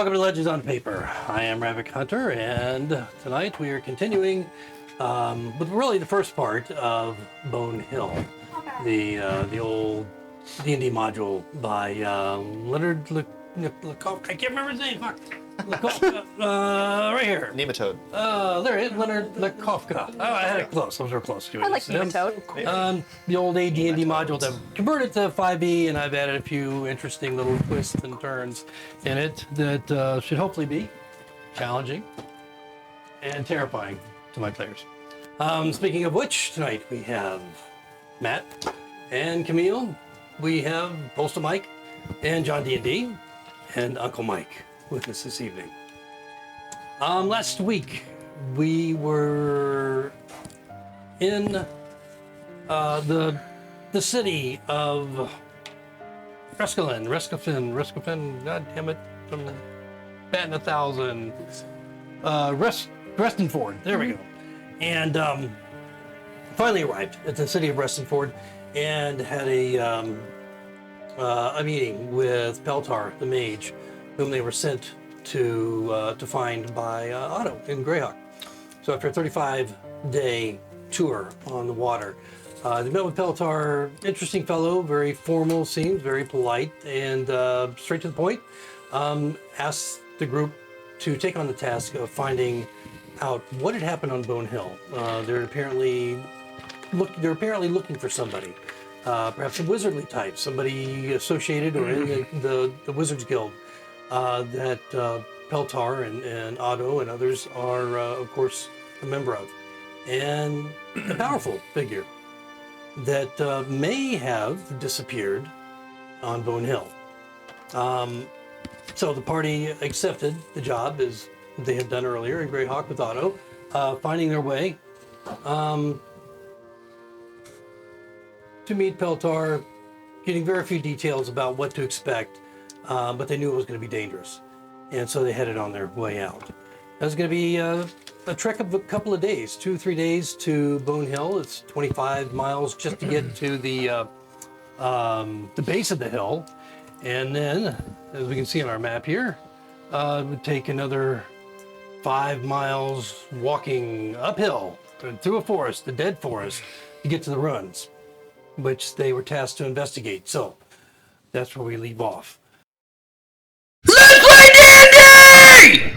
Welcome to Legends on Paper. I am Ravik Hunter, and tonight we are continuing with really the first part of Bone Hill, the old D&D module by Leonard Lecoq. I can't remember his name. Fuck. Lecoq, right here. Nematode. There it is, Leonard Lecoq. Oh, I had it close. Those were close. I like Nematode. The old AD&D module that converted to 5e, and I've added a few interesting little twists and turns in it that should hopefully be challenging and terrifying to my players. Speaking of which, tonight we have Matt and Camille. We have Postal Mike and John D&D and Uncle Mike with us this evening. Last week we were in the city of Restenford, god damn it, I'm batting 1,000. Restenford, there we go. And finally arrived at the city of Restenford and had a meeting with Peltar, the mage, whom they were sent to find by Otto in Greyhawk. So after a 35-day tour on the water, they met with Peltar, interesting fellow, very formal, seems very polite, and straight to the point. Asked the group to take on the task of finding out what had happened on Bone Hill. They're apparently looking for somebody, perhaps a wizardly type, somebody associated or in the Wizards Guild that Peltar and Otto and others are, of course, a member of, and a powerful figure that may have disappeared on Bone Hill. So the party accepted the job as they had done earlier in Greyhawk with Otto, finding their way to meet Peltar, getting very few details about what to expect, but they knew it was going to be dangerous, and so they headed on their way out. It was going to be a trek of a couple of days, 2-3 days to Bone Hill. It's 25 miles just to get to the base of the hill, and then, as we can see on our map here, it would take another 5 miles walking uphill through a forest, the dead forest, to get to the ruins, which they were tasked to investigate. So that's where we leave off. Let's play D&D!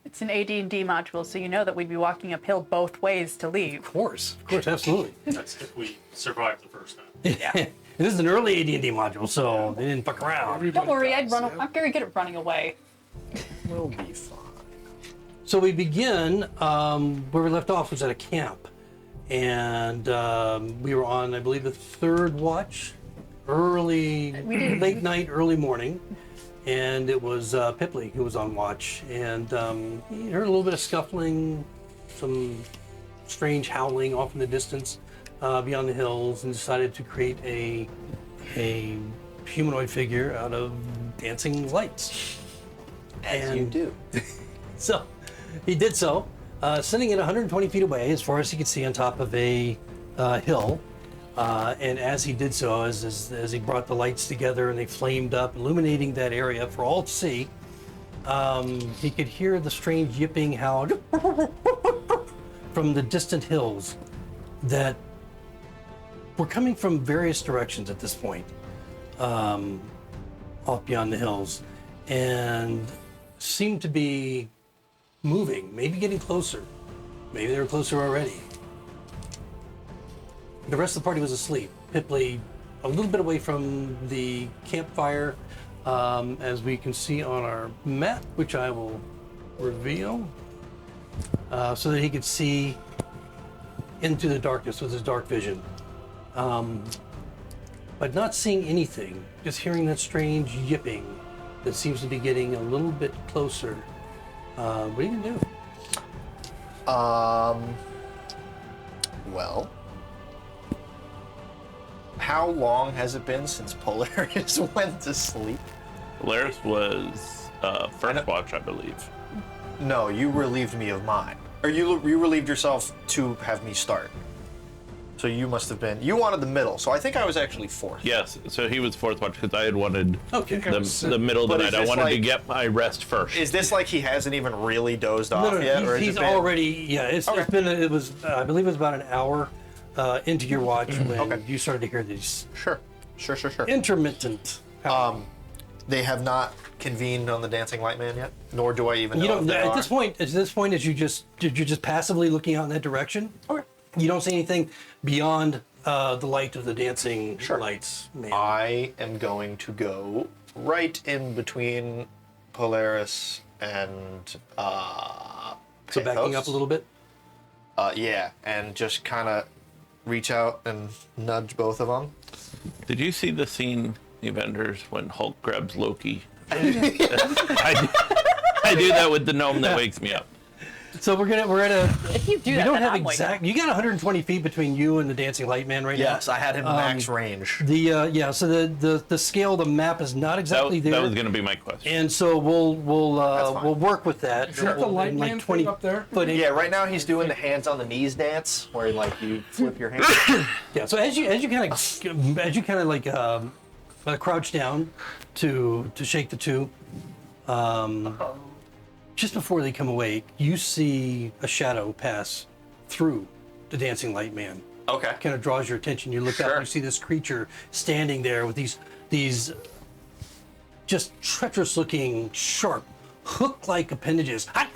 It's an AD&D module, so you know that we'd be walking uphill both ways to leave. Of course, absolutely. That's if we survive the first time. Yeah. This is an early AD&D module, so they didn't fuck around. Don't worry, I'm very good at running away. We'll be fine. So we begin where we left off was at a camp, and we were on, I believe, the third watch, late night, early morning, and it was Pipley who was on watch, and he heard a little bit of scuffling, some strange howling off in the distance beyond the hills, and decided to create a humanoid figure out of dancing lights. As you do. So he did so, sitting at 120 feet away, as far as he could see, on top of a hill. And as he did so, as he brought the lights together and they flamed up, illuminating that area for all to see, he could hear the strange yipping howl from the distant hills that were coming from various directions at this point, off beyond the hills. and seemed to be moving, maybe getting closer. Maybe they were closer already. The rest of the party was asleep. Pipley a little bit away from the campfire, as we can see on our map, which I will reveal, so that he could see into the darkness with his dark vision. But not seeing anything, just hearing that strange yipping that seems to be getting a little bit closer. What are you gonna do? Well, how long has it been since Polaris went to sleep? Polaris was first watch, I believe. No, you relieved me of mine. Or you relieved yourself to have me start. So you must have been, you wanted the middle, so I think I was actually fourth. Yes, so he was fourth watch because I had wanted Okay. the middle of the But night. is I this wanted to like- get my rest first. Is this like he hasn't even really dozed off No, no, yet? or has he's it been- already, yeah, it's been, it was, I believe it was about an hour into your watch when Okay. you started to hear these Sure. intermittent. They have not convened on the Dancing Light Man yet, nor do I even know You don't, if they at are. this point, as you're just passively looking out in that direction. Okay. You don't see anything beyond the light of the dancing Sure. lights. Man. I am going to go right in between Polaris and So backing up a little bit. Yeah, and just kind of reach out and nudge both of them. Did you see the scene, the Avengers, when Hulk grabs Loki? I do that with the gnome that wakes me up. So we're gonna If you do we that, don't then have I'm waking up. exact. You got 120 feet between you and the dancing light man right Yes, I had him max range. now. Yeah. So the scale, the map is not That, exactly there. that was going to be my question. And so we'll fine. work with that. Is that the light In man thing up there? foot Yeah, right now he's doing the hands on the knees dance, where like you flip your hands. Yeah. So as you kind of like crouch down to shake the two, just before they come awake, you see a shadow pass through the dancing light man. Okay. Kind of draws your attention. You look up Sure. and you see this creature standing there with these just treacherous-looking, sharp, hook-like appendages at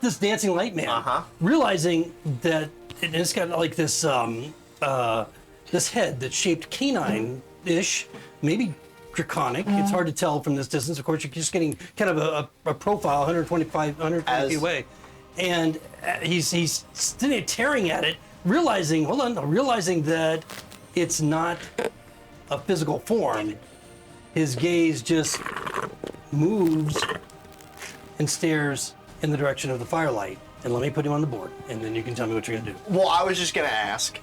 this dancing light man. Realizing that it's got like this this head that's shaped canine-ish, maybe draconic. It's hard to tell from this distance. Of course, you're just getting kind of a profile 120 feet away. And he's sitting there tearing at it, realizing that it's not a physical form. His gaze just moves and stares in the direction of the firelight. And let me put him on the board, and then you can tell me what you're gonna do. Well, I was just gonna ask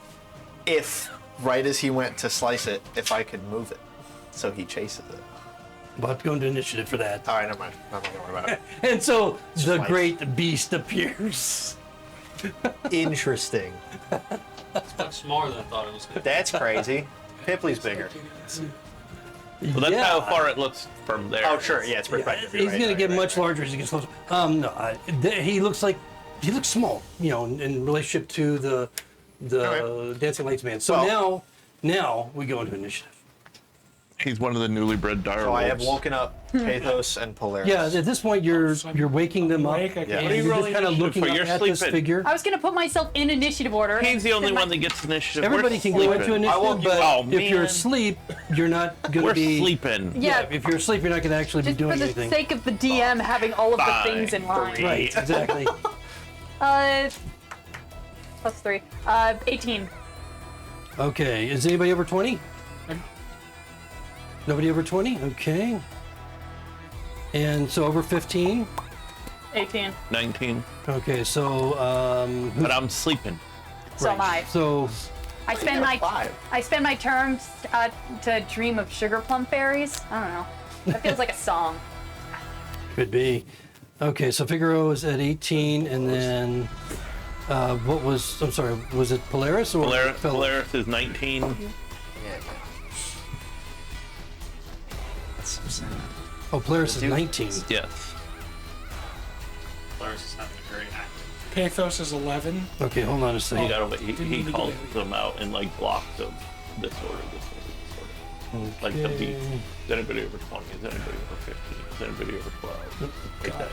if, right as he went to slice it, if I could move it, so he chases it. We'll have to go into initiative for that. All right, never mind. I'm not gonna worry about it. And so the Slice. great beast appears. Interesting. It's much smaller than I thought it was going to be. That's crazy. Pipley's bigger. Well, that's how far it looks from there. Oh, sure. Yeah, it's Yeah, perspective. he's gonna get much larger as he gets closer. No, he looks small, in relationship to the Okay. dancing lights man. So Well- now we go into initiative. He's one of the newly bred dire So I have wolves. woken up Pathos and Polaris. Yeah, at this point you're waking them up, Awake, I and can't- What are you you're just rolling kind of initiative looking for? up You're at this sleeping. figure. I was gonna put myself in initiative order. He's the only Then my- one that gets initiative. Everybody We're can go sleeping. into I initiative, won't but Oh, if you're man. asleep, you're not going We're to be. sleeping. Yeah, If you're asleep, you're not going to actually be just for doing the anything. sake of the DM having all of the Five, things in line. three. Right, exactly. Plus 3. 18. Okay, is anybody over 20? Nobody over 20? Okay. And so over 15? 18. 19. Okay, so But I'm sleeping. So am I. So I spend my terms to dream of sugar plum fairies. I don't know. That feels like a song. could be. Okay, so Figaro is at 18, and then I'm sorry, was it Polaris or Fel- Polaris is 19. Yeah. That's so sad. Oh, Polaris is Dude. 19. Yes. Polaris is having a very active. Pathos is 11. Okay, hold on a He second. got away. He calls them out in like blocks of this order, this order, this order. Like the beat. Is anybody over 20? Is anybody over 15? Is anybody over 12? Like that.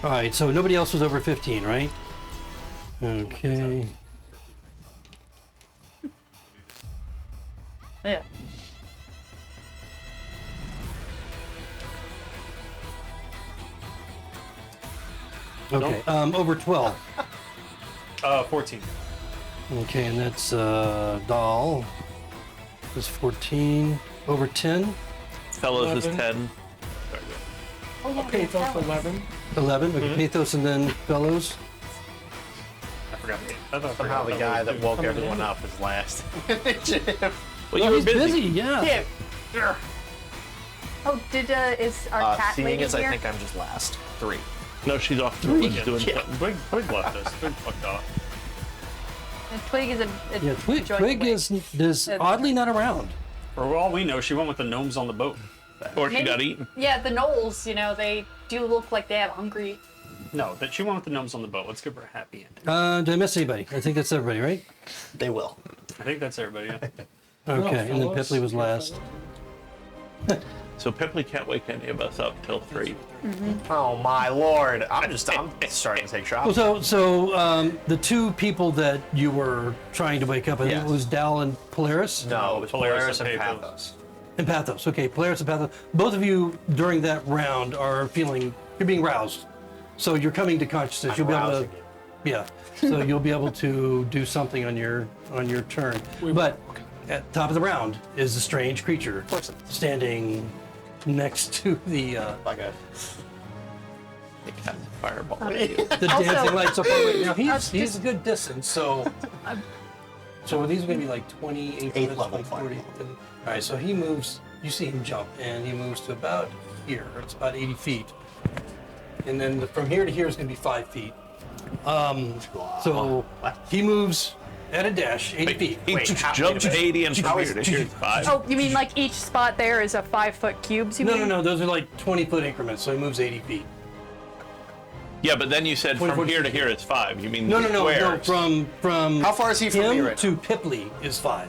All right, so nobody else was over 15, right? Okay. Yeah. Okay, over 12. 14. Okay, and that's Doll. Is 14. Over 10. Fellows is 11. 10. Oh, yeah. Pathos, that was- 11. 11. Okay, Pathos and then Fellows. I forgot. I thought I Somehow forgot the guy that woke Coming everyone in. up is last. Well, Oh, you were he's busy. yeah. Oh, is our cat Seeing lady as here? I think I'm just last. 3. No, she's off doing something. Twig left us. Twig fucked off. And Twig is a Yeah, Twig joint away. is oddly not around. For all we know, she went with the gnomes on the boat. Or she Maybe- got eaten. Yeah, the Knolls, they do look like they have hungry. No, that she went with the gnomes on the boat. Let's give her a happy ending. Did I miss anybody? I think that's everybody, right? They will. I think that's everybody. Yeah. Okay, and then Fellows. Pipley was last. So Pipley can't wake any of us up till 3. Oh my lord! I'm starting to take shots. Well, so the two people that you were trying to wake up, I think Yes. it was Dal and Polaris? No, it was Polaris Polaris and and Pathos. Pathos. And Pathos. Okay, Polaris and Pathos. Both of you during that round are you're being roused. So you're coming to consciousness. I'm You'll be able to, rousing you. yeah. So you'll be able to do something on your turn. But at top of the round is a strange creature standing next to the Okay. They cast a fireball at you. the Also- dancing lights up. Now he's a good distance, so these are going to be like 20, 8th level 40. All right, so he moves. You see him jump, and he moves to about here. It's about 80 feet, and then from here to here is going to be 5 feet. So he moves at a dash 80 feet. He Wait, how- jumps 80 and from how here is- to here is 5. Oh, you mean like each spot there is a 5-foot cubes? You No, mean? no, no. Those are like 20-foot increments, so he moves 80 feet. Yeah, but then you said from 20, here to here is 5. You mean No, the no, no, no. squares. From How far is he from him me right to Pipley is 5.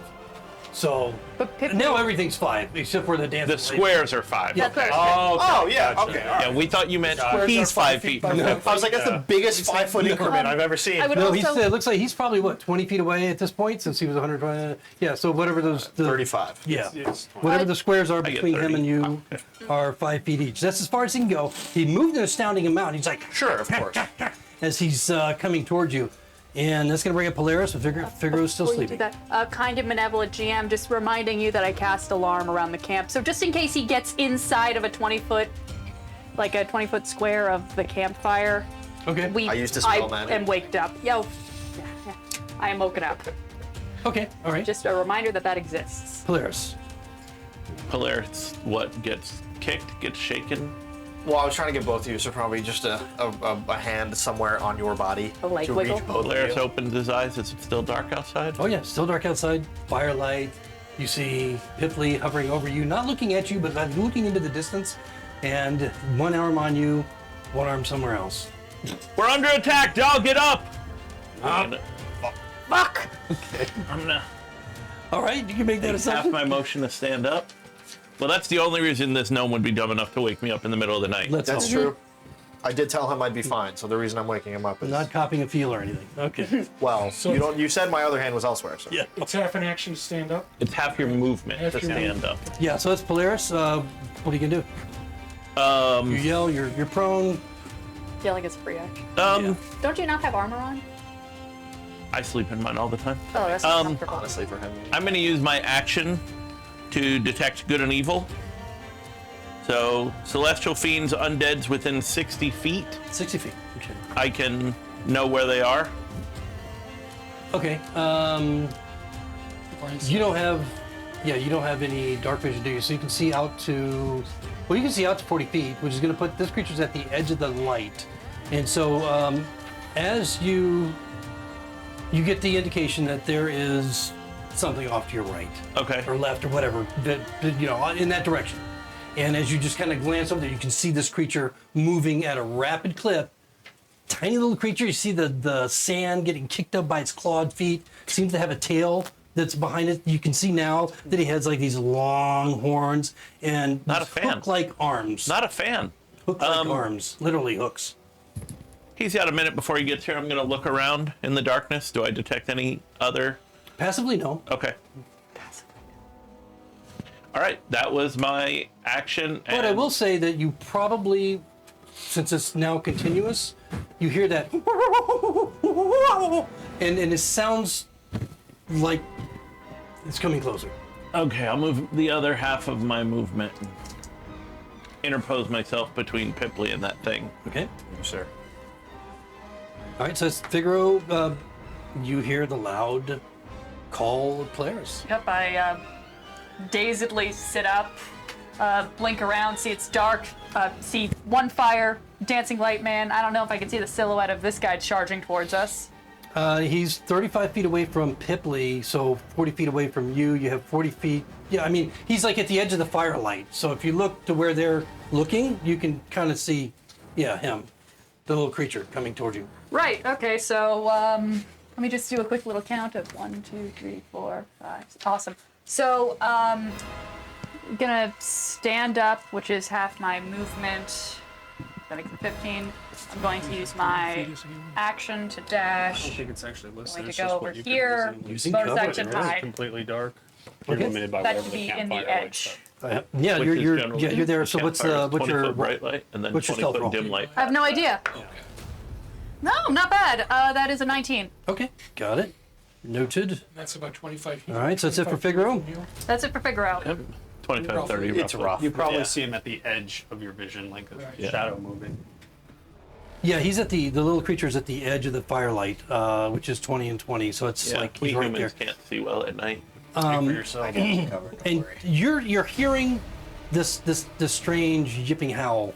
So But Pipley- now everything's 5, except for the dancing The lights. squares are 5. That's okay. what I was Oh yeah. Gotcha. Okay. All right. Yeah, we thought you meant Squares he's are 5 5 feet feet from by him. I was like, that's the biggest 5-foot increment I've ever seen. I would No, also. it looks like he's probably, 20 feet away at this point, since he was 120. Yeah, so whatever those... 35. Yeah. Yes. Whatever the squares are get between him 30. and you are 5 feet each. That's as far as he can go. He moved an astounding amount. He's like, Sure, of course. as he's coming towards you. And that's going to bring up Polaris, but Figaro's still Before you do sleeping. that, kind of benevolent GM, just reminding you that I cast alarm around the camp. So just in case he gets inside of a 20-foot, like a 20-foot square of the campfire, Okay. I used to spell magic. am waked up. Yeah, I am woken up. Okay, all right. Just a reminder that exists. Polaris. Polaris, what, gets kicked, gets shaken? Well, I was trying to get both of you, so probably just a hand somewhere on your body A leg to wiggle? reach both Polaris of you. opens his eyes. Is it still dark outside? Oh yeah, still dark outside. Firelight. You see Pipley hovering over you, not looking at you, but looking into the distance. And one arm on you, one arm somewhere else. We're under attack, Dal, get up! Fuck! I'm gonna All right, you can make that take half assumption. my motion to stand up. Well, that's the only reason this gnome would be dumb enough to wake me up in the middle of the night. Let's That's hope. true. I did tell him I'd be fine, so the reason I'm waking him up is Not copying a feel or anything. Okay. well. You don't. You said my other hand was elsewhere. So. Yeah. It's half an action to stand up. It's half your movement Half to your stand up. Yeah, so that's Polaris. What are you gonna do? You yell, you're prone. Feeling it's a free action. Don't you not have armor on? I sleep in mine all the time. Oh, that's not comfortable. Honestly, for him. I'm going to use my action to detect good and evil. So, celestial fiends, undeads within 60 feet, 60 feet. Okay. I can know where they are. Okay. You don't have, you don't have any dark vision, do you? So you can see out to, well, you can see out to 40 feet, which is going to put this creature's at the edge of the light. And so as you get the indication that there is something off to your right Okay. or left or whatever, that in that direction. And as you just kind of glance over there, you can see this creature moving at a rapid clip. Tiny little creature. You see the sand getting kicked up by its clawed feet. Seems to have a tail that's behind it. You can see now that he has like these long horns and Not a fan. hook-like arms. Not a fan. Hook-like arms, literally hooks. He's got a minute before he gets here. I'm going to look around in the darkness. Do I detect any other? Passively, no. Okay. All right, that was my action. But I will say that you probably, since it's now continuous, you hear that, and it sounds like it's coming closer. Okay, I'll move the other half of my movement. Interpose myself between Pipley and that thing. Okay. Sir. All right, so it's Figaro. You hear the loud call of players. Yep, I dazedly sit up, blink around, see it's dark, see one fire, dancing light man. I don't know if I can see the silhouette of this guy charging towards us. He's 35 feet away from Pipley, so 40 feet away from you. You have 40 feet. Yeah, I mean, he's like at the edge of the firelight. So if you look to where they're looking, you can kind of see, yeah, him, the little creature coming towards you. Right, okay, so let me just do a quick little count of 1, 2, 3, 4, 5. Awesome. So, I'm gonna stand up, which is half my movement. That makes it 15. I'm going to use my action to I don't dash. think it's actually listed. Going It's to go just over what you can here. use in Using Bonus cover, action right? hide. completely dark. You're Okay. limited by That whatever should the be in the campfire edge. lights Yeah, Which is you're generally there. the So what's campfire is what's 20 your foot bright light and then what's your 20 stealth foot roll? dim light. I have no idea. No, not bad. That is a 19. Okay, got it. Noted. That's about 25 feet. All right, so that's it for 25 feet Figaro? from you. That's it for Figaro. Yep. 25, 30 It's roughly. rough. You probably Yeah. see him at the edge of your vision, like a Right. shadow moving. Yeah, he's at the little creature's at the edge of the firelight, which is 20 and 20. So it's Yeah, like we he's right there. humans can't see well at night. Speak for yourself. And you're hearing this strange yipping howl.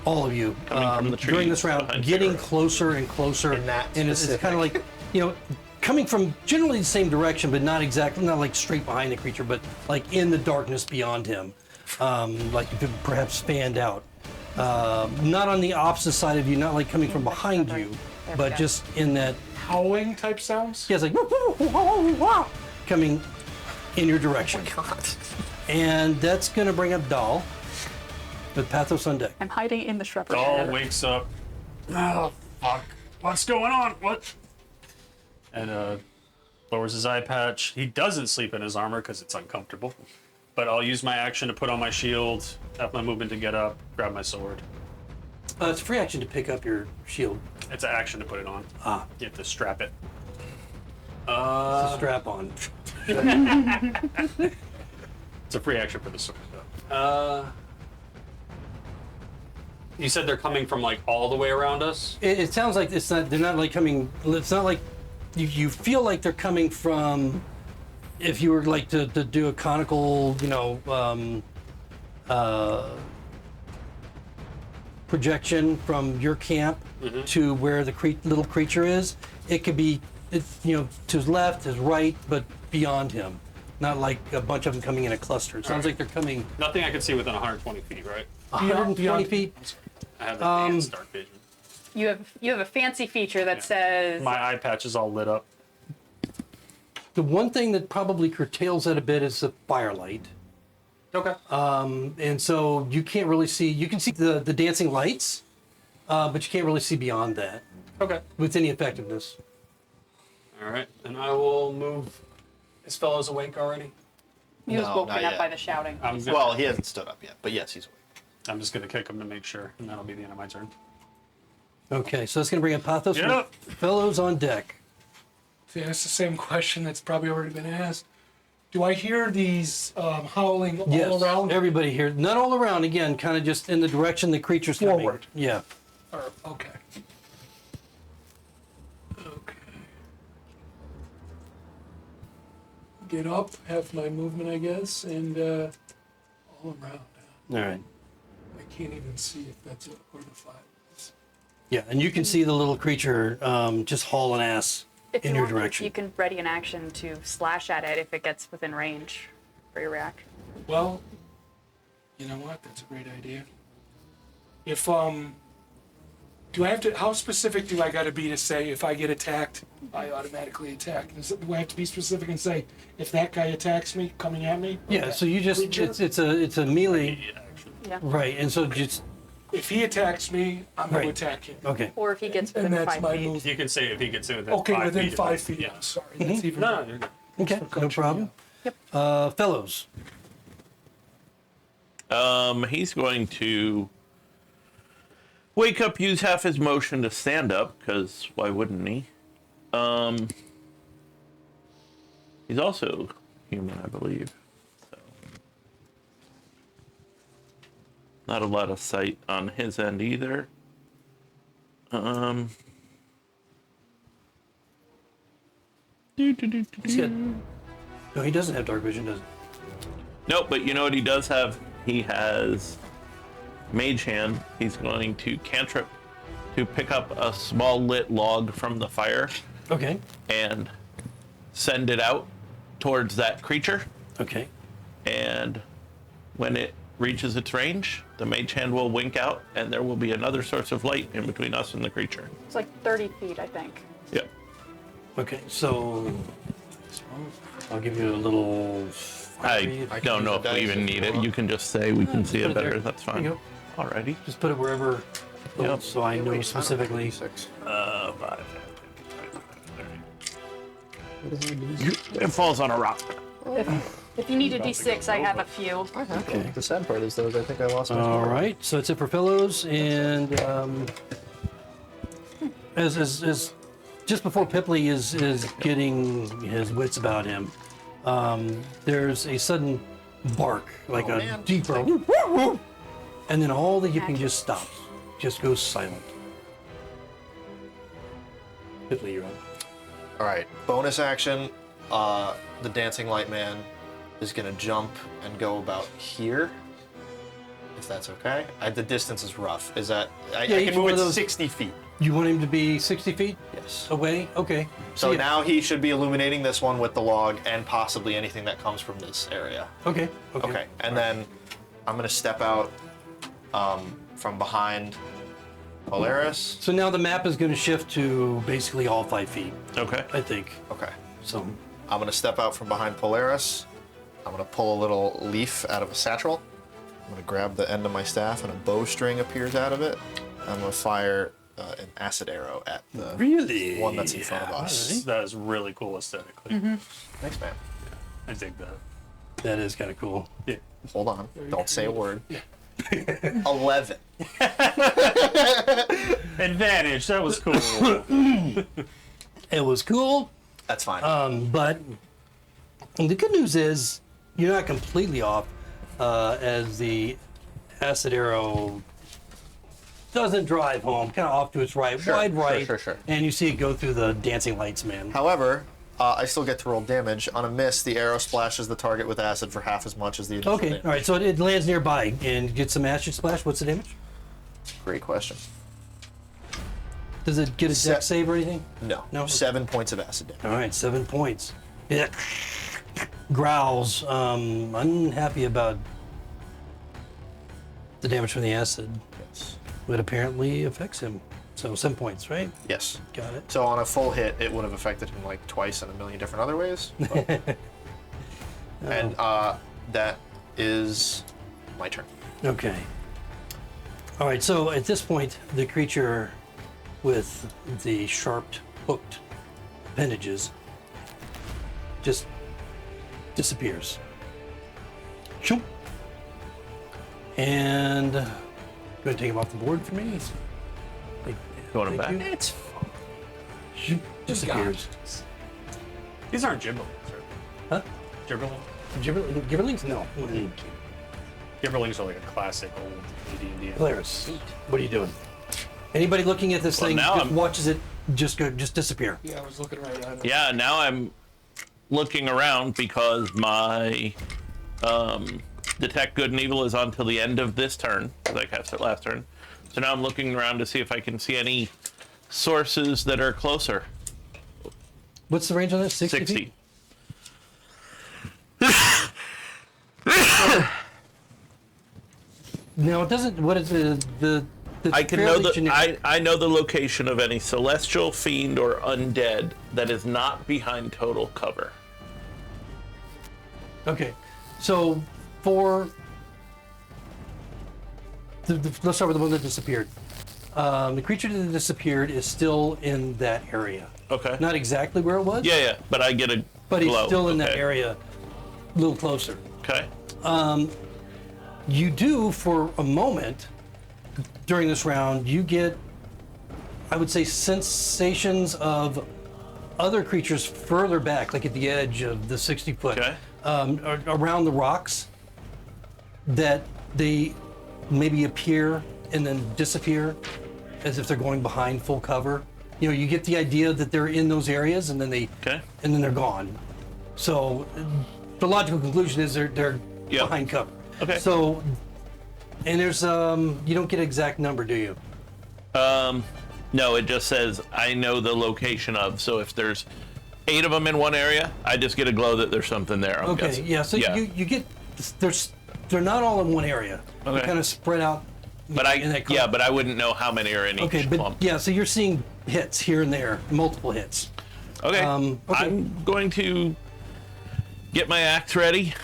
All of you Coming from the during trees this round, behind getting Figaro. closer and closer, In that and it's specific- kind of like, coming from generally the same direction, but not exactly, not like straight behind the creature, but like in the darkness beyond him, like you could perhaps fanned out. Not on the opposite side of you, not like coming from behind you, There we but go. just in that, Howling type sounds? yeah, it's like coming in your direction. And that's going to bring up Dahl with Pathos on deck. I'm hiding in the shrubbery. Dahl wakes up. Oh, fuck. What's going on? What? And lowers his eye patch. He doesn't sleep in his armor because it's uncomfortable. But I'll use my action to put on my shield, have my movement to get up, grab my sword. It's a free action to pick up your shield. It's an action to put it on. Ah, You have to strap it. it's a strap on. It's a free action for the sword, though. You said they're coming from like all the way around us? It sounds like it's not. They're not like coming. It's not like you feel like they're coming from. If you were like to do a conical, projection from your camp to where the little creature is, it could be, to his left, his right, but beyond him. Not like a bunch of them coming in a cluster. It sounds like they're coming Nothing I can see within 120 feet, right? 120 beyond- feet. I have advanced dark vision. You have a fancy feature that says My eye patch is all lit up. The one thing that probably curtails that a bit is the firelight. Okay. And so you can't really see. You can see the dancing lights, but you can't really see beyond that Okay. with any effectiveness. All right. And I will move. This fellow's awake already? he was No, woken not up yet. by the shouting. I'm gonna, Well, he hasn't stood up yet, but yes, he's awake. I'm just gonna kick him to make sure, and that'll be the end of my turn. Okay, so that's going to bring up Pathos. Get with up. Fellows on deck. See, that's the same question that's probably already been asked. Do I hear these howling Yes, all around? everybody here. Not all around. Again, kind of just in the direction the creature's coming. Forward. Yeah. Or, okay. Okay. Get up, have my movement, I guess, and all around. All right. I can't even see if that's where the fire is. Yeah, and you can see the little creature just hauling ass If in you your want, direction. you can ready an action to slash at it if it gets within range for your reaction. Well, you know what? That's a great idea. If Do I have to? How specific do I got to be to say if I get attacked, I automatically attack? Do I have to be specific and say if that guy attacks me, coming at me? Yeah, so you just, it's a melee, Yeah. right, and so just, If he attacks me, I'm going Right. to attack him. okay. Or if he gets And within that's 5 my feet. move. You can say if he gets in within Okay, 5 within feet. 5 feet. Yeah. I'm sorry. That's even. No, you're good. Okay, no problem. Yep. Fellows, He's going to wake up, use half his motion to stand up, because why wouldn't he? He's also human, I believe. So. Not a lot of sight on his end either. he's got, no, he doesn't have dark vision, does he? Nope, but you know what he does have? He has Mage Hand. He's going to cantrip to pick up a small lit log from the fire Okay, and send it out towards that creature. okay, And when it reaches its range, the Mage Hand will wink out, and there will be another source of light in between us and the creature. It's like 30 feet, I think. Yep. okay, so I'll give you a little. I don't know if we even need it. You can just say we can see put it it better. there. That's There fine. you go. Alrighty. Just put it wherever, Yep. so I know specifically. 6. 5. It falls on a rock. If you need a d6, I have a few. Okay. The sad part is, though, is I think I lost my All spell. right, so it's it for fellows, and as just before Pipley is getting his wits about him, there's a sudden bark, like a man. deeper, and then all the yipping just stops, just goes silent. Pipley, you're on. All right, bonus action. The dancing light man is gonna jump and go about here, if that's okay. The distance is rough. Is that I Yeah, each can move one it of those- 60 feet? You want him to be 60 feet Yes. away? Okay. So yeah. now he should be illuminating this one with the log and possibly anything that comes from this area. Okay. Okay, and then I'm gonna step out from behind Polaris. So now the map is going to shift to basically all 5 feet, Okay. I think. Okay, So, I'm gonna step out from behind Polaris. I'm gonna pull a little leaf out of a satchel. I'm gonna grab the end of my staff and a bowstring appears out of it. I'm gonna fire an acid arrow at the really? one that's in front of us. That is really cool aesthetically. Thanks, man. I dig that. That is kind of cool. Yeah. Hold on. Don't say a word. 11. Advantage. That was cool. It was cool, That's fine. but the good news is you're not completely off, as the acid arrow doesn't drive home, kind of off to its right, Sure, wide sure, right, sure. and you see it go through the dancing lights, man. However, I still get to roll damage. On a miss, the arrow splashes the target with acid for half as much as the initial Okay, damage. all right, so it lands nearby and gets some acid splash. What's the damage? Great question. Does it get a Se- deck save or anything? No. No? 7 points of acid damage. All right, 7 points. It growls, unhappy about the damage from the acid. Yes. It apparently affects him. So 7 points, right? Yes. Got it. So on a full hit, it would have affected him like twice in a million different other ways. but- And that is my turn. Okay. All right, so at this point, the creature with the sharp hooked appendages just disappears. Shoop. And go ahead and take him off the board for me. Thank You want him thank back? you. It's fun. Shoop. Disappears. These aren't gibberlings, right? Huh? Gibberlings? Gibberlings? No. Gibberlings are like a classic old AD&D. Polaris, what are you doing? Anybody looking at this Well, thing now just I'm- watches it just disappear. Yeah, I was looking right at it. Yeah, now I'm looking around because my detect good and evil is on till the end of this turn, because I cast it last turn. So now I'm looking around to see if I can see any sources that are closer. What's the range on this? 60 60. feet? Now it doesn't. What is the that's I can know fairly generic. I know the location of any celestial, fiend, or undead that is not behind total cover. Okay, so for let's start with the one that disappeared. The creature that disappeared is still in that area. Okay. Not exactly where it was. Yeah, but I get a But he's glow. still in that Okay. area, a little closer. Okay. You do, for a moment during this round, you get, I would say, sensations of other creatures further back, like at the edge of the 60 foot, Okay. around the rocks, that they maybe appear and then disappear as if they're going behind full cover. You know, you get the idea that they're in those areas and then Okay. they're gone. So the logical conclusion is they're Yep. behind cover. Okay. So, and there's you don't get an exact number, do you? No, it just says I know the location of. So if there's 8 of them in one area, I just get a glow that there's something there. I'm Okay, guessing. yeah. So you get they're not all in one area. They're Okay. kind of spread out. But in that yeah, but I wouldn't know how many are in each Okay, but clump. yeah. So you're seeing hits here and there, multiple hits. Okay. okay. I'm going to get my axe ready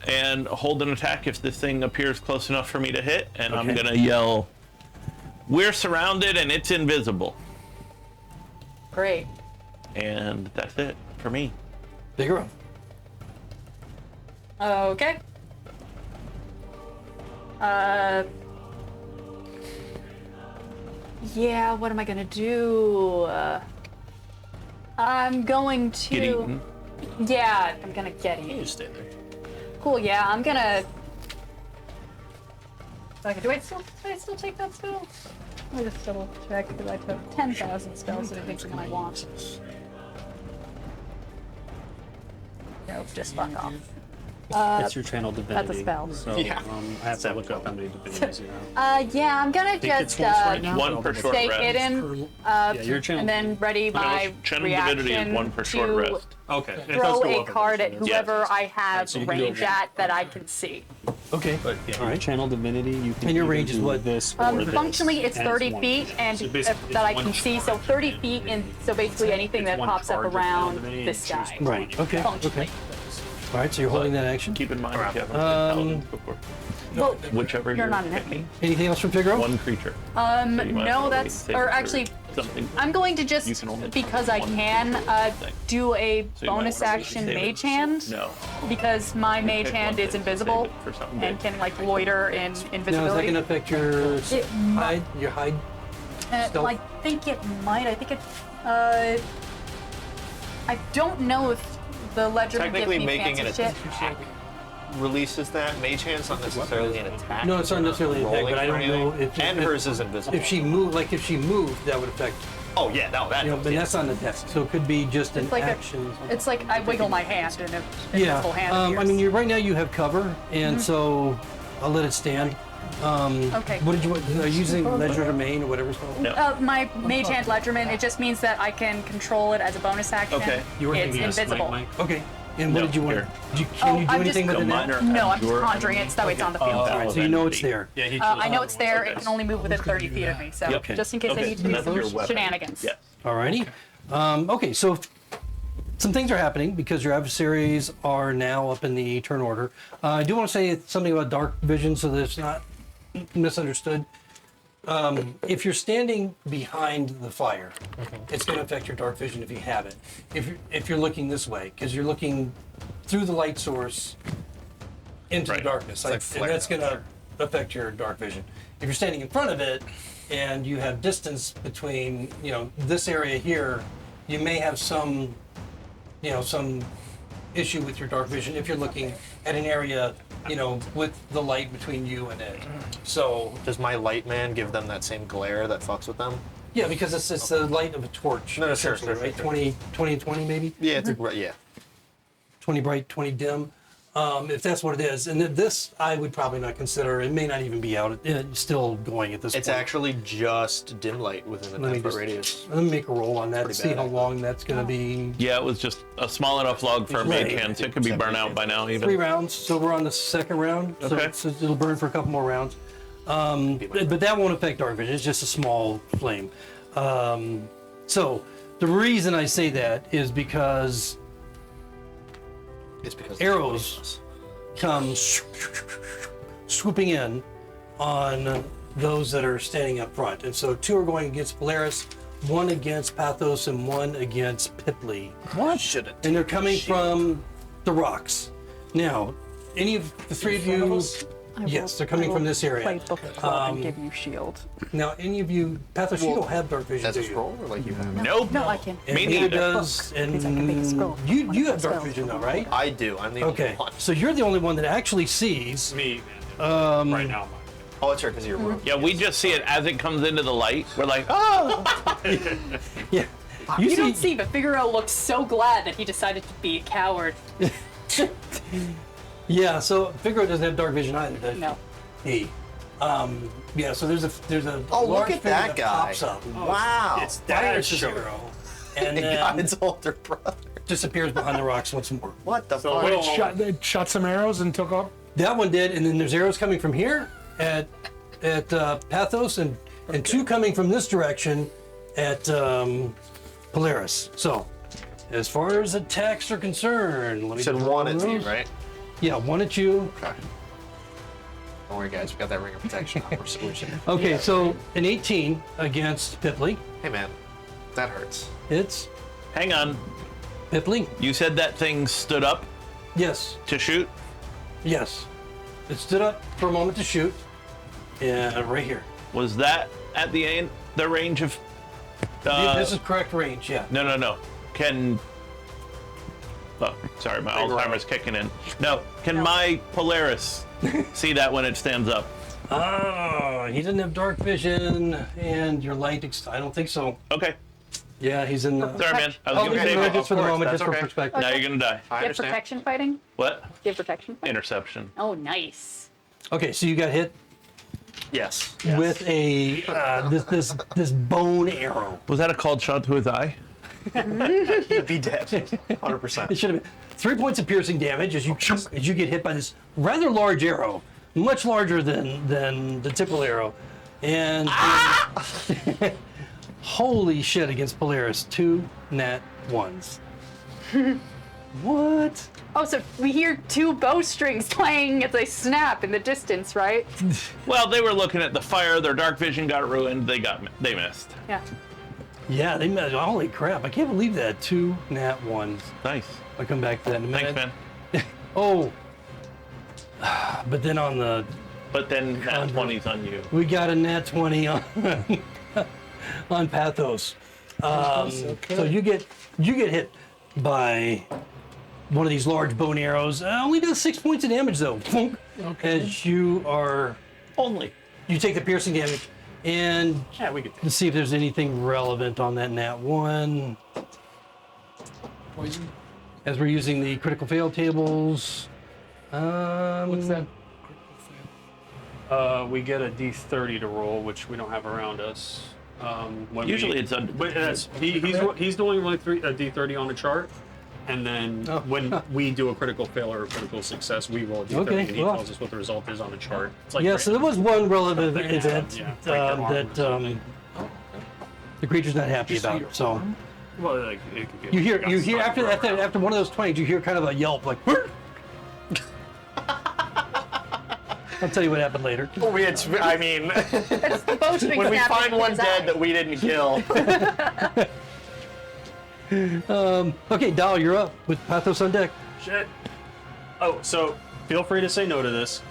and hold an attack if this thing appears close enough for me to hit, and I'm Okay. gonna yell, "We're surrounded and it's invisible." Great. And that's it for me. Figaro. Okay. Yeah, what am I gonna do? I'm going to. Get eaten. Yeah, I'm gonna get eaten. You stay there. Cool. Yeah, I'm gonna. Okay, do I still take that spell? Let me just double check because I took 10,000 spells, so I think one I want. Nope, just fuck off. It's your channel divinity. spell. So Yeah. I have to look up how many divinities you have. Yeah, I'm gonna I think it's just once right now. One per short stay rest. hidden, Yeah, your channel. and then ready my Channel divinity is reaction 1 per short to rest. Okay. It does throw go a up card at eventually. whoever I have so you can do range it. at that I can see. Okay. But yeah, All your right. channel divinity, you can And your either range is do what? This or this, Functionally, it's and 30 one. feet, and So basically, that I it's can one see. shot. So 30 feet, and so basically anything It's that one pops up charge of around divinity this and choose guy. one. Right. Okay. Functionally. Okay. All right. So you're holding that action. Keep in mind if you haven't been paladins before. Well, Whichever you're not an picking, enemy. Anything else from Figaro? one creature. So you might as No, well that's save or it for actually. something. I'm going to You just, can only because target I one can, thing. do a So you might bonus wanna action save it. mage hand. No. Because my mage Pick hand one is thing, invisible save it for something and big. can like loiter in Now, is that invisibility. going to affect your It might- hide? Your hide? stealth? I think it might. I think it. I don't know if the ledger would give Technically, me making fancy an shit. attack releases that. Mage hand's not necessarily an attack. No, it's not necessarily an attack, rolling but I for don't know anything. if- And if- hers is invisible. If she moved, that would affect. Oh yeah, no, that. You know, but yeah. that's not an attack. So it could be just an It's like action. It's like I wiggle my hand and an Yeah. invisible hand I appears. mean, right now you have cover, and so I'll let it stand. Okay. What did you want? Are you using Ledger Domain or whatever it's called? No. My mage hand ledgerman, it just means that I can control it as a bonus action. Okay. You were It's thinking of Smite invisible. Mike? Okay. And what No, did you want? here. Can you do I'm anything just- with it now? Minor No, I'm endure just conjuring it so that way it's on the field. All right, so you know it's there. Yeah, he I know it's there. It can only move within 30 feet of me, so Okay. just in case I Okay, need to so do that's your some weapon. shenanigans. Yes. Alrighty. Okay, so some things are happening because your adversaries are now up in the turn order. I do want to say something about dark vision so that it's not misunderstood. If you're standing behind the fire, it's going to affect your dark vision if you have it. If you're looking this way, because you're looking through the light source into the Right. darkness, like and flare that's up going to affect your dark vision. If you're standing in front of it and you have distance between, this area here, you may have some issue with your dark vision if you're looking at an area, with the light between you and it. So Does my light man give them that same glare that fucks with them? yeah, because it's the light of a torch. No, sure, essentially, sure, right? sure. 20 and 20 maybe. Yeah, it's a yeah. 20 bright, 20 dim. If that's what it is, and then this I would probably not consider. It may not even be out. It's still going at this It's point. actually just dim light within a Let me 10-foot just- radius. Let me make a roll on that. Pretty See bad, how actually. long that's going to be. Yeah, it was just a small enough log for a Right. mage hand, so it could be burnt out by now even. 3 rounds, so we're on the second round. So, Okay. so it'll burn for a couple more rounds. But that won't affect dark vision. It's just a small flame. So the reason I say that is because It's because arrows come swooping in on those that are standing up front. And so 2 are going against Polaris, 1 against Pathos, and 1 against Pipley. What? Should've And they're coming from the rocks. Now, any of the 3 of you... Yes, they're coming from this area. Play book club and give you shield. Now, any of you... Pathos, you don't have dark vision, As do a you? scroll, or like you have? Nope. No, I can. And Me neither neither. does... And Because I can make a scroll. you have dark Spell. vision though, right? I do. I'm the Okay, only one. so you're the only one that actually sees... Me, right now. Oh, it's right because you're rogue. Yeah, we just see it as it comes into the light. We're like, oh! Yeah. You don't see, but Figaro looks so glad that he decided to be a coward. Yeah, so Figaro doesn't have dark vision either, does No. he? Yeah, so there's a Oh, large look at figure that guy. pops up, Wow. It's fires that show. Figaro, and Thank God then it's older brother. disappears behind the rocks once more. What the So fuck? little- They shot some arrows and took off. That one did, and then there's arrows coming from here at Pathos, and 2 coming from this direction at Polaris. So, as far as attacks are concerned, let me You said just one roll at you, those. right? Yeah, 1 at you. Okay. Don't worry, guys. We got that ring of protection. We're switching. Okay, so an 18 against Pipley. Hey, man. That hurts. It's Hang on. Pipley. You said that thing stood up Yes, to shoot? yes. It stood up for a moment to shoot. Yeah, right here. Was that at the range of... This is correct range, yeah. No. Can... Oh, sorry, my Alzheimer's kicking in. No, can my Polaris see that when it stands up? Oh, he doesn't have dark vision, and your light, I don't think so. Okay. Yeah, he's in the... Sorry, man. I was Oh, gonna okay, say, no, just for the course, moment, that's just for okay. perspective. now you're gonna die. I Do you have understand. protection fighting? What? Do you have protection fighting? Interception. Oh, nice. Okay, so you got hit Yes. with a this bone arrow. Was that a called shot to his eye? He'd be dead. 100%. It should have been 3 points of piercing damage as you get hit by this rather large arrow, much larger than the typical arrow, and holy shit against Polaris, 2 nat 1s. What? Oh, so we hear 2 bowstrings playing as they snap in the distance, right? Well, they were looking at the fire. Their dark vision got ruined. They missed. Yeah. Yeah, they met. Holy crap! I can't believe that 2 nat 1s. Nice. I'll come back to that in a minute. Thanks, man. Oh, but then on the But then that 20's on you. we got a nat 20 on on Pathos. So you get hit by one of these large bone arrows. Only does 6 points of damage though. As you take the piercing damage, and Yeah, we could. let's see if there's anything relevant on that nat 1. Poison. As we're using the critical fail tables. What's that? We get a D30 to roll, which we don't have around us. When Usually we, it's under. But he's doing only a D30 on the chart, and then when we do a critical fail or a critical success, we roll a D30, Okay, and he well. tells us what the result is on the chart. It's like Yeah, so there was one relevant event yeah, like their armor or that something. the creature's not happy about. So Well, like, it could be you hear got stuck after for a round. after one of those 20s, you hear kind of a yelp like. "Whir!" I'll tell you what happened later. I mean, It's the bowstring when we snapping find in one his dead eye. that we didn't kill. Okay, Dal, you're up with Pathos on deck. Shit. Oh, so feel free to say no to this.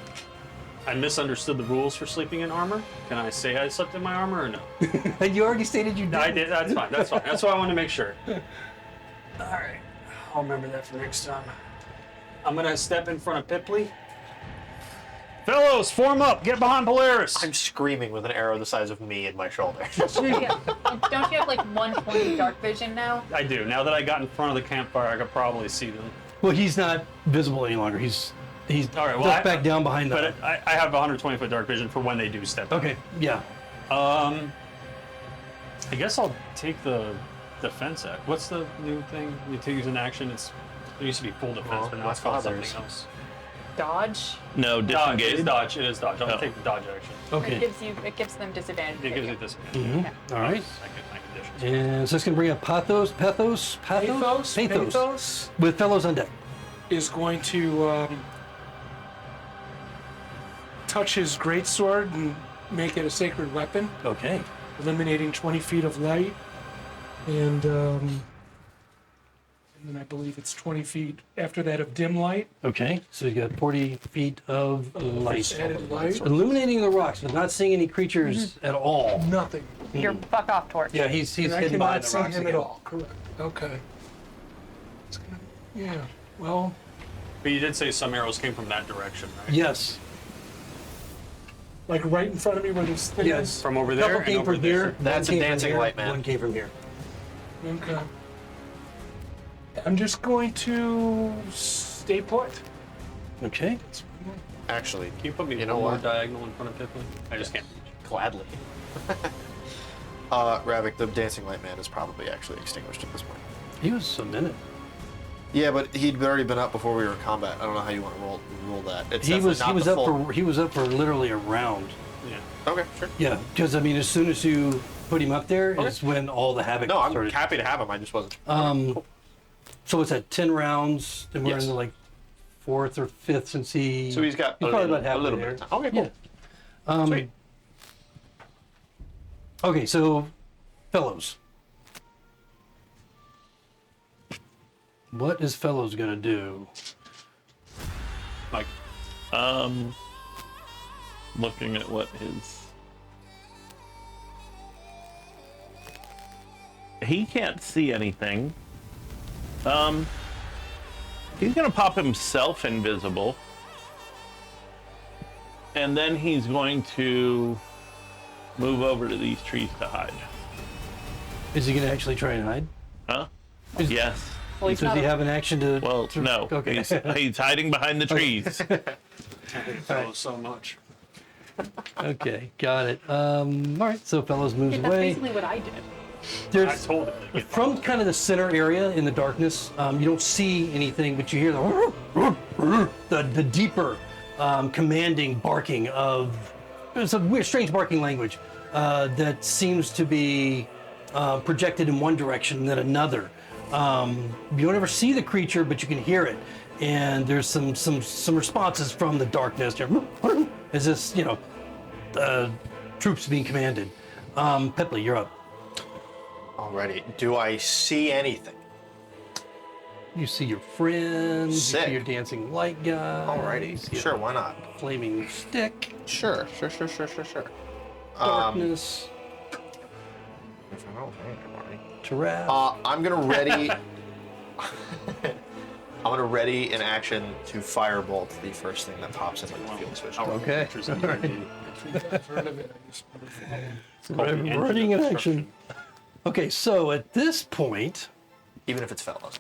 I misunderstood the rules for sleeping in armor. Can I say I slept in my armor or no? You already stated you did. I did. That's fine. That's fine. That's why I wanted to make sure. All right. I'll remember that for next time. I'm gonna step in front of Pipley. Fellows, form up. Get behind Polaris. I'm screaming with an arrow the size of me in my shoulder. Yeah. And don't you have like 1 point of dark vision now? I do. Now that I got in front of the campfire, I could probably see them. Well, he's not visible any longer. He's All right. Well, ducked back down behind the. But I have 120 foot dark vision for when they do step. Okay, yeah. I guess I'll take the defense act. What's the new thing? You take use an action. It used to be full defense, Well, but now my it's called father's. something else. dodge? No, Dodge. It is disengage. dodge. It is dodge. I'm Oh. gonna take the dodge action. Okay. It gives them disadvantage. It gives you. it disadvantage. All right. I get my conditions. And so it's going to bring up Pathos Pathos with fellows on deck. is going to touch his greatsword and make it a sacred weapon, Okay. eliminating 20 feet of light. And then I believe it's 20 feet after that of dim light. Okay. So you got 40 feet of light. Added light. Illuminating the rocks, but not seeing any creatures at all. Nothing. Your fuck off torch. Yeah, he's And I hidden behind cannot the see rocks him again. at all. Correct. Okay. Yeah. Well, But you did say some arrows came from that direction, right? Yes. like right in front of me where this thing Yes. is. From over A there couple and came over from there. here. That's one a came from dancing here, light man. One came from here. Okay. I'm just going to stay put. Okay. Actually, Can you put me You know one more what? diagonal in front of Pippin? I just can't reach. gladly. Ravik, the dancing light man is probably actually extinguished at this point. He was a minute. Yeah, but he'd already been up before we were in combat. I don't know how you want to rule that. It's He was definitely not the full- he was up for literally a round. Yeah. Okay, sure. Yeah, because I mean, as soon as you put him up there, Okay. is when all the havoc No, I'm started. happy to have him. I just wasn't. So what's that? 10 rounds, and we're Yes. in the like 4th or 5th since he. So he's got probably about a halfway little there. bit of time. Okay, cool. Yeah. Sweet. Okay, so fellows, what is fellows gonna do? Like, Looking at what his. He can't see anything. He's gonna pop himself invisible. And then he's going to move over to these trees to hide. Is he gonna actually try and hide? Huh? Is- Yes. Well, he's Does not he have an action to? Well, no. Okay. He's hiding behind the trees. I hate fellows so much. Okay, got it. All right, so fellows moves That's away. basically what I did. I There's told him to get from kind of the center area in the darkness. You don't see anything, but you hear the deeper, commanding barking of. It's a weird, strange barking language that seems to be projected in one direction and then another. You don't ever see the creature, but you can hear it, and there's some responses from the darkness. Is this troops being commanded? Pepley, you're up. Alrighty. Do I see anything? You see your friends. You Sick. see your dancing light guy. Alrighty. You see Sure, a why not? flaming stick. Sure. Darkness. If I don't find anybody. Giraffe. I'm gonna ready. I'm gonna ready an action to firebolt the first thing that pops into the field switch. Okay. pictures of D&D. I've heard of it. I just never followed. called the engine Running of in action. Okay, so at this point, Even if it's fellows.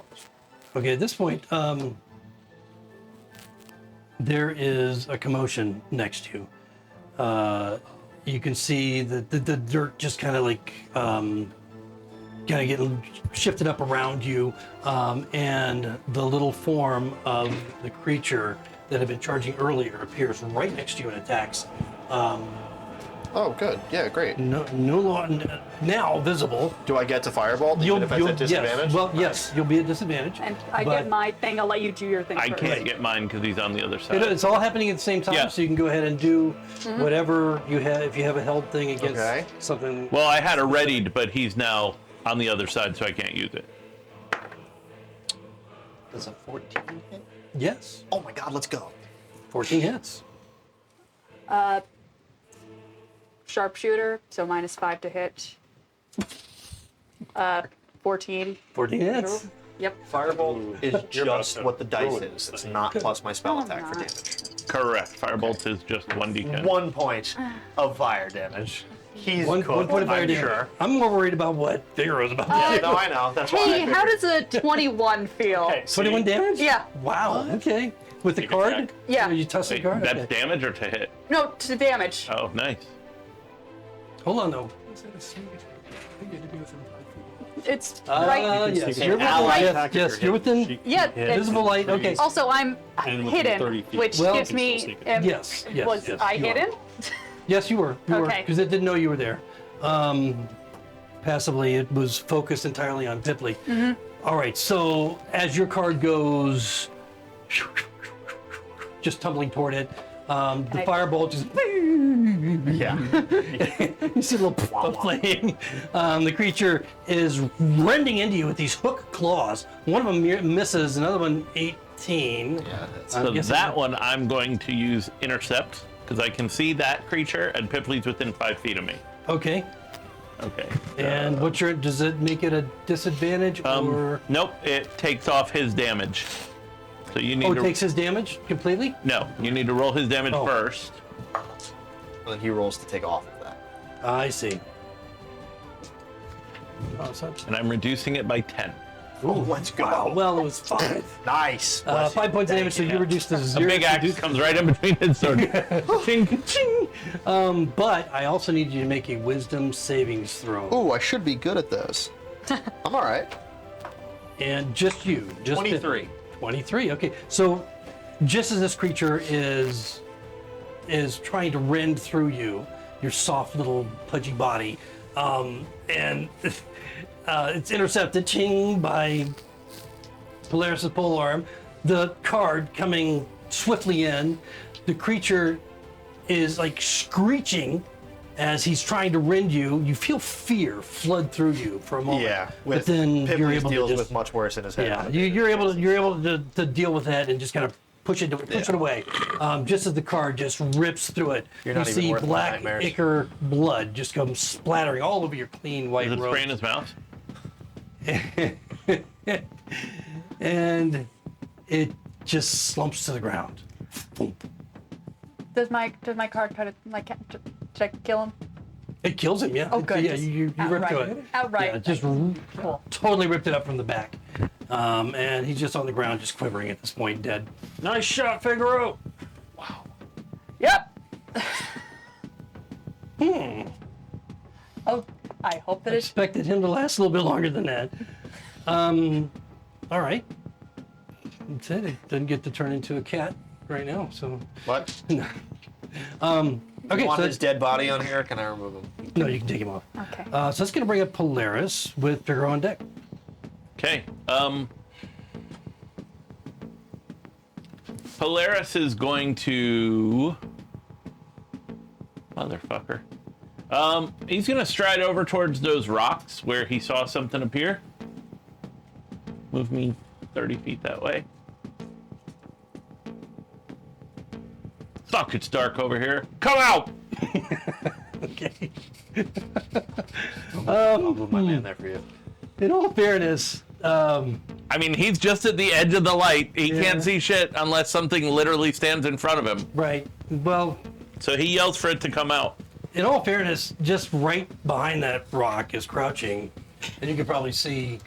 there is a commotion next to you. You can see the dirt just kind of like kind of getting shifted up around you, and the little form of the creature that had been charging earlier appears right next to you and attacks. Oh, good. Yeah, great. No longer now visible. Do I get to firebolt even if it's at disadvantage? Yes. Well, yes, you'll be at disadvantage. And I but get my thing. I'll let you do your thing I first. can't get mine because he's on the other side. It's all happening at the same time, Yeah. so you can go ahead and do whatever you have. If you have a held thing against Okay. something. Well, I had a readied, but he's now on the other side, so I can't use it. Does a 14 hit? Yes, Oh my god, let's go. 14 hits. Sharpshooter, so -5 to hit. 14. 14 hits. Yep. Firebolt is You're about just to what the dice ruin is. this It's thing. not plus my spell No, I'm attack for not. damage. Correct. Firebolt is just 1d10. 1 point of fire damage. He's One cooked, point of fire I'm damage. sure. I'm more worried about what Figaro's about. Yeah, no, I know. That's why. Hey, I how figured. does a 21 feel? Okay, see, 21 damage? Yeah. Wow. Okay. With the Take a card? check. Yeah. You toss the Wait, card? that's Okay. damage or to hit? No, to damage. Oh, nice. Hold on though. Was that a sneak attack? I think you had to be within 5 feet. It's right. Yes, sneak you're attack. within, Ally yes, attack yes, if you're you're within hit. Yeah, Hit. it's- visible light. Okay. Also, I'm And within 30 hidden, feet. which Well- gives You me. can still sneak Yes, yes, Was yes, I you are. hidden? Yes, you were. You were, Okay. because it didn't know you were there. Passively, it was focused entirely on Pipley. All right, so as your card goes, just tumbling toward it, the I- fireball just. Yeah. You see a little flame. The creature is rending into you with these hook claws. One of them misses, another one 18. Yeah, that's I'm So guessing- that one I'm going to use intercept because I can see that creature and Pipley's within 5 feet of me. Okay. Okay. And what's your? Does it make it a disadvantage or? Nope, it takes off his damage. So you need Oh, it to takes his damage completely. no, you need to roll his damage Oh. first. And then he rolls to take off of that. I see. Oh, so And I'm reducing it by 10. Oh, let's go. wow. Well, it was 5. Nice. 5 points of damage, so you reduced to A 0. big axe comes right in between his sword. Ching. Ching. But I also need you to make a wisdom savings throw. Ooh, I should be good at those. I'm all right. And just you. Just 23. 23. Okay. So just as this creature is trying to rend through you, your soft little pudgy body, and it's intercepted, ching, by Polaris' polearm. The card coming swiftly in, the creature is like screeching as he's trying to rend you. You feel fear flood through you for a moment. Yeah. But then you're Pipley's able to deals just, with much worse in his head. yeah, you're able to deal with that and just kind of push it away. Just as the card just rips through it, You're you not even see worth my black nightmares. ichor blood just come splattering all over your clean white Is it robe. spraying his mouth? And it just slumps to the ground. Boom. Does my card cut it? Should I kill him? It kills him, yeah. Oh, good. Yeah, Just you ripped to it. Outright. Yeah, just totally ripped it up from the back. And he's just on the ground, just quivering at this point, dead. Nice shot, Figaro. Yep. Oh, I hope that it's. Expected him to last a little bit longer than that. All right. That's it. It doesn't get to turn into a cat right now, so. What? Okay, You want so his dead body on here? Can I remove him? no, you can take him off. Okay. So that's going to bring up Polaris with Figaro on deck. Okay. Polaris is going to. Motherfucker. He's gonna stride over towards those rocks where he saw something appear. Move me 30 feet that way. Fuck, it's dark over here. Come out! Okay. I'll move my man there for you. In all fairness, I mean, he's just at the edge of the light. He Yeah. can't see shit unless something literally stands in front of him. right. Well, So he yells for it to come out. in all fairness, just right behind that rock is crouching, and you can probably see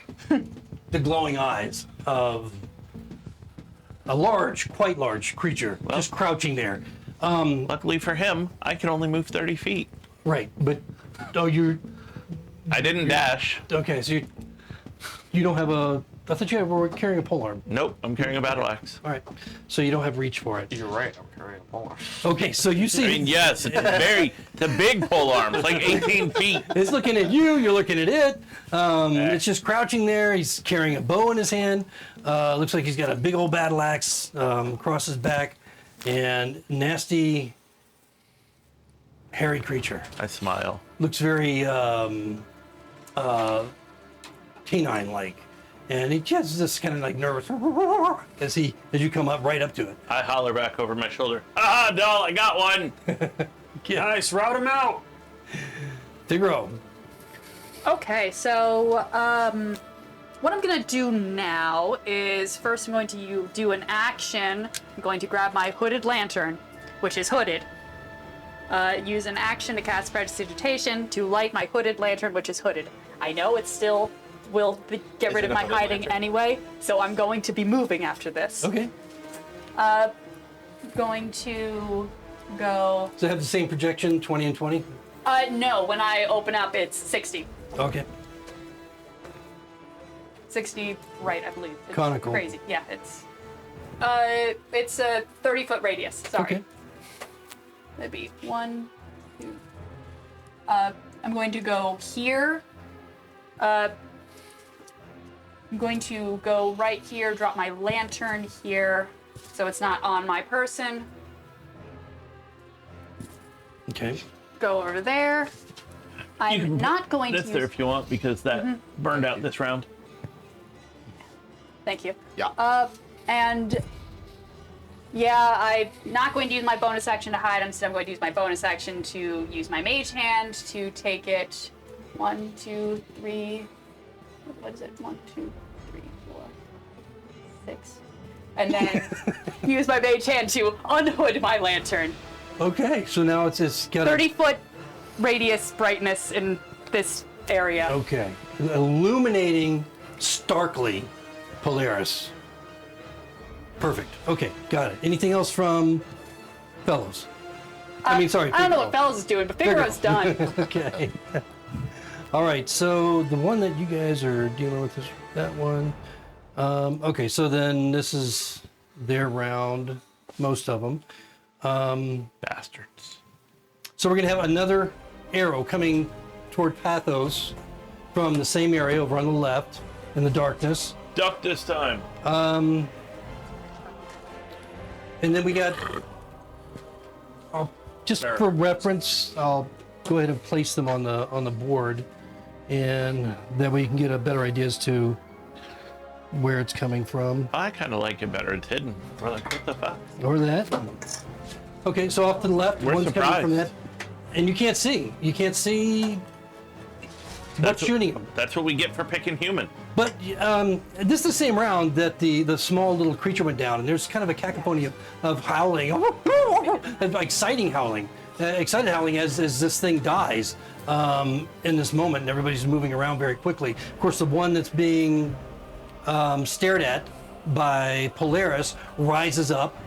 the glowing eyes of a large, quite large creature just crouching there. Luckily for him, I can only move 30 feet. Right, but oh, you're I didn't dash. okay. So you don't have a. I thought you were carrying a polearm. Nope, I'm carrying a battle axe. All right, so you don't have reach for it. You're right. I'm carrying a polar. Okay, so you see. I mean, yes, it's a big pole arm. It's like 18 feet. It's looking at you. You're looking at it. It's just crouching there. He's carrying a bow in his hand. Looks like he's got a big old battle axe across his back, and nasty, hairy creature. I smile. Looks very canine-like, and he just this kind of like nervous as you come up right up to it. I holler back over my shoulder. Ah, doll, I got one. Nice, route him out. Figaro. Okay, so what I'm gonna do now is first I'm going to do an action. I'm going to grab my hooded lantern, which is hooded. Use an action to cast Prestidigitation to light my hooded lantern, which is hooded. I know it still will get rid of my hiding anyway, so I'm going to be moving after this. Okay. Going to go. So have the same projection, 20 and 20. No, when I open up, it's 60. Okay. 60 right, I believe. It's Conical. Crazy. Yeah, it's a 30-foot radius. Sorry. Okay. That'd be 1, 2. I'm going to go here. I'm going to go right here, drop my lantern here, so it's not on my person. Okay. Go over there. I'm not going to This there use... if you want, because that burned out this round. Thank you. Yeah. And yeah, I'm not going to use my bonus action to hide. Instead, I'm going to use my bonus action to use my mage hand to take it 1, 2, 3. What is it? 1, 2, 3, 4, 6. And then use my mage hand to unhood my lantern. Okay, so now it's got 30-foot radius brightness in this area. Okay. Illuminating starkly Polaris. Perfect. Okay, got it. Anything else from fellows? I mean, sorry. I don't know what Figaro. Fellows is doing, but Figaro's done. Okay. All right, so the one that you guys are dealing with is that one. Okay, so then this is their round, most of them. Bastards. So we're going to have another arrow coming toward Pathos from the same area over on the left in the darkness. Duck this time. And then we got, just for reference, I'll go ahead and place them on the board, and that way you can get a better idea as to where it's coming from. I kind of like it better. It's hidden. We're like, what the fuck? Or that. Okay, so off to the left, We're one's coming from that, surprised. and you can't see what's shooting them. That's what we get for picking human. But this is the same round that the small little creature went down, and there's kind of a cacophony of howling, exciting howling, excited howling as this thing dies in this moment, and everybody's moving around very quickly. Of course, the one that's being stared at by Polaris rises up,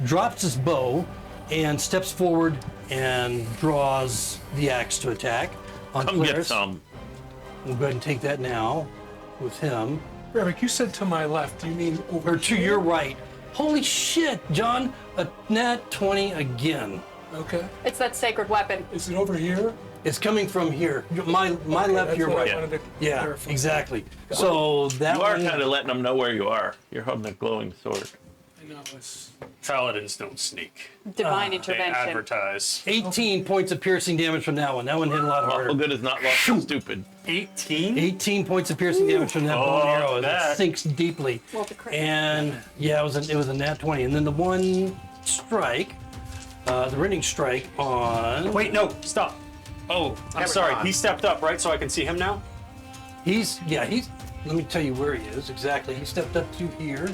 drops his bow, and steps forward and draws the axe to attack on Come get Polaris. some. We'll go ahead and take that now with him. Revik, you said to my left. Do you mean over Or to here? your right. Holy shit, John. A nat 20 again. Okay. It's that sacred weapon. Is it over here? It's coming from here. My Okay, left, that's your what I right. wanted to Yeah, clarify. exactly. So that You are one, kind of letting them know where you are. You're holding a glowing sword. I know it's. Paladins don't sneak. Divine They intervention. advertise. 18 points of piercing damage from that one. That one hit a lot Awful harder. good is not lost and stupid. 18? 18 points of piercing damage from that bow and arrow. That that. sinks deeply. Well, the crit. And yeah, it was a nat 20. And then the one strike, the rending strike on. Wait, no, stop. Oh, I'm sorry. on. He stepped up, right? So I can see him now? He's let me tell you where he is exactly. He stepped up to here.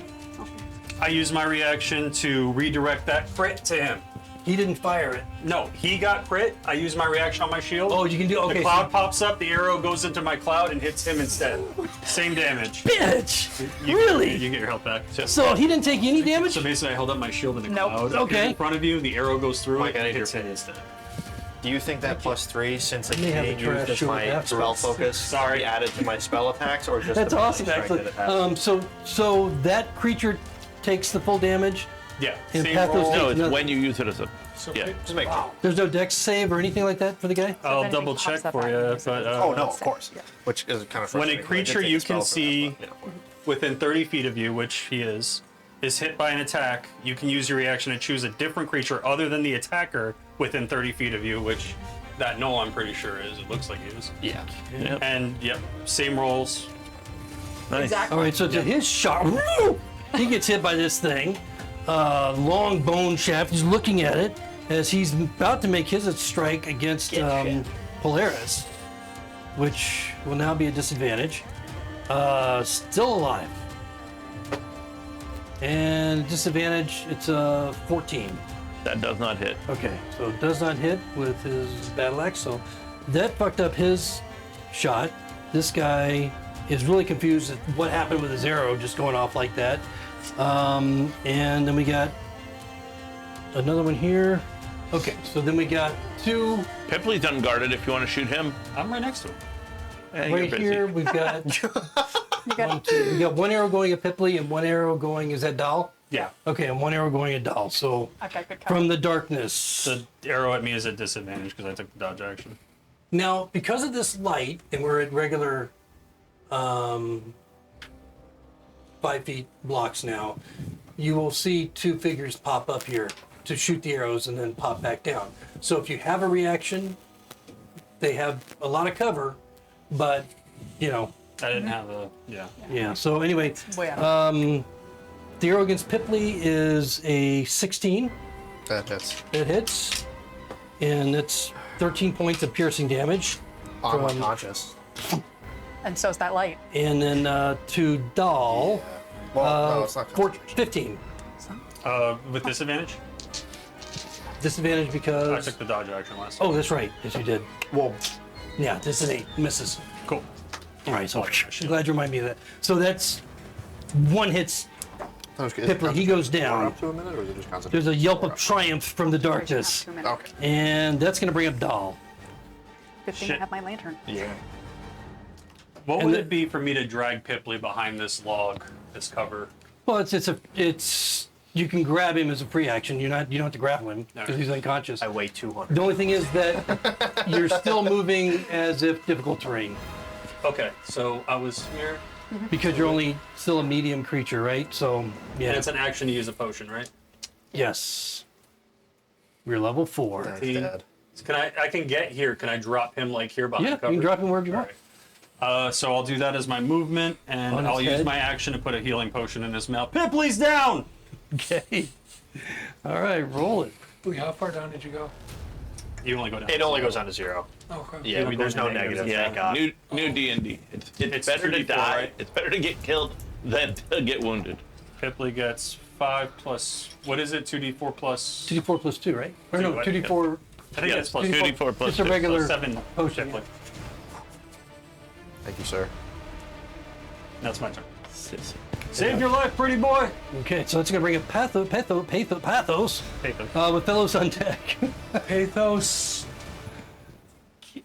I use my reaction to redirect that crit to him. He didn't fire it. No, he got crit. I use my reaction on my shield. Oh, you can do okay. The cloud pops up, the arrow goes into my cloud and hits him instead. Same damage. Bitch! You Really? You get your health back. So he didn't take any damage? So basically, I held up my shield in the Nope. cloud. Okay. In front of you, the arrow goes through Mike, it I and need hits your him opinion. instead. Do you think that +3, since it's may have a being trash used as shield my afterwards. spell focus, Sorry. be added to my spell attacks, or just That's the awesome, strike actually. that it has? So that creature takes the full damage. Yeah. And Same Pathos roll. takes- No, it's no. when you use it as a. So Yeah. Just make There's no dex save or anything like that for the guy? I'll anything double pops check up, for I you. can use it. But, Oh no, of course. Yeah. Which is kind of When a frustrating. I did creature take you a spell can for that, see but, yeah. within 30 feet of you, which he is hit by an attack, you can use your reaction to choose a different creature other than the attacker within 30 feet of you, which that Null I'm pretty sure is. It looks like he is. Yeah. Yep. And yep, same rolls. Nice. Exactly. All right, so to his shot, he gets hit by this thing. Long bone shaft. He's looking at it as he's about to make his strike against Polaris, which will now be a disadvantage. Still alive. And disadvantage, it's a 14. That does not hit. Okay, so it does not hit with his battle axe, so that fucked up his shot. This guy is really confused at what happened with his arrow just going off like that. And then we got another one here. Okay, so then we got 2 Pipley's unguarded if you want to shoot him. I'm right next to him. You're right busy. here. We've got You got we got 1 arrow going at Pipley and 1 arrow going. Is that Dahl? Yeah. Okay, and 1 arrow going at Dahl. So I've got good cover. from the darkness. The arrow at me is at disadvantage because I took the dodge action. Now, because of this light, and we're at regular 5 feet blocks now, you will see 2 figures pop up here to shoot the arrows and then pop back down. So if you have a reaction, they have a lot of cover, but, you know, I didn't have a yeah. So anyway, Way out. the arrow against Pipley is a 16. That hits. It hits, and it's 13 points of piercing damage. I'm From- unconscious. And so's that light. And then to Dahl, Well, no, it's not 15. with disadvantage. Disadvantage I because... took the dodge action last. Oh, that's right. Yes, you did. Well, Yeah, this is 8. Misses. Cool. All right, so Oh, shit. I'm glad you reminded me of that. So that's 1 hits Pipley. He goes down. Up to a minute, or is it just concentration? There's a yelp of triumph from the darkness. 2 minutes. Okay. And that's going to bring up Dahl. Good thing Shit. I have my lantern. Yeah. What And would the- it be for me to drag Pipley behind this log, this cover? Well, it's you can grab him as a free action. You don't have to grapple him because he's unconscious. I weigh 200. The only thing is that you're still moving as if difficult terrain Okay, so I was here, because you're only still a medium creature, right? So yeah, and it's an action to use a potion, right? yes. We're level 4. That's He- dead. Can I can get here? Can I drop him like here behind Yeah, cover? you can drop him wherever you want. So I'll do that as my movement, and On I'll his use head. my action to put a healing potion in his mouth. Pipley's down! Okay. All right, roll it. Wait, how far down did you go? You only go down. It only goes down to 0. Okay. Yeah, we're there's no going to negative. negatives. Thank God. New D&D. It's It's better to 2d4, die. right? It's better to get killed than to get wounded. Pipley gets 5 plus, what is it, 2d4 plus? 2d4 plus 2, right? Or no, Two, right? 2d4 I think it's plus 2d4 plus just a 2. regular plus 7 potion. Pipley. Thank you, sir. That's my turn. Sissy. Saved your life, pretty boy! Okay, so it's going to bring up Pathos Pathos. with fellows on deck. Pathos,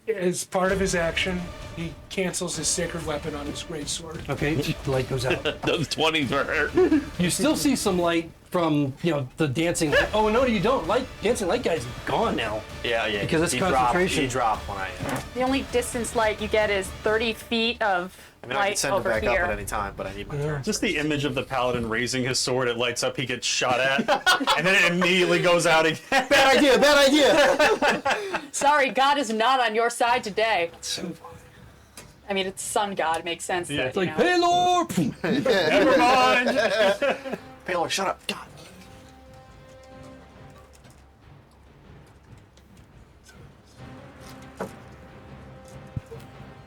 as part of his action, he cancels his sacred weapon on his greatsword. Okay, the light goes out. Those 20s were hurt. You still see some light from, the dancing light. Oh, no, you don't. Dancing light guy's gone now. Yeah, yeah. Because it's he concentration. He dropped when I. The only distance light you get is 30 feet of I mean, I light can send it over back here. up at any time, but I need my turn. Just the image of the paladin raising his sword, it lights up, he gets shot at, and then it immediately goes out again. Bad idea. Sorry, God is not on your side today. I mean, it's sun god. It makes sense. Yeah. That, It's you Like, know. hey, Lord. Never mind! Paylor, shut up. God.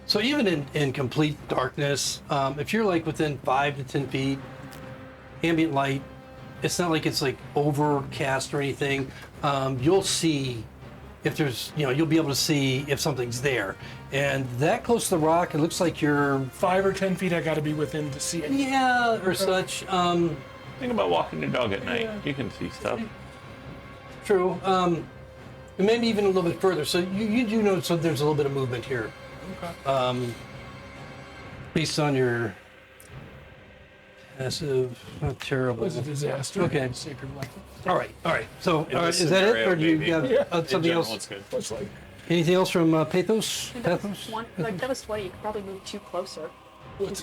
So even in complete darkness, if you're like within 5 to 10 feet, ambient light, it's not like it's like overcast or anything. You'll see if there's, you'll be able to see if something's there. And that close to the rock, it looks like you're, 5 or 10 feet I gotta be within to see it. yeah, or such. Think about walking your dog at night. You can see stuff. True. And maybe even a little bit further. So you do know, so there's a little bit of movement here. Okay. Based on your passive, not terrible. It was a disaster. Okay. Sacred weapon. All right. So In this is that it, scenario, or do you maybe. have In something general, else? it's good. It's like, Anything else from Pathos? That was that was 20. You could probably move 2 closer.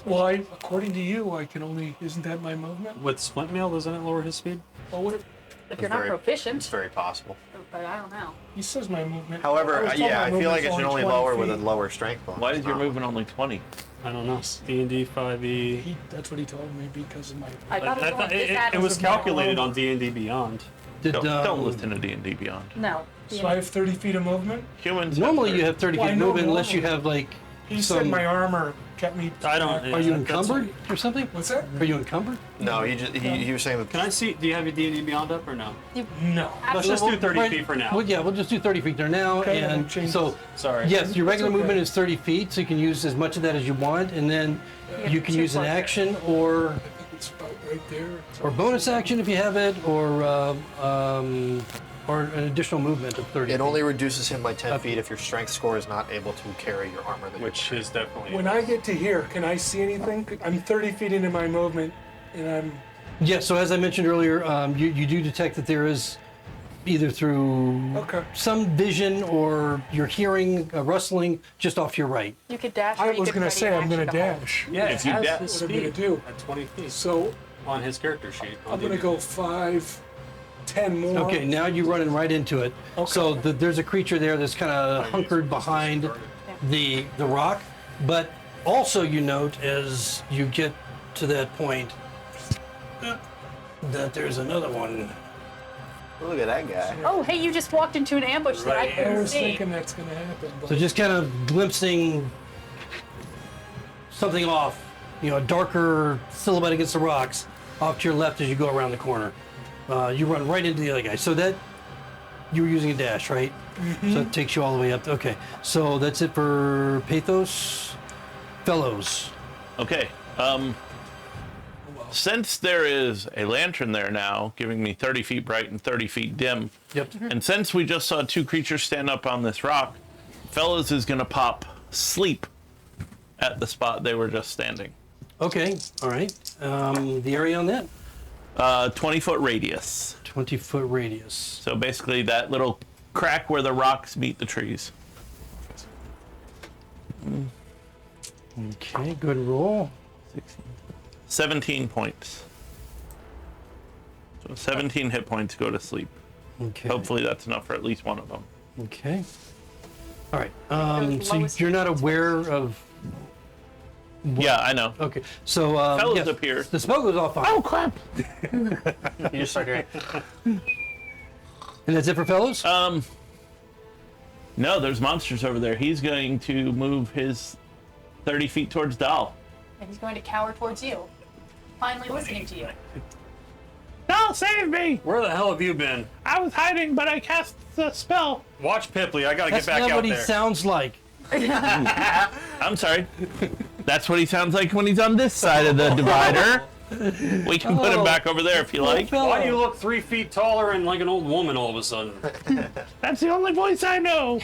why, according to you, I can only, isn't that my movement? With Splint Mail, doesn't it lower his speed? Well, what If you're not very- proficient, It's very possible. but I don't know. he says my movement. However, was told yeah, my I feel like it movement's should only 20 lower with a feet. lower strength bonus. Why is your not- movement only 20? I don't know. D&D5e. That's what he told me because of my. I thought I it was thought on this it address was of my calculated own. on D&D Beyond. Did, Don't listen to D&D Beyond. No. So I have 30 feet of movement. Humans. Normally have you have 30 Well, I feet know movement unless you normally. have like He said some. my armor kept me. I don't- Are you Yeah, encumbered or something? What's that? Are you encumbered? No, he was saying that. Can I see? Do you have your D&D Beyond up or no? No. Let's just do Well, 30 right- feet for now. Well, yeah, we'll just do 30 feet there now. Okay, then and we'll change so, it. Sorry. yes, your regular okay. movement is 30 feet, so you can use as much of that as you want, and then you can two use an closer. action or It's about right there. bonus action if you have it, or or an additional movement of 30 It feet. only reduces him by 10 feet if your strength score is not able to carry your armor. That Which is definitely. When I get to here, can I see anything? I'm 30 feet into my movement, and I'm. Yeah, so as I mentioned earlier, you do detect that there is either through Okay. some vision or you're hearing a rustling just off to your right. You could dash. Or I you was could gonna ready say an I'm gonna action to hold. dash. Yeah, If you it has da- his What I'm gonna speed do? at 20 feet So on his character sheet. I'm gonna go 5, 10 more. Okay, now you're running right into it. So there's a creature there that's kind of hunkered behind the rock, but also you note as you get to that point that there's another one. Look at that guy. Oh, hey, you just walked into an ambush that I I couldn't was see. thinking that's gonna happen, but So just kind of glimpsing something off, a darker silhouette against the rocks off to your left as you go around the corner. You run right into the other guy. So that, you were using a dash, right? So it takes you all the way up. Okay, so that's it for Pathos. Fellows. Okay. Since there is a lantern there now, giving me 30 feet bright and 30 feet dim, Yep. and since we just saw two creatures stand up on this rock, Fellows is going to pop sleep at the spot they were just standing. Okay, all right. The area on that? 20-foot radius. 20-foot radius. So basically that little crack where the rocks meet the trees. Okay, good roll. 17 points. So 17 hit points go to sleep. Okay. Hopefully that's enough for at least one of them. Okay. All right. Those So lowest you're not aware of. Yeah, I know. Okay. So Fellows yes, appear. the spell goes off fine. Oh, crap! You just start doing. And that's it for fellows? No, there's monsters over there. He's going to move his 30 feet towards Dal. And he's going to cower towards you. Finally listening to you. Dal, save me! Where the hell have you been? I was hiding, but I cast the spell. Watch Pipley. I gotta That's get back not out what he there. sounds like. I'm sorry. That's what he sounds like when he's on this side of the divider. We can put him back over there if you like. Why do you look 3 feet taller and like an old woman all of a sudden? That's the only voice I know.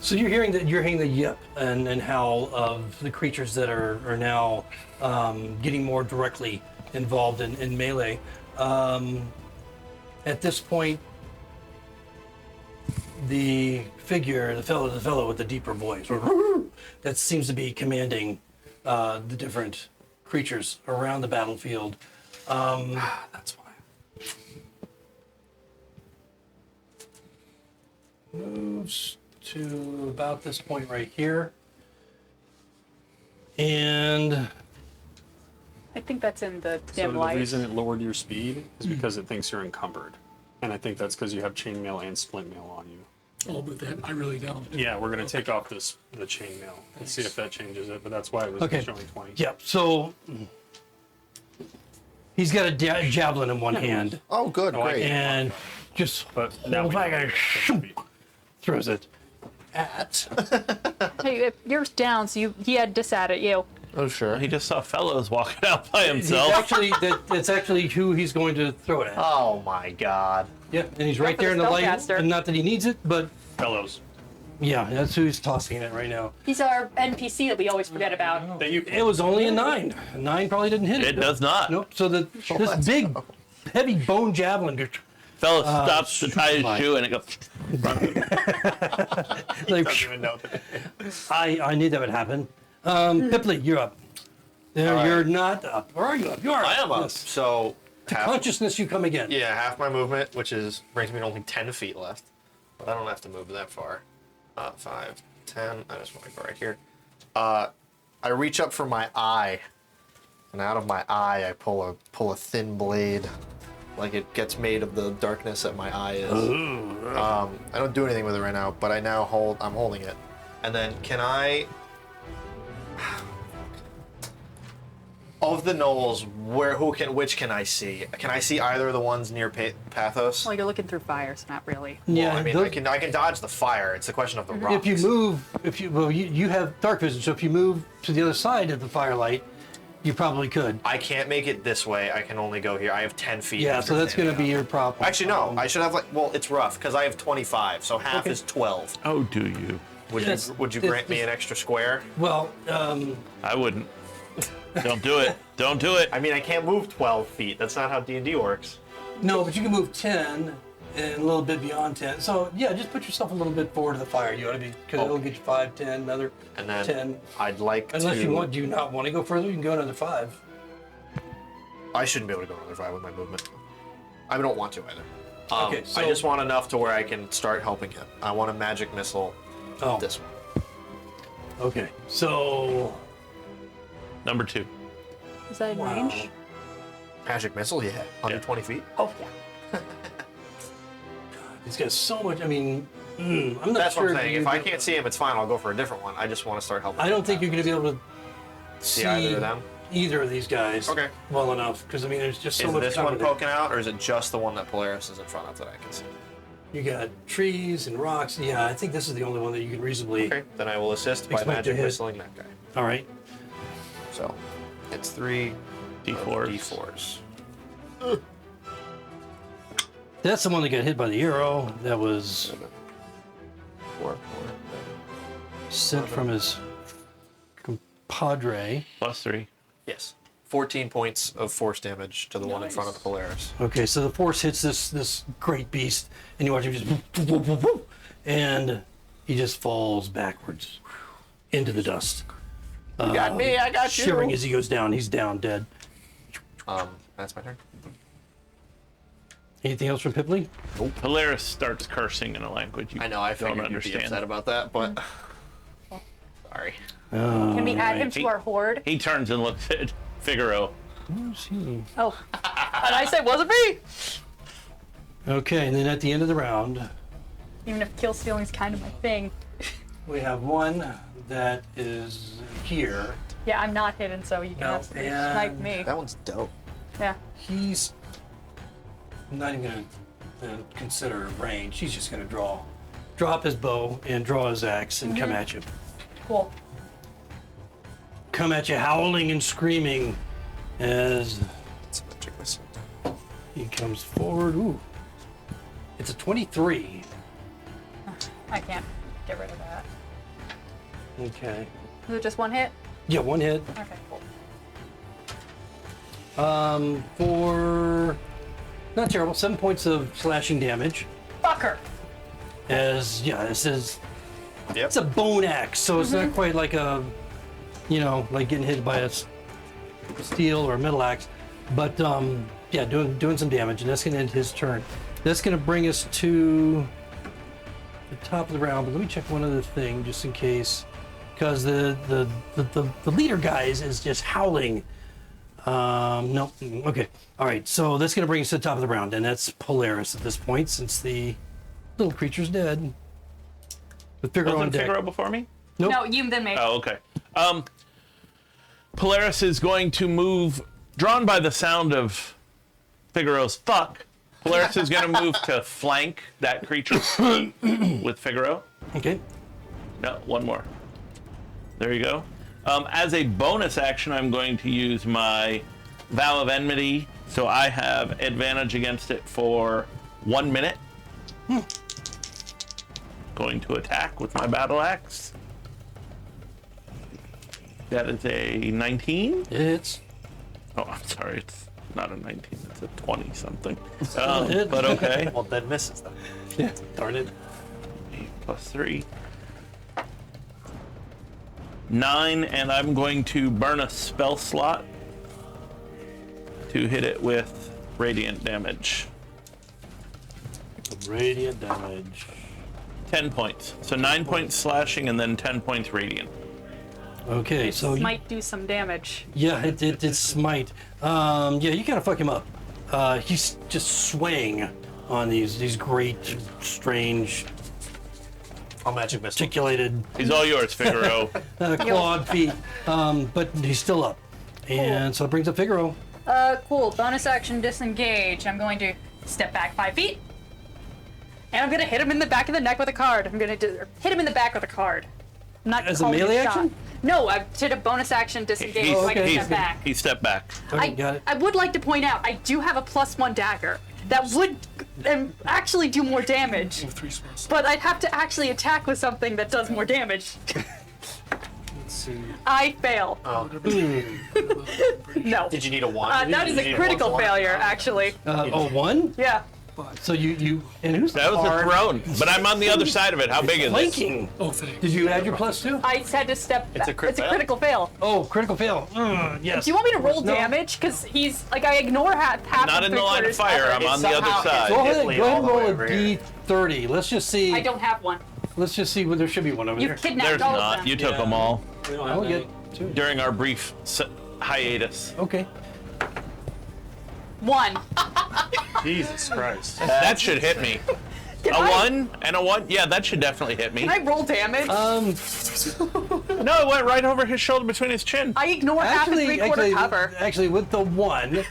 So you're hearing the yip and howl of the creatures that are now getting more directly involved in melee. At this point, the fellow with the deeper voice, that seems to be commanding the different creatures around the battlefield. That's why. Moves to about this point right here. And I think that's in the So dim the light. reason it lowered your speed is because it thinks you're encumbered. And I think that's because you have chainmail and splintmail on you. oh, but that I really don't. Yeah, we're gonna take off the chainmail and see if that changes it, but that's why it was Okay. showing 20. yeah, so he's got a javelin in one hand Oh, good, I great. and just But now pulls we back know and it's shoom, 50 feet. throws it at. Hey, if yours down, so he had dis at you. Oh, sure. He just saw Fellows walking out by He's himself. actually that's actually who he's going to throw it at. Oh my god. Yeah, and he's right for there in the the light. spellcaster. And not that he needs it, but Fellows. yeah, that's who he's tossing it right now. He's our NPC that we always forget about. That you It was only a 9. A 9 probably didn't hit it. It does not. Nope. So this big, heavy bone javelin goes Fellows stops to tie his my- shoe and it goes. like, doesn't even know that. I knew that would happen. Pipley, you're up. There, right. you're not up. Or are you up? You are. I am up. Yes. So, half, Consciousness, you come again. yeah, half my movement, which brings me to only 10 feet left. But I don't have to move that far. 5, 10. I just want to go right here. I reach up for my eye, and out of my eye, I pull a thin blade, like it gets made of the darkness that my eye is. I don't do anything with it right now, but I'm holding it. And then can I? Of the gnolls, which can I see? Can I see either of the ones near Pathos? Well, you're looking through fire, so not really. Yeah. Well, I mean, those- I can dodge the fire. It's a question of the rocks. if you move, you have dark vision. So if you move to the other side of the firelight, You probably could. I can't make it this way. I can only go here. I have 10 feet. Yeah, after so that's going to standing be up. your problem. Actually, no. I should have like. Well, it's rough because I have 25, so half Okay. is 12. Oh, do you? Yes, Would you this- grant me an extra square? Well, I wouldn't. Don't do it. Don't do it. I mean, I can't move 12 feet. That's not how D&D works. no, but you can move 10 and a little bit beyond 10. So, yeah, just put yourself a little bit forward to the fire. You ought to be, because it'll get you 5, 10, another And then 10. I'd like Unless to. do you not want to go further, you can go another 5. I shouldn't be able to go another 5 with my movement. I don't want to either. Okay, so- I just want enough to where I can start helping him. I want a magic missile. Oh, This one. okay. So, Number 2. Is that in Wow. range? Magic missile? Yeah. Under Yeah. 20 feet? Oh, yeah. he's got so much, I mean, I'm not That's sure. what I'm saying. If you- I can't see him, it's fine. I'll go for a different one. I just want to start helping I him. don't think you're going to be able to see either of them? either of these guys Okay. well enough, because, I mean, there's just so Is much this one cover there. poking out, or is it just the one that Polaris is in front of that I can see? You got trees and rocks. Yeah, I think this is the only one that you can reasonably. Okay, then I will assist by Expect to magic hit. missiling that guy. All right. So, it's 3 D4s. D4s. That's the one that got hit by the arrow. That was 4, 4. sent from his compadre. +3. Yes. 14 points of force damage to the one in front of Polaris. Okay, so the force hits this great beast, and you watch him just, whoop, whoop, whoop, and he just falls backwards into the dust. You got me, I got you. Shivering as he goes down. He's down dead. That's my turn. Anything else from Pipley? Polaris starts cursing in a language you I know, I don't figured you'd be upset understand. about that, but... Sorry. Can we add him He- to our horde? He turns and looks at Figaro. Where's he? Oh, and I said, wasn't me. Okay, and then at the end of the round, Even if kill stealing's kind of my thing. we have one that is here. Yeah, I'm not hidden, so you can No, absolutely and- snipe me. That one's dope. Yeah. He's not even going to consider range. He's just going to drop his bow and draw his axe and come at you. Cool. Come at you howling and screaming as It's a magic missile. he comes forward. Ooh. It's a 23. I can't get rid of that. Okay. Is it just one hit? Yeah, one hit. Okay, cool. For not terrible, 7 points of slashing damage. Fucker. As this is Yep. it's a bone axe, so it's not quite like a like getting hit by a steel or a metal axe, but yeah, doing some damage, and that's gonna end his turn. That's gonna bring us to the top of the round. But let me check one other thing just in case, because the leader guys is just howling. No, okay, all right. So that's gonna bring us to the top of the round, and that's Polaris at this point, since the little creature's dead. With Figaro on Wasn't deck. Figaro before me? Nope. No, you then me. Oh, okay. Polaris is going to move, drawn by the sound of Figaro's fuck. Polaris is going to move to flank that creature with Figaro. Okay. No, one more. There you go. As a bonus action, I'm going to use my Vow of Enmity, so I have advantage against it for 1 minute. Going to attack with my battle axe. That is a 19. It's Oh, I'm sorry, it's not a 19, it's a 20 something. hit. But okay. Well, that misses then. yeah. Darn it. 8 plus 3. 9, and I'm going to burn a spell slot to hit it with radiant damage. Radiant damage. 10 points. So 9 points slashing and then 10 points radiant. Okay, so Might do some damage. yeah, it's smite. Yeah, you kind of fuck him up. He's just swaying on these great, strange, I'll magic missile. articulated, He's all yours, Figaro. clawed feet. But he's still up, and so it brings up Figaro. Cool. Bonus action disengage. I'm going to step back 5 feet. And I'm gonna hit him in the back of the neck with a card. I'm gonna hit him in the back with a card. I'm not As a calling melee shot. action? No, I did a bonus action disengage, so I can step back. He stepped back. Okay, got it. I would like to point out, I do have a +1 dagger that would actually do more damage, 3 spells. but I'd have to actually attack with something that does more damage. Let's see. I fail. No. Did you need a 1? That is a critical failure, actually. One? Yeah. So you and who's That was a throne, but I'm on the other side of it. How big is it? flanking? Oh, thanks. Did you add your +2? I had to step back. a crit It's a fail? critical fail. Oh, critical fail. Yes. Do you want me to roll No. damage? Because he's, like, I ignore half Not and in the line of 3/4 fire. effort. I'm on the other somehow- side. Go ahead, Definitely go ahead all and the roll way a over here. D30. Let's just see. I don't have one. Let's just see. Well, there should be one over You've there. kidnapped There's all of not. them. You took Yeah. them all We don't have Oh, I'll get two. during our brief hiatus. Okay. 1. Jesus Christ. That should hit me. Can A I- 1 and a 1? Yeah, that should definitely hit me. Can I roll damage? No, it went right over his shoulder between his chin. I ignore half and 3/4 cover. Actually, with the one,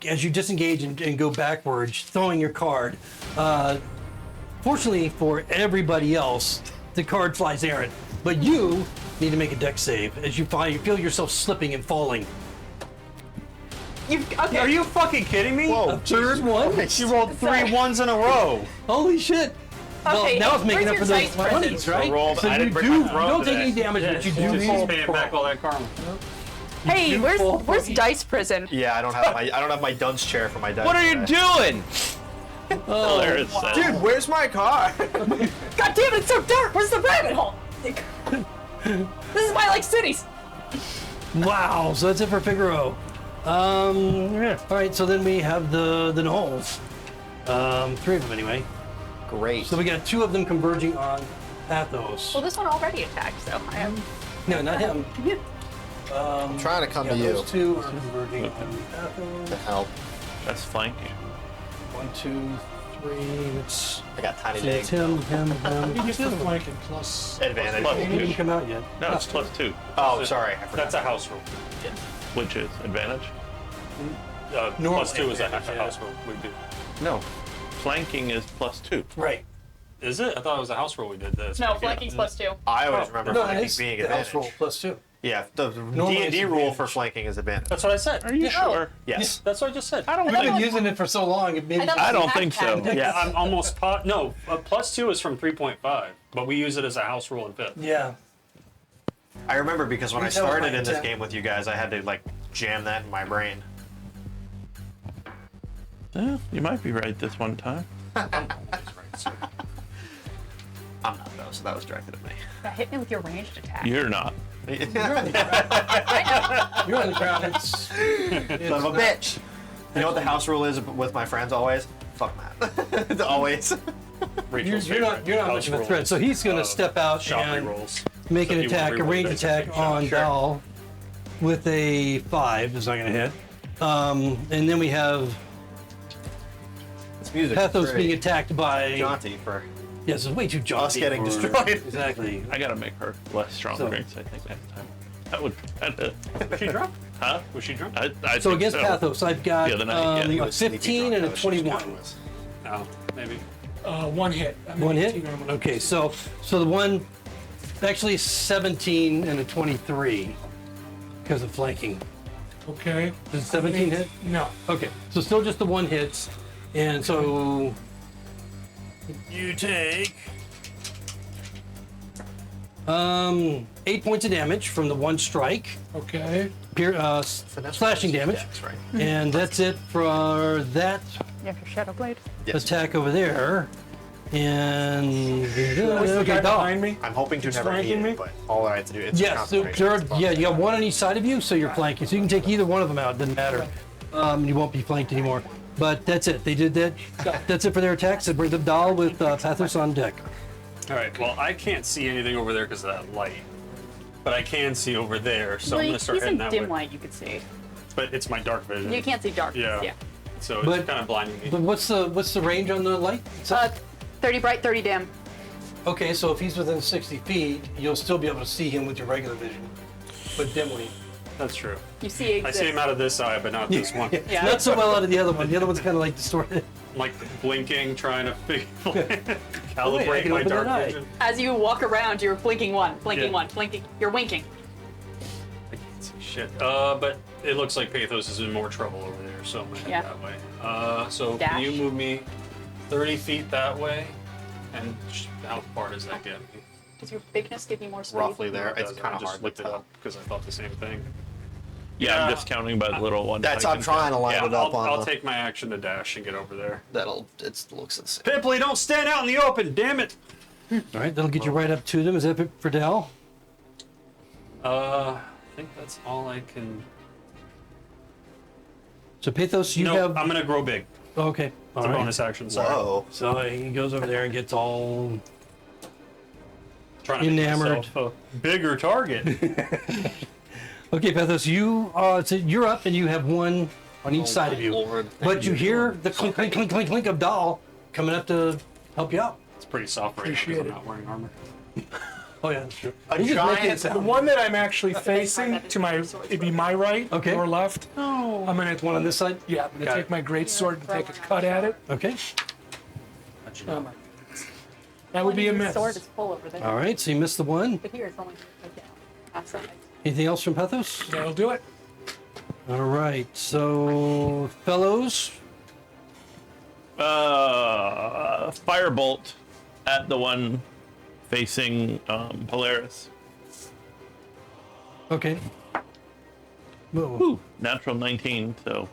as you disengage and go backwards, throwing your card, fortunately for everybody else, the card flies errant. But you need to make a dex save as you feel yourself slipping and falling. Okay. Are you fucking kidding me? Whoa. Third one. You rolled Sorry. 3 1s in a row. Holy shit! Well, Okay, now it's making up where's for your those dice 20s, present? right? rolled- So I you didn't bring do. my You throne don't take today. any damage, but you do. Just paying back all that karma. Hey, You where's fall where's from- dice prison? Yeah, I don't have my dunce chair for my dice. What are you today. doing? Oh, there's Dude, where's my car? God damn it, it's so dark! Where's the rabbit hole? This is why I like cities. Wow. So that's it for Figaro. Yeah. All right. So then we have the gnolls. 3 of them anyway. Great. So we got 2 of them converging on Athos. Well, this one already attacked, so I am. No, not him. I'm trying to come Yeah, to you those 2 are converging on Athos. to help. That's flanking. 1, 2, 3. It's I got tiny it's legs. him. You get the flanking plus. Advantage. Plus He didn't come out yet. No, it's +2, Oh, sorry. I forgot. That's a house rule. which is advantage. Normal +2 is a advantage, house rule we do. No, flanking is +2. Right. Is it? I thought it was a house rule we did this. No, flanking's +2. I always remember No, flanking it's being the house advantage. roll +2. Yeah, the Normally D&D it's rule advantage. for flanking is advantage. That's what I said. Are you sure? Yes. That's what I just said. We've been using it for so long. It maybe I don't think so. Yeah, I'm almost no. +2 is from 3.5, but we use it as a house rule in 5th. Yeah. I remember because when I That was my started in this intent. game with you guys, I had to like jam that in my brain. Yeah, you might be right this one time. I'm not though, so that was directed at me. That hit me with your ranged attack. You're not. You're on the ground. It's Son of a bitch. You know what the house rule is with my friends always? Fuck that. It's always. Rachel's you're not favorite much of a house threat. So he's going to rules, step out shop and rolls. make So an if you want attack, to a reroll range dice, attack you can on shop. Dal with a 5. It's not going to hit. And then we have This music Pathos is being very attacked by. jaunty for Yes, it's way too jaunty. us getting for- destroyed. Exactly. I gotta make her less strong So- drinks, I think, next time. That would Was she drunk? Huh? Was she drunk? I So think against Pathos, I've got The other night, yeah. a 15 and a 21. No, maybe. 1 hit. I mean, One hit? 18 on one. Okay, so the one actually 17 and a 23 because of flanking. Okay. Does 17 hit? No. Okay, so still just the 1 hits, and so you take 8 points of damage from the 1 strike, Okay. slashing damage, That's right. and that's it for that You have your Shadow Blade. Yes. attack over there. And What's the guy Dal. behind me? I'm hoping to It's never need flanking me? it, but all I have to do is Yes, so yeah, you got 1 on each side of you, so you're flanking. So you can take either one of them out, doesn't matter. You won't be flanked anymore. But that's it. They did that. That's it for their attacks. It brings up Dal with Pathos on deck. All right. Well, I can't see anything over there because of that light, but I can see over there, so I'm gonna start he's heading in that dim way. light, you could see. But it's my dark vision. You can't see dark. Yeah. Yeah. So it's But- kind of blinding me. But what's the range on the light? 30 bright, 30 dim. Okay, so if he's within 60 feet, you'll still be able to see him with your regular vision, but dimly. That's true. You see I see him out of this eye, but not this one. Yeah. Not so well out of the other one. The other one's kind of like distorted. I'm like blinking, trying to I calibrate can my open dark that eye. vision. As you walk around, you're blinking one, blinking Yeah. one, blinking. You're winking. I can't see shit. But it looks like Pathos is in more trouble over there, so I'm gonna head Yeah. that way. So Dash. can you move me 30 feet that way? And how far does that get me? Does your bigness give you more speed? Roughly there. It It's does. kind I of just hard looked to it tell. up because I thought the same thing. Yeah, I'm Yeah. just counting by the little one. That's I I'm can trying to line yeah, it up on I'll the, take my action to dash and get over there. it looks the same. Pipley, don't stand out in the open, damn it! All right, that'll get you right up to them. Is that it for Dell? I think that's all I can. So Pathos, you No, have. I'm gonna grow big. Okay. It's All a right. bonus action. Sorry. Whoa. So he goes over there and gets all. Trying to make Enamored. myself a bigger target. Okay, Pathos, so you're up and you have one on each side of you. Lord. But you hear the clink, clink, clink, clink, clink of Dahl coming up to help you out. It's pretty soft right now because I'm not wearing armor. Oh yeah, that's true. A He's just making giant- it sound. The one that I'm actually facing to my, it'd be my right Okay. or left. Oh. I'm gonna one on this side. Yeah, I'm gonna Got take it. my great sword and take a cut at it. Okay. That would be a The miss. sword is full over there. All right. So you missed the one. But here it's only like down. Outside. Anything else from Pathos? That'll do it. All right. So fellows. Firebolt at the one facing Polaris. Okay. Whoa. Ooh, natural 19, so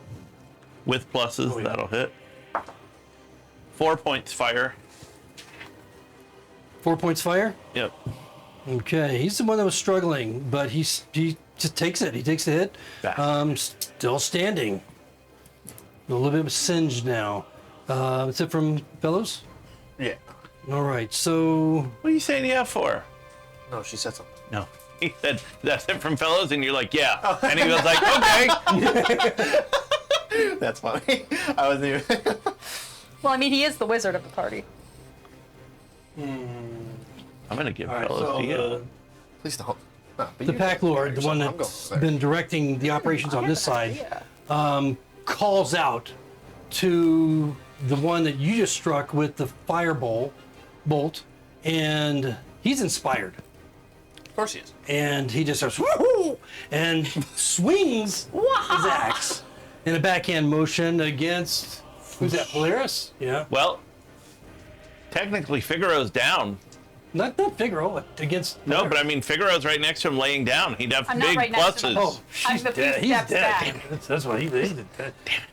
with pluses, Oh, yeah. that'll hit. 4 points fire. 4 points fire. Yep. Okay, he's the one that was struggling, but he just takes it. He takes the hit. Yeah. Still standing. A little bit singed now. That's it from fellows. Yeah. All right, so What are you saying yeah for? No, she said something. No. He said, that's it from fellows, and you're like, yeah. And he was like, okay. That's funny. I wasn't even. Well, I mean, he is the wizard of the party. I'm going to give all right, fellows so to you. Please don't. No, but the you pack go lord, the yourself. one I'm going that's over there. been directing the operations on this side, calls out to the one that you just struck with the bolt, and he's inspired. Of course he is. And he just starts woohoo and swings his axe in a backhand motion against who's that? Polaris? Yeah. Well, technically, Figaro's down. Not Figaro against. No, but I Polaris. mean, Figaro's right next to him laying down. He'd have I'm not big right next to him. pluses. Oh, I'm she's a few dead. He's steps dead. back. Damn it. That's what he did.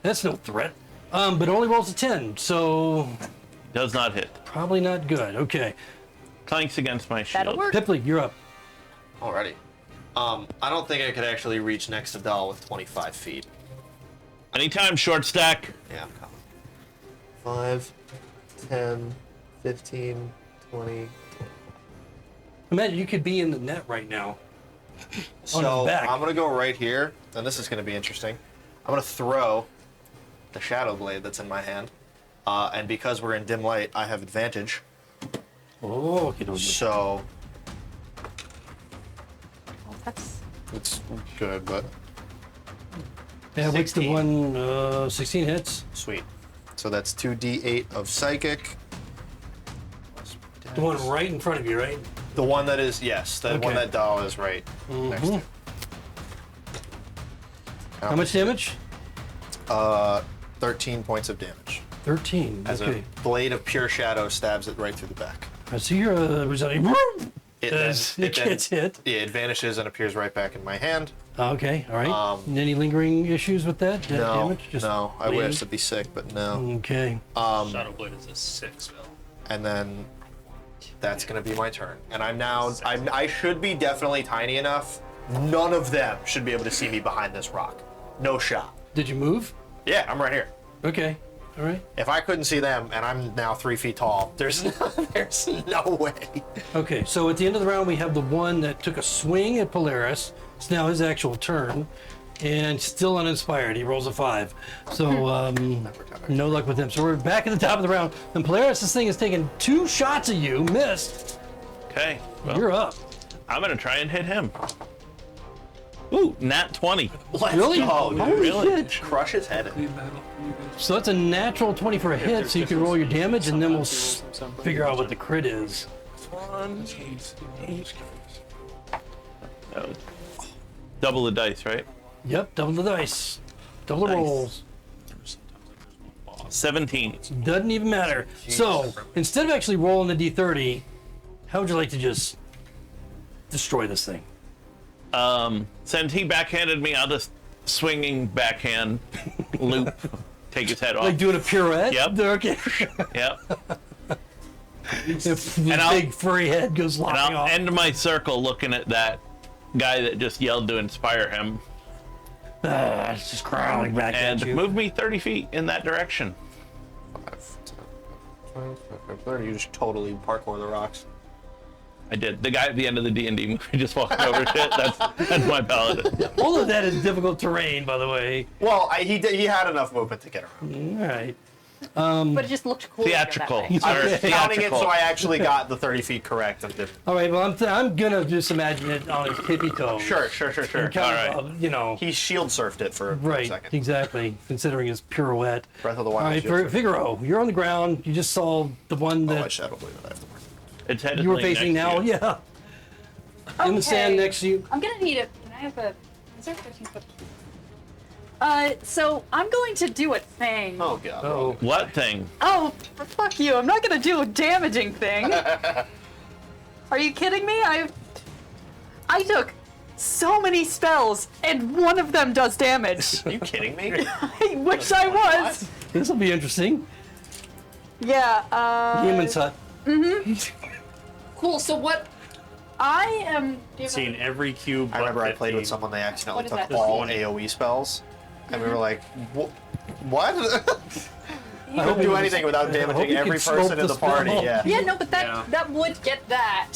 That's no threat. But only rolls a 10, so Does not hit. probably not good. Okay. Clanks against my shield. That'll work. Pipley, you're up. Alrighty. I don't think I could actually reach next to Dahl with 25 feet. Anytime, short stack. Yeah, I'm coming. 5, 10, 15, 20. Imagine you could be in the net right now. On So his back. I'm gonna go right here, and this is gonna be interesting. I'm gonna throw the shadow blade that's in my hand, and because we're in dim light, I have advantage. Oh, okay. So Well, that's it's good, but Yeah, what's the 16. one? 16 hits. sweet. So that's 2d8 of psychic. The one right in front of you, right? The one that is, yes, the Okay. one that Dahl is right next to. How much damage? 13 points of damage. 13. As Okay. a blade of pure shadow stabs it right through the back. I see you're resounding. It As it gets hit. Yeah, it vanishes and appears right back in my hand. Okay, all right. Any lingering issues with that? That No, damage? no. I bleeding? wish to be sick, but no. Okay. Shadow Blade is a 6 spell. And then that's gonna be my turn. And I should be definitely tiny enough. None of them should be able to see me behind this rock. No shot. Did you move? Yeah, I'm right here. Okay. All right. If I couldn't see them and I'm now 3 feet tall, there's no way. Okay, so at the end of the round, we have the one that took a swing at Polaris. It's now his actual turn, and still uninspired. He rolls a 5. So no luck with him. So we're back at the top of the round. And Polaris, this thing has taken 2 shots at you, missed. Okay. Well, You're up. I'm going to try and hit him. Ooh, nat 20. Really? go, dude. Holy Really? shit. Crush his head in. Clean battle. You guys- So that's a natural 20 for a hit, so you can roll your damage, and then we'll figure out what the crit is. No. Double the dice, right? Yep, double the dice. Double the Nice. rolls. 17. Doesn't even matter. So, instead of actually rolling the d30, how would you like to just destroy this thing? Since he backhanded me, I'll just swinging backhand loop, take his head off. Like doing a pirouette? Yep. Okay. Yep. If the And I'll- big furry head goes And lopping I'll off. end my circle looking at that guy that just yelled to inspire him It's just growling back and at you. move me 30 feet in that direction. 30. You just totally parkour the rocks. I did. The guy at the end of the D&D movie just walking over shit. That's my paladin. All of that is difficult terrain, by the way. Well, he had enough movement to get around. All right. But it just looked cool. Theatrical. That way. Sir, Okay. Counting it theatrical. so I actually got the 30 feet correct. And did. All right, well, I'm gonna just imagine it on his tippy toes. Sure. And kind All of, you know. He shield surfed it for a Right, second. exactly, considering his pirouette. Breath of the All Wild. right, shield surf. Figaro, you're on the ground. You just saw the one Oh, I that shadow blade it. I have to work. Its head is you were laying facing next now. to you. Yeah. In the sand Okay. next to you. I'm gonna need a. Can I have a? Is there a 15-foot? So I'm going to do a thing. Oh god. Oh. What thing? Oh, fuck you! I'm not gonna do a damaging thing. Are you kidding me? I took so many spells, and one of them does damage. Are you kidding me? I wish I was. This will be interesting. Yeah. Human's hut. Cool. So what? I am. Do you have Seen every cube. I remember I played with 15. someone, they accidentally What is took that? all 20. AoE spells. And we were like, what? I Don't hope do you anything without I hope damaging you every can scope person in the the party. spell. Yeah. Yeah, no, but that Yeah. that would get that.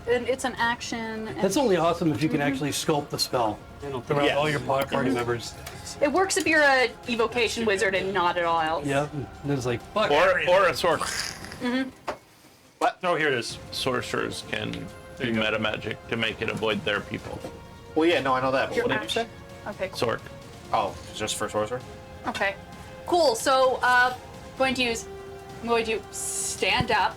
And it's an action. And That's only awesome if you can actually sculpt the spell around Yes. all your party members. It works if you're a evocation wizard and not at all else. Yep. And then it's like, fuck. Or a sorcerer. Oh, here it is. Sorcerers can do meta magic to make it avoid their people. Well, yeah, no, I know that. But Your what did you action. say? Okay. Cool. Sork. Oh, just for sorcerer? Okay. Cool. So, I'm going to stand up,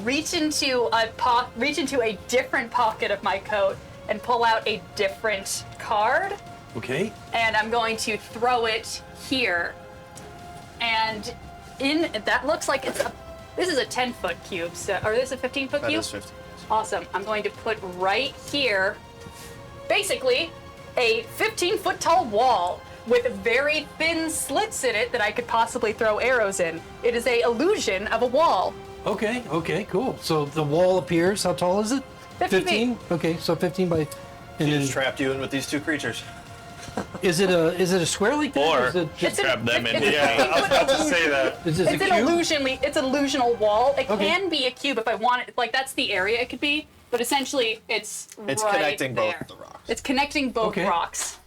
reach into a different pocket of my coat and pull out a different card, Okay. and I'm going to throw it here. And that looks like this is a 10-foot cube, or this is a 15-foot That cube? is 50. Awesome. I'm going to put right here, basically, a 15-foot tall wall with very thin slits in it that I could possibly throw arrows in. It is a illusion of a wall. Okay, cool. So the wall appears. How tall is it? 50 feet. Okay, so 15 by. And then, trapped you in with these two creatures. is it a square like that? Or is it It's an- trap them in it's- between. I was about to say that. is this It's a an cube? it's an illusional wall. It Okay. can be a cube if I want it. Like that's the area it could be, but essentially it's It's right connecting there. both of the rocks. It's connecting both Okay. rocks.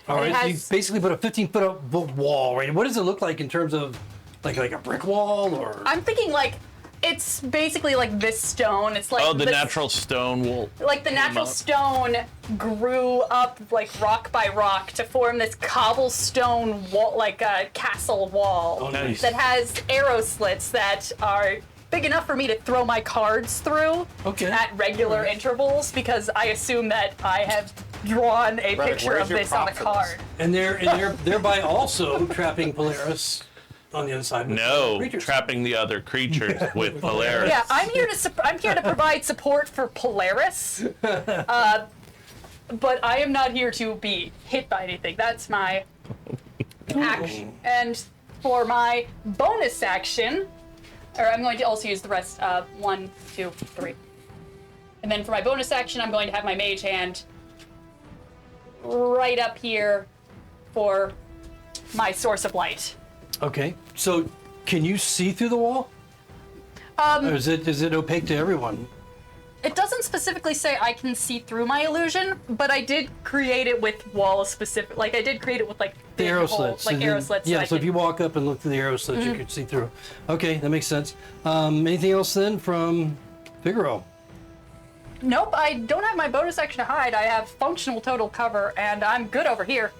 All right, It so you has- basically put a 15-foot wall, right? What does it look like in terms of like a brick wall or? I'm thinking like it's basically like this stone. It's like Oh, the this- natural stone will. Like the natural up. stone grew up like rock by rock to form this cobblestone wall, like a castle wall Oh, nice. that has arrow slits that are big enough for me to throw my cards through Okay. at regular intervals because I assume that I have drawn a Right, picture where's of your this on the prop for this? card. And they're thereby also trapping Polaris on the other side. with No, creatures. trapping the other creatures with Polaris. Yeah, I'm here to provide support for Polaris, but I am not here to be hit by anything. That's my action. And for my bonus action, or I'm going to also use the rest of 1, 2, 3. And then for my bonus action, I'm going to have my mage hand right up here for my source of light. Okay, so can you see through the wall? Or is it opaque to everyone? It doesn't specifically say I can see through my illusion, but I did create it with wall specific. Like I did create it with like The thin arrow hole- slits. like and arrow then- slits. Yeah, I so if can- you walk up and look through the arrow slits, you could see through. Okay, that makes sense. Anything else then from Figaro? Nope, I don't have my bonus action to hide. I have functional total cover, and I'm good over here.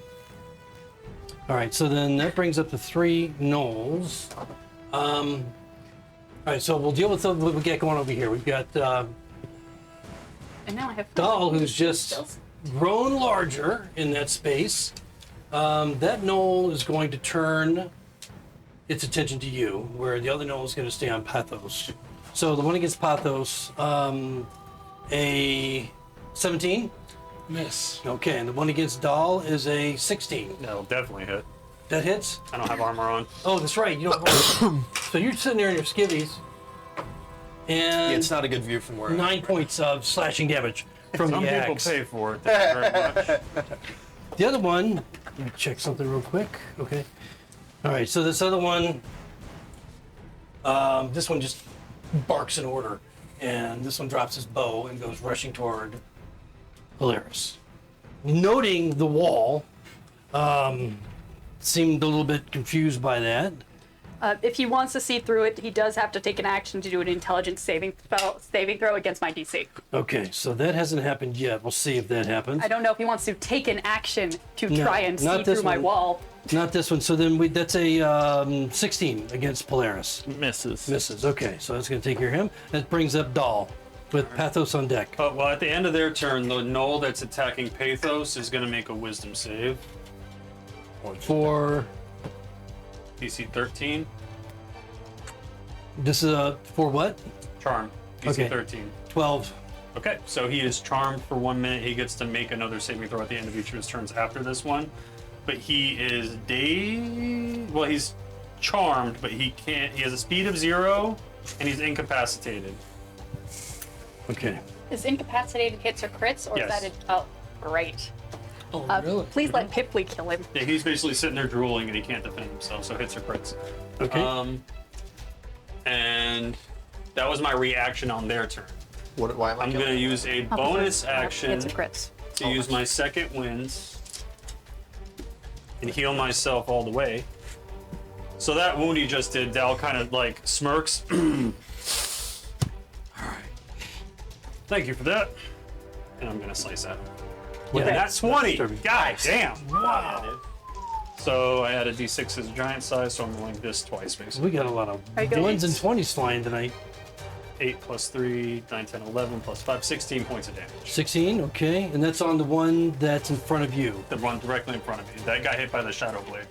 All right, so then that brings up the 3 gnolls. All right, so we'll deal with what we get going over here. We've got And now I have Dahl, who's just grown larger in that space. That gnoll is going to turn its attention to you, where the other gnoll is going to stay on Pathos. So the one against Pathos, a 17. Miss. Okay, and the one against Dahl is a 16. That'll definitely hit. That hits? I don't have armor on. Oh, that's right. You don't. So you're sitting there in your skivvies, and It's not a good view from where. 9 points of slashing damage from Some the people axe. pay for it. Thank you very much. The other one, let me check something real quick. Okay. All right. So this other one, this one just barks in order, and this one drops his bow and goes rushing toward Polaris. Noting the wall, seemed a little bit confused by that. If he wants to see through it, he does have to take an action to do an intelligence saving throw against my DC. Okay, so that hasn't happened yet. We'll see if that happens. I don't know if he wants to take an action to No, try and not see this through my one. wall. Not this one. So then that's a 16 against Polaris. Misses. Misses. Okay, so that's going to take care of him. That brings up Dahl with Pathos on deck. Well, at the end of their turn, the gnoll that's attacking Pathos is going to make a wisdom save. For DC 13. this is for what? Charm. DC Okay. 13. 12. Okay, so he is charmed for 1 minute. He gets to make another saving throw at the end of each of his turns after this one. But he is well, he's charmed, but he can't. He has a speed of 0, and he's incapacitated. Okay. Is incapacitated hits or crits, or Yes. is that oh, great. Oh, really? Please let Pipley kill him. Yeah, he's basically sitting there drooling, and he can't defend himself, so hits or crits. Okay. And that was my reaction on their turn. Why am I I'm killing going to him? use a bonus action Hits or crits. to use my second winds and heal myself all the way. So that wound he just did, Dal kind of like smirks. Alright. Thank you for that. And I'm gonna slice at him. Yeah, That's 20! disturbing. God damn! Wow! So I had a d6 as giant size, so I'm rolling this twice basically. We got a lot of Are you gonna- 1s and 20s flying tonight. 8 plus 3, 9, 10, 11 plus 5, 16 points of damage. 16, okay. And that's on the one that's in front of you. The one directly in front of me. That got hit by the Shadow Blade.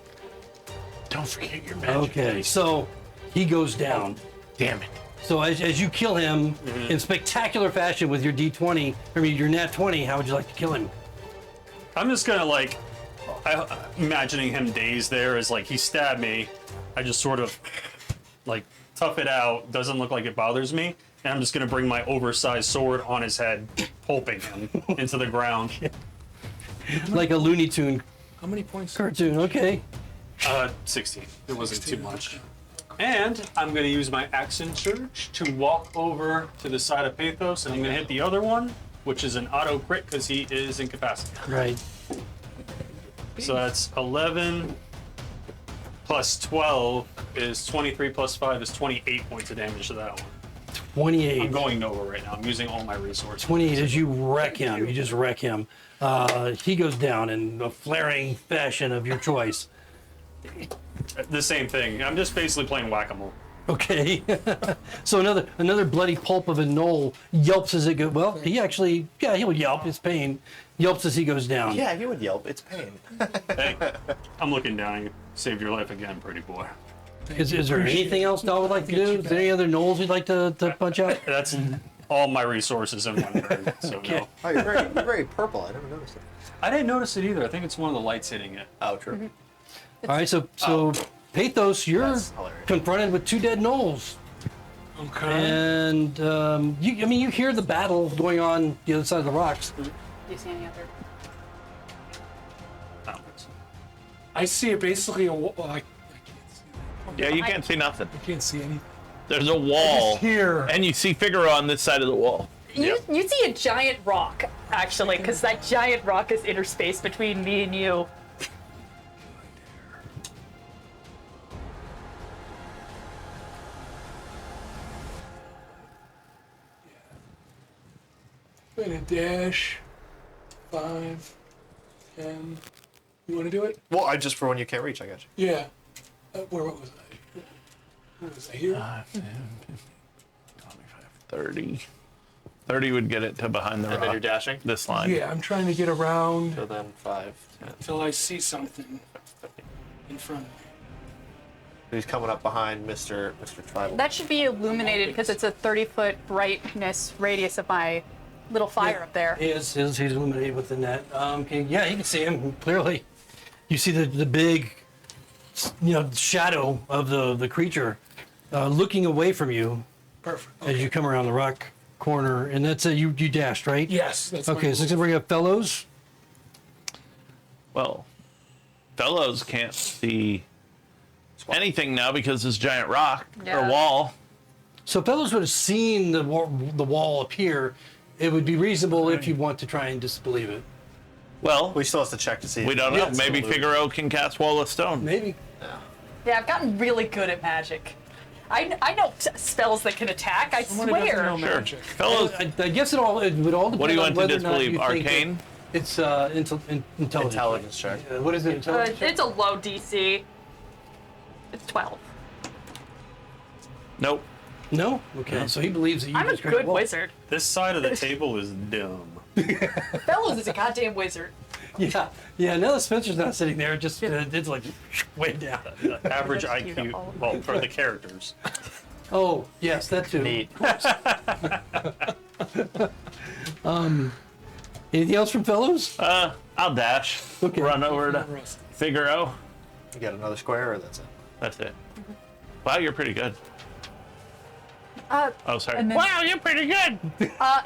Don't forget your magic. Okay, so he goes down. Damn it. So as you kill him in spectacular fashion with your D20, your nat 20, how would you like to kill him? I'm just gonna like, imagining him dazed there as like he stabbed me. I just sort of like tough it out. Doesn't look like it bothers me, and I'm just gonna bring my oversized sword on his head, pulping him into the ground. Like a Looney Tune How many points? cartoon, okay. 16. It wasn't too much. And I'm gonna use my action surge to walk over to the side of Pathos, and I'm gonna hit the other one, which is an auto crit because he is incapacitated. Right. So that's 11 plus 12 is 23 plus 5 is 28 points of damage to that one. 28. I'm going Nova right now. I'm using all my resources. 28 as you wreck him. You just wreck him. He goes down in a flaring fashion of your choice. The same thing. I'm just basically playing whack-a-mole. Okay. So another bloody pulp of a gnoll yelps as it goes. Well, he actually, yeah, he'll yelp. It's pain. Yelps as he goes down. Yeah, he would yelp. It's pain. Hey, I'm looking down. You saved your life again, pretty boy. Is there anything else Dahl would like to do? Is there any other gnolls you'd like to punch out? That's all my resources in one turn. So no. Oh, you're very purple. I never noticed it. I didn't notice it either. I think it's one of the lights hitting it. Oh, true. All right, so Pathos, you're That's hilarious. confronted with 2 dead gnolls. Okay. And you hear the battle going on the other side of the rocks. Do you see any other? I see it basically a wall. I can't see that. Yeah, you can't see nothing. I can't see anything. There's a wall, Here. and you see Figaro on this side of the wall. You see a giant rock, actually, because that giant rock is interspaced between me and you. dash 5, 10. You want to do it? Well, I just for when you can't reach, I got you. Yeah. What was I? What was I here? 30. 30 would get it to behind the And then you're rock. dashing. This line. Yeah, I'm trying to get around So then 5, 10. until I see something in front of me. He's coming up behind Mr. Tribal. That should be illuminated because it's a 30-foot brightness radius of my little fire up there. He's illuminated within that. Okay, yeah, you can see him clearly. You see the big, shadow of the creature looking away from you Perfect. as you come around the rock corner, and that's you dashed, right? Yes. That's Okay, so it's gonna bring up fellows. Well, fellows can't see anything now because this giant rock Yeah. or wall. So fellows would have seen the wall appear. It would be reasonable if you want to try and disbelieve it. Well, We still have to check to see. we don't know. Yeah, it's Maybe an illusion. Figaro can cast Wall of Stone. Maybe. Yeah, I've gotten really good at magic. I know spells that can attack, I Someone who doesn't know swear. Sure. magic. Fellows, I guess it would all depend what do you on want to whether or not disbelieve? you think Arcane? that it's intelligence. Intelligence check. What is it? Intelligence check? It's a low DC. It's 12. Nope. No. Okay. So he believes that you I'm a just created good wall. wizard. This side of the table is dumb. Fellows is a goddamn wizard. Yeah. Yeah. Now that Spencer's not sitting there, it's like way down. Average That's IQ, beautiful. well, for the characters. Oh yes, that too. Neat. Anything else from fellows? I'll dash. Okay. Run over to Figaro. You got another square, or that's it? That's it. Wow, you're pretty good. Oh, sorry. and then- Wow, you're pretty good.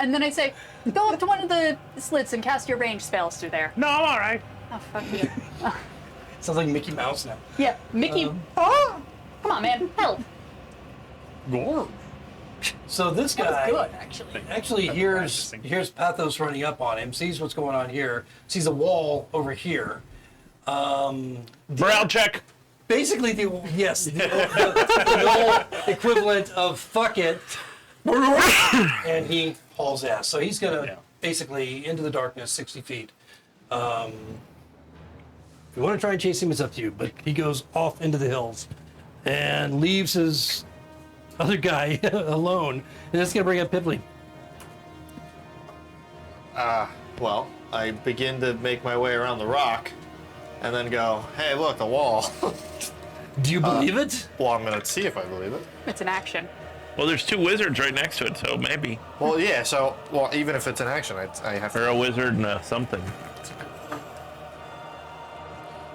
And then I say, go up to one of the slits and cast your range spells through there. No, I'm all right. Oh, fuck you. Sounds like Mickey Mouse now. Yeah, Mickey. Oh! Come on, man. Help. Gore. So this That guy was good, actually. hears Pathos running up on him, sees what's going on here, sees a wall over here. Morale check. Basically, the old equivalent of fuck it, and he hauls ass. So he's gonna basically into the darkness, 60 feet. If you want to try and chase him, it's up to you. But he goes off into the hills and leaves his other guy alone, and that's gonna bring up Pipley. Well, I begin to make my way around the rock, and then go, hey, look, the wall. Do you believe it? Well, I'm gonna see if I believe it. It's an action. Well, there's two wizards right next to it, so maybe. Well, yeah. So, even if it's an action, I have Or to. a wizard and a something.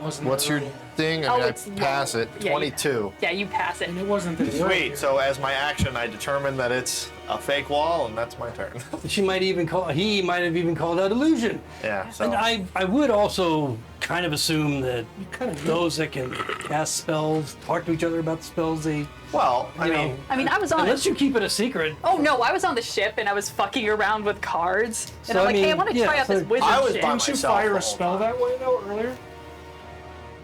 Wasn't What's your thing? Oh, I it's pass it. yeah, you- 22. Yeah, you pass it. And it wasn't the Sweet. So as my action, I determine that it's a fake wall, and that's my turn. He might have even called out illusion. Yeah. So And I would also kind of assume that kind of those that can cast spells talk to each other about the spells they, I you know, mean, I mean, I was on unless it. you keep it a secret. Oh no, I was on the ship and I was fucking around with cards. And So, I'm I like, hey, I mean, want to yeah, try out so this wizard I was shit. by Didn't you myself fire the a whole spell time. that way though earlier?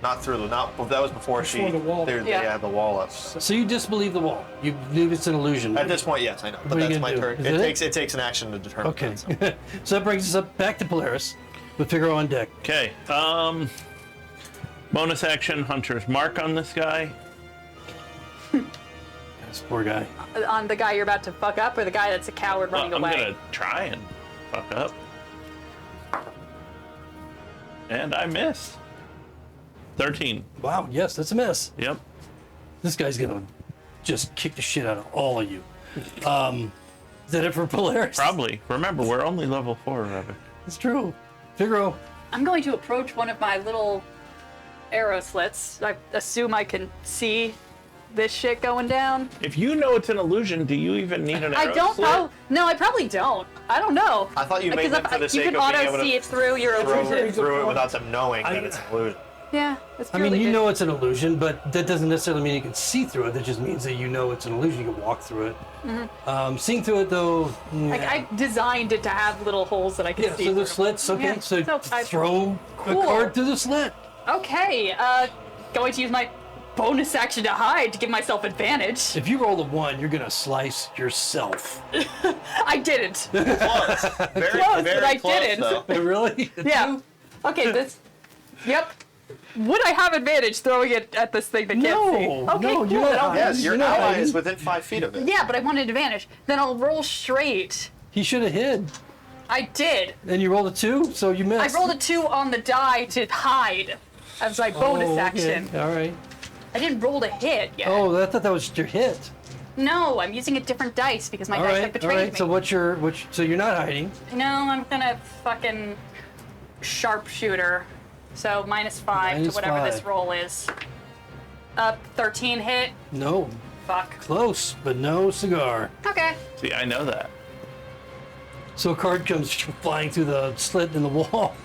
not through the that was before she. Before the wall. They Yeah. had the wall up. So you disbelieve the wall. You believe it's an illusion. At this point, yes, I know, What but are you that's gonna my do? turn. Is It it takes it takes an action to determine. Okay. that, so. So that brings us up back to Polaris with Figaro on deck. Okay. Bonus action, Hunter's Mark on this guy. This poor guy. On the guy you're about to fuck up or the guy that's a coward running I'm away? gonna try and fuck up. And I missed. 13. Wow, yes, that's a miss. Yep. This guy's gonna just kick the shit out of all of you. Is that it for Polaris? Probably. Remember, we're only level 4, Rabbit. It's true. Figaro. I'm going to approach one of my little arrow slits. I assume I can see this shit going down. If you know it's an illusion, do you even need an I arrow don't slit? know. No, I probably don't. I don't know. I thought you made Because them if for the you sake can of being auto able to see it through your throw illusion. it through it without them knowing that it's an illusion. Yeah, that's I purely mean, you good. know it's an illusion, but that doesn't necessarily mean you can see through it. That just means that you know it's an illusion. You can walk through it. Seeing through it, though. Like I designed it to have little holes that I can Yeah, see. so through. the slits. Okay, Yeah, so so I- throw Cool. a card through the slit. Okay, going to use my bonus action to hide to give myself advantage. If you roll a 1, you're gonna slice yourself. I didn't. Close. Very, Close, very but I close, didn't. though. Really? Yeah. Okay, this. Yep. Would I have advantage throwing it at this thing that can't No, see? Okay, no, cool. you're not then I'll- hiding. Yes, your You're not ally hiding. is within 5 feet of it. Yeah, but I wanted advantage. Then I'll roll straight. He should have hid. I did. And you rolled a 2, so you I missed. rolled a 2 on the die to hide as my bonus Oh, okay. action. All right. I didn't roll to hit yet. Oh, I thought that was your hit. No, I'm using a different dice because my All dice have right, all betrayed right. me. So so you're not hiding. No, I'm gonna fucking sharpshooter. So -5 to Minus whatever this 5. roll is. 13 hit. No, Fuck. close, but no cigar. Okay. See, I know that. So a card comes flying through the slit in the wall.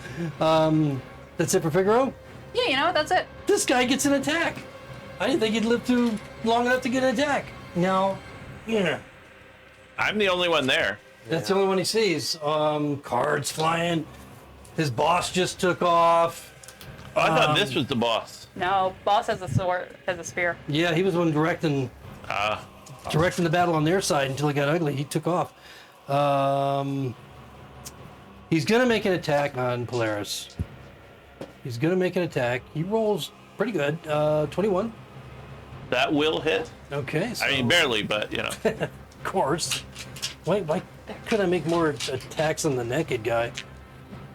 That's it for Figaro? Yeah, you know what? That's it. This guy gets an attack. I didn't think he'd live through long enough to get an attack. Now, yeah, I'm the only one there. that's the only one he sees. Cards flying. His boss just took off. Oh, I thought this was the boss. No, boss has a sword, has a spear. Yeah, he was the one directing the battle on their side until it got ugly. He took off. He's gonna make an attack on Polaris. He's gonna make an attack. He rolls pretty good. 21. That will hit. Okay. So, I mean, barely, but you know. of course. Why could I make more attacks on the naked guy?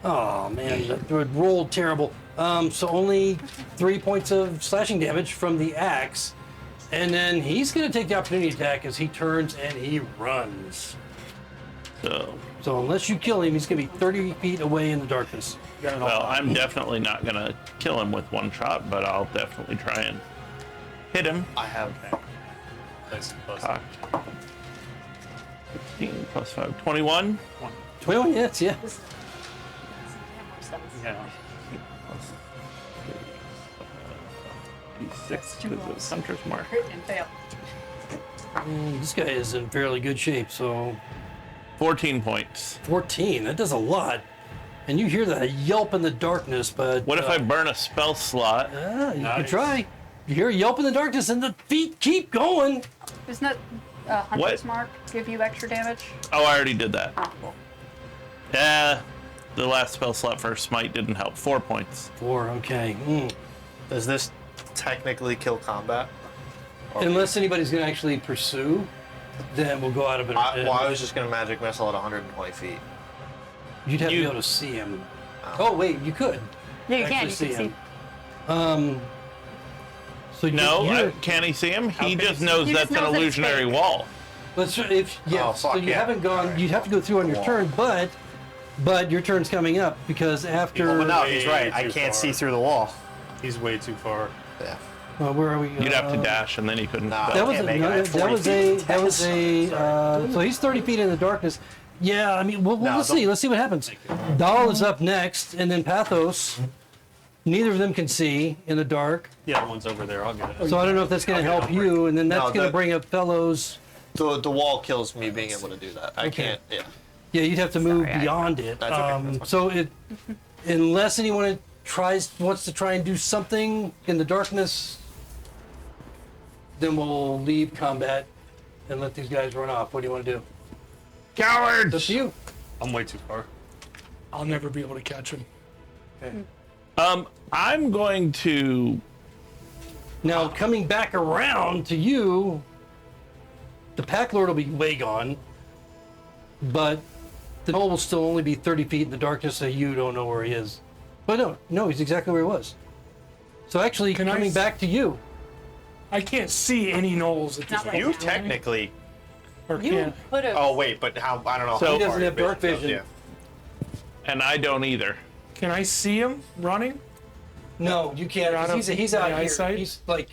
Oh man, that rolled terrible. So only 3 points of slashing damage from the axe, and then he's gonna take the opportunity attack as he turns and he runs. So unless you kill him, he's gonna be 30 feet away in the darkness. Well, I'm definitely not gonna kill him with one shot, but I'll definitely try and hit him. I have. Nice and close. Cocked. 15 plus 5, 21. 21 hits, yeah. Yeah. Plus 6 because it's Hunter's Mark. Crit and fail. This guy is in fairly good shape, so 14 points. 14, that does a lot. And you hear that yelp in the darkness, but... What if I burn a spell slot? You can Nice. try. You hear a yelp in the darkness and the feet keep going. Doesn't that Hunter's What? Mark give you extra damage? Oh, I already did that. Oh. The last spell slot for Smite didn't help. 4 points. 4, okay. Does this technically kill combat? Unless anybody's going to actually pursue, then we'll go out of it. I was just gonna magic missile at 120 feet. You'd have to You- be able to see him. Oh, wait, you could. Yeah, you actually can. You can see. him. So No, you're, can he see him? He can just he see knows He that's just an knows that it's illusionary fake. wall. let's if yeah. Oh, so fuck you yeah. haven't gone. Alright. You'd have to go through on your Wall. turn, but your turn's coming up because after. But no, Way he's right. I too can't far. see through the wall. He's way too far. Yeah. Where are we? You'd have to dash, and then he couldn't. Nah. That was Can't a, make it. no, I have that 40 was feet a of that was a. So he's 30 feet in the darkness. Yeah, I mean, No, let's see. Let's see what happens. Dahl is up next, and then Pathos. Neither of them can see in the dark, The other one's over there. I'll get it. so I don't know if that's going to help you. And then that's No, going to the- bring up Fellows. The wall kills me being able to do that. I can't. Yeah. Yeah, you'd have to move Sorry, I- beyond it. That's okay, that's fine. So unless anyone wants to try and do something in the darkness, then we'll leave combat and let these guys run off. What do you want to do? It's up Cowards! to you. I'm way too far. I'll never be able to catch him. I'm going to. Now, coming back around to you, the Pack Lord will be way gone, but the Knoll will still only be 30 feet in the darkness, so you don't know where he is. But no, he's exactly where he was. So actually, Can I coming s- back to you, I can't see any knolls at this Not point. right You now. technically. Or You can. could have. Oh wait, but how? I don't know. So- how He doesn't far have your dark goes, vision. And I don't either. Can I see him running? no, you can't. Out 'Cause of he's out my here. eyesight? He's like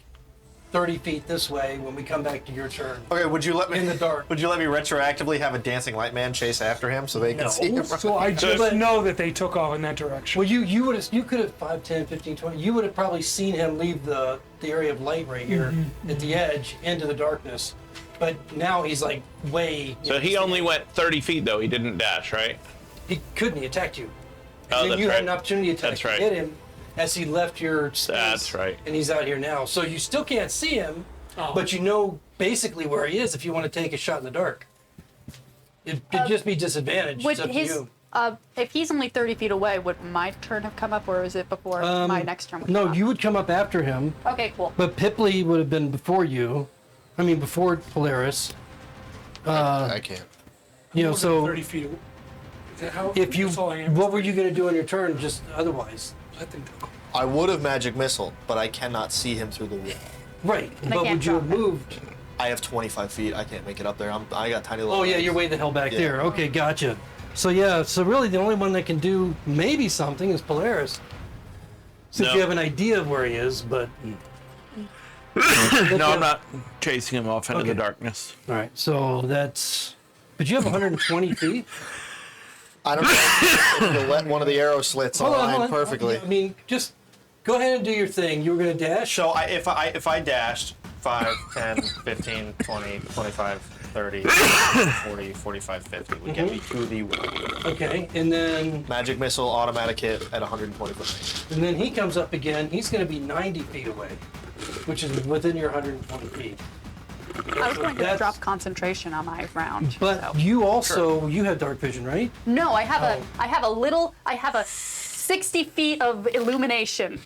30 feet this way when we come back to your turn. Okay, would you let me In the dark. Would you let me retroactively have a dancing light man chase after him so they can No. see him? So I just But- know that they took off in that direction. Well, you could have 5, 10, 15, 20. You would have probably seen him leave the area of light right here at the edge into the darkness. But now he's like way. So he only went 30 feet, though. He didn't dash, right? He couldn't. He attacked you. Oh, And then that's you right. had an opportunity attack That's to right. hit him, as he left your space. That's right. And he's out here now. So you still can't see him, but you know basically where he is if you want to take a shot in the dark. It'd just be disadvantaged. Would It's up to his you. if he's only 30 feet away, would my turn have come up, or is it before my next turn? Would No, come up? you would come up after him, Okay, cool. but Pipley would have been before you. I mean, before Polaris. I can't. You know, More than so 30 feet. Is that how? if you, that's all I am. what were you going to do on your turn just otherwise? Let them go. I would have magic missile, but I cannot see him through the wall. Right, I but can't would you have drop it. moved? I have 25 feet. I can't make it up there. I got tiny little. Oh yeah, legs. you're way the hell back Yeah. there. Okay, gotcha. So yeah, so really the only one that can do maybe something is Polaris. Since No. you have an idea of where he is, but No, I'm not chasing him off into Okay. the darkness. all right. So that's. But you have 120 feet. I don't know if you'll let one of the arrow slits align perfectly. I mean, just go ahead and do your thing. You were gonna dash. So if I dashed 5, 10, 15, 20, 25, 30, 40, 45, 50 would get me to the wall. Okay, and then Magic missile, automatic hit at 120 foot. he comes up again. He's gonna be 90 feet away, which is within your 120 feet. I was going to That's- drop concentration on my round. But so. you also you have dark vision, right? No, I have I have a 60 feet of illumination.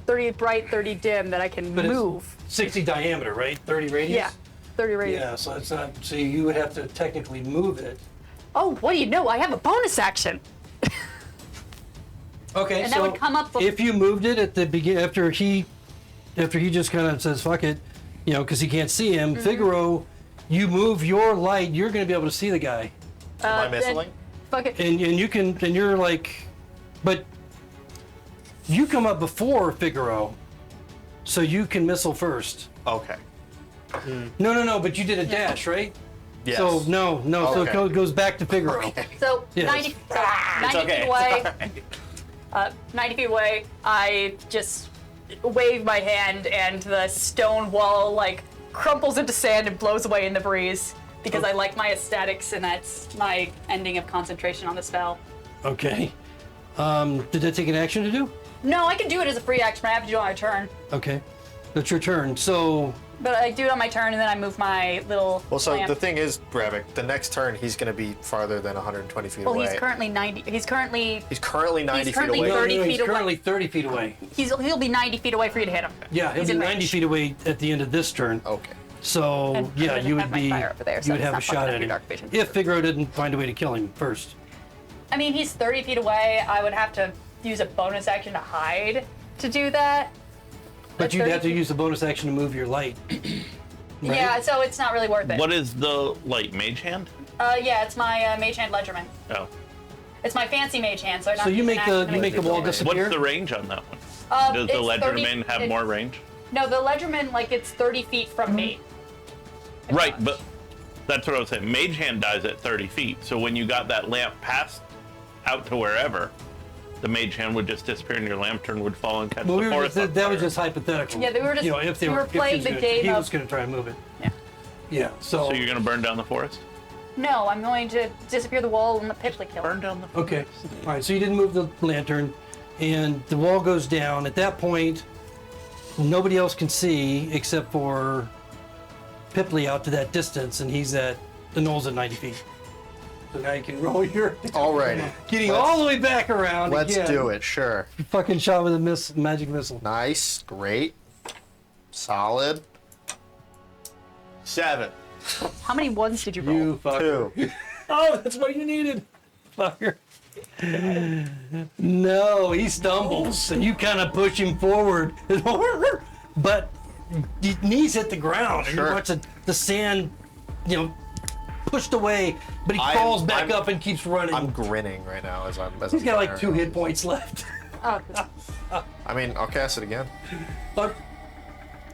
30 bright, 30 dim that I can But move. it's 60 diameter, right? 30 radius. Yeah, 30 radius. Yeah, so it's not. So you would have to technically move it. Oh, what do you know? I have a bonus action. Okay, And so that would come up if you moved it at the beginning after he just kind of says fuck it, you know, because he can't see him. Mm-hmm. Figaro, you move your light, you're going to be able to see the guy, Am I then- missing? Fuck it. and you can, and you're like, but you come up before Figaro, so you can missile first. Okay. No, but you did a dash, right? Yes. So no, so Okay. it goes back to Figaro. So Yes. 90, so 90 okay. feet away. 90 feet away, I just wave my hand, and the stone wall like crumples into sand and blows away in the breeze because I like my aesthetics, and that's my ending of concentration on the spell. Okay. Did that take an action to do? No, I can do it as a free action, but I have to do it on my turn. Okay. That's your turn. So But I do it on my turn, and then I move my little Well, so lamp. the thing is, Bravik, the next turn he's going to be farther than 120 feet Well, away. he's currently 90. He's currently 90 currently feet away. 30 no, feet he's away. currently 30 feet away. he'll be 90 feet away for you to hit him. Yeah, he'll He's be in 90 range. feet away at the end of this turn. Okay. So And yeah, I you would have my be fire over there, so you would it's have a not shot fucking at up your him dark vision. if Figaro didn't find a way to kill him first. I mean, he's 30 feet away. I would have to use a bonus action to hide to do that. But you'd 30 have to feet- use the bonus action to move your light. Right? Yeah, so it's not really worth it. What is the light? Mage hand? Yeah, it's my Mage Hand Ledgerman. Oh. It's my fancy Mage Hand, so I don't So have you to make use the an action you to make the wall disappear. disappear. What's the range on that one? Does the It's 30 Ledgerman have it- more range? No, the Ledgerman, like, it's 30 feet from me. Right, but that's what I was saying. Mage hand dies at 30 feet. So when you got that lamp passed out to wherever, the mage hand would just disappear and your lantern would fall and catch Well, the we were forest. just, on that was fire. just hypothetical. Yeah, we were just- you know, if they we were if he playing was the gonna- game He of- was going to try and move it. Yeah. Yeah. So you're gonna burn down the forest? No, I'm going to disappear the wall and the Pipley kill him. Burn down the forest. Okay. All right. So you didn't move the lantern, and the wall goes down. At that point, nobody else can see except for Pipley out to that distance, and he's at the knoll's at 90 feet. So now you can roll your Alrighty. getting all the way back around. Let's again. do it. Sure. Fucking shot with a magic missile. Nice. Great. Solid. 7. How many ones did you roll? You fucker. 2. Oh, that's what you needed. Fucker. No, he stumbles, and you kind of push him forward, but his knees hit the ground, and Sure. you watch the sand, you know, pushed away, but he I'm- crawls back I'm- up and keeps running. I'm grinning right now as I'm. He's got like 2 hit points left. Oh, I mean, I'll cast it again. But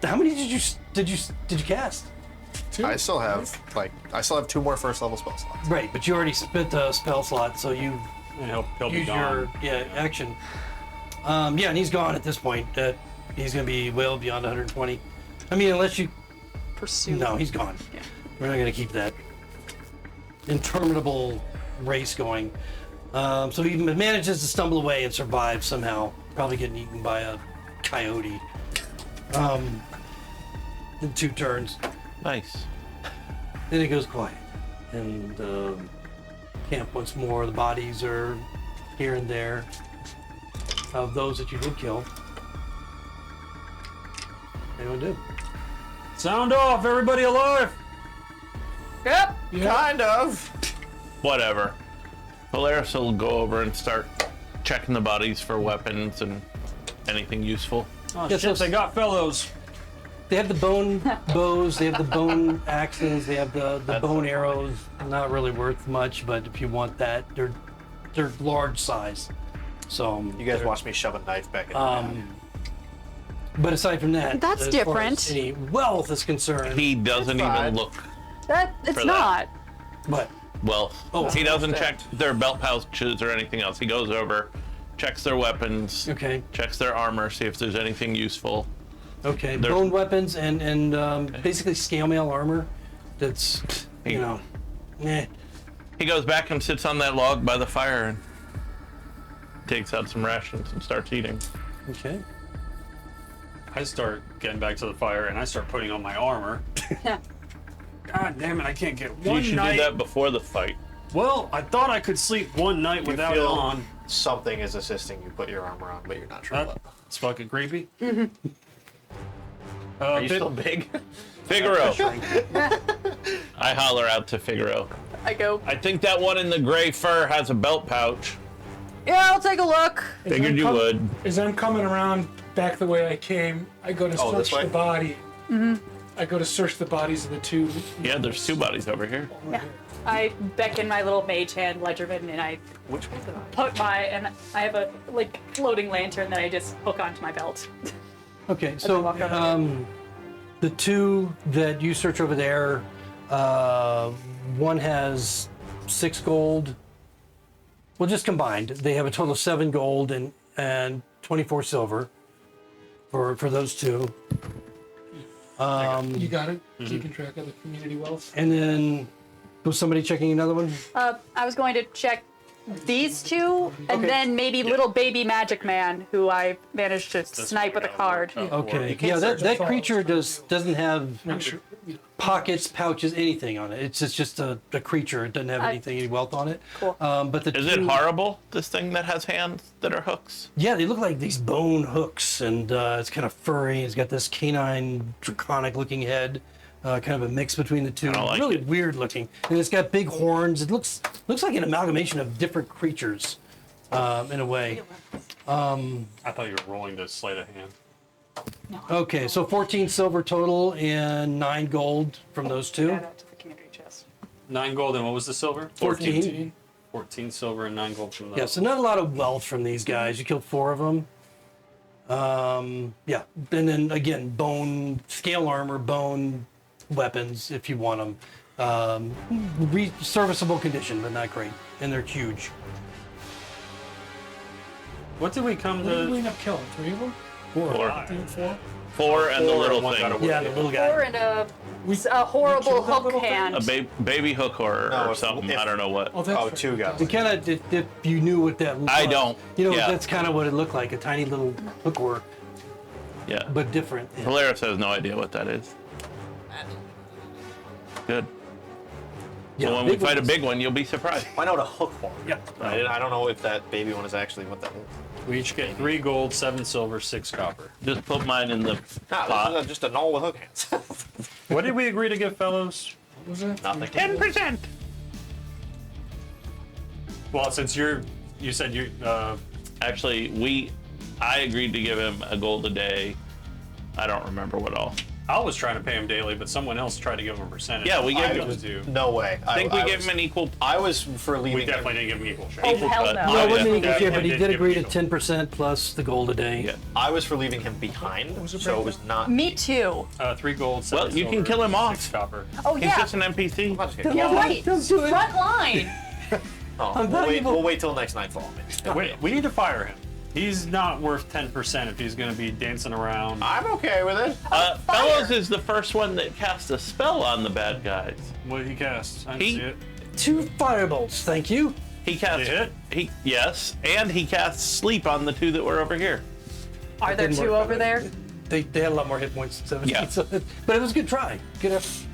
how many did you cast? I still have 2 more first level spell slots. Right, but you already spent a spell slot, so you And he'll be use gone. your action. Yeah, and he's gone at this point. He's gonna be well beyond 120. I mean, unless you. pursue. No, he's gone. Yeah. We're not gonna keep that interminable race going. So he manages to stumble away and survive somehow. probably getting eaten by a coyote. In 2 turns. Nice. Then it goes quiet. And camp once more. The bodies are here and there of those that you did kill. Anyone do? Sound off, everybody alive! Yep. Kind of. Whatever. Polaris will go over and start checking the bodies for weapons and anything useful. Oh Yes, shit, yes. they got fellows. They have the bone bows, they have the bone axes, they have the bone arrows. Not really worth much, but if you want that, they're large size. So You guys watched me shove a knife back in. but aside from that, That's as far as different. any wealth is concerned, He doesn't It's fine. even look It's For that. not. but wealth. Oh, He doesn't check their belt pouches or anything else. He goes over, checks their weapons, okay, checks their armor, see if there's anything useful. okay, There's- bone weapons and basically scale mail armor. That's you know, He goes back and sits on that log by the fire and takes out some rations and starts eating. okay. I start getting back to the fire and I start putting on my armor. God damn it, I can't get one You should night. do that before the fight. Well, I thought I could sleep one night You without it feel on. something is assisting you put your armor on, but you're not sure what. That's fucking creepy. Are you still big? Figaro. I holler out to Figaro. I go, I think that one in the gray fur has a belt pouch. yeah, I'll take a look. Figured you would. As I'm coming around back the way I came, I go to Oh, this search way? the body. I go to search the bodies of the 2. Yeah, there's 2 bodies over here. Yeah. I beckon my little mage hand, Ledgerman, and I Which one? put and I have a like floating lantern that I just hook onto my belt. Okay, I so walk over the 2 that you search over there, one has 6 gold. Well, just combined, they have a total of 7 gold and 24 silver for those 2. You got it? Keeping track of the community wealth. And then was somebody checking another one? I was going to check these 2, and Okay. then maybe little baby magic man, who I managed to snipe with a card. Okay, can't yeah, search that the creature files. doesn't have Make sure. pockets, pouches, anything on it. It's just a creature. It doesn't have anything, any wealth on it. Cool. But the Is it 2 horrible, this thing that has hands that are hooks? Yeah, they look like these bone hooks, and it's kind of furry. It's got this canine, draconic-looking head, kind of a mix between the 2. I don't like Really it. weird looking, and it's got big horns. It looks like an amalgamation of different creatures, in a way. I thought you were rolling to sleight of hand. Okay, so 14 silver total and 9 gold from those 2. Add that to the community chest. 9 gold, and what was the silver? 14. 14 silver and 9 gold from those. Yeah, so not a lot of wealth from these guys. You killed 4 of them. Yeah, and then again, bone, scale armor, bone weapons if you want them. Serviceable condition, but not great. And they're huge. What did we come What did we to? end up killing? 3 of them? 4. 4? 4 and the Four little and one got thing. away. Yeah, the little Or guy. in a horrible killed that hook little thing? hand. A baby hook or No, something. if- I don't know what. Oh, that's Oh, right. 2 guys. It kind of, if you knew what that looked I like. don't. You know, Yeah. that's kind of what it looked like, a tiny little hookwork, Yeah. but different. Yeah. Polaris has no idea what that is. Good. Yeah, So when we big fight a ones. big one, you'll be surprised. Find out a hookworm. Yeah. I don't know if that baby one is actually what that is. We each get 3 gold, 7 silver, 6 copper. Just put mine in the Nah, pot. this is just a null with hook hands. What did we agree to give fellows? What was it? Nothing. 10%. Well, since you said you, Actually, I agreed to give him a gold a day. I don't remember what all. I was trying to pay him daily, but someone else tried to give him a percentage. Yeah, we gave I him- was due. No way. I think we gave was- him an equal. I was for leaving. We definitely didn't give him equal share. Oh, hell cut. no. No, Oh, it wasn't yeah. equal share, but he Yeah, did yeah, agree to yeah. 10% plus the gold a day. Yeah. I was for leaving him behind, so it was not. Me too. 3 gold, 7 Well, you silver, can kill him off. 6 copper. Oh He's yeah. just an NPC. I'm not just gonna You're go. right. Don't do it. Front line. Oh, I'm we'll wait till next nightfall. Wait, we need to fire him. He's not worth 10% if he's going to be dancing around. I'm okay with it. Fellows is the first one that cast a spell on the bad guys. What did he cast? I didn't He- see it. 2 firebolts, thank you. He casts. They hit? Yes, and he casts sleep on the 2 that were over here. Are there Didn't 2 work over out. there? They had a lot more hit points than 17. Yeah. But it was a good try. Good effort.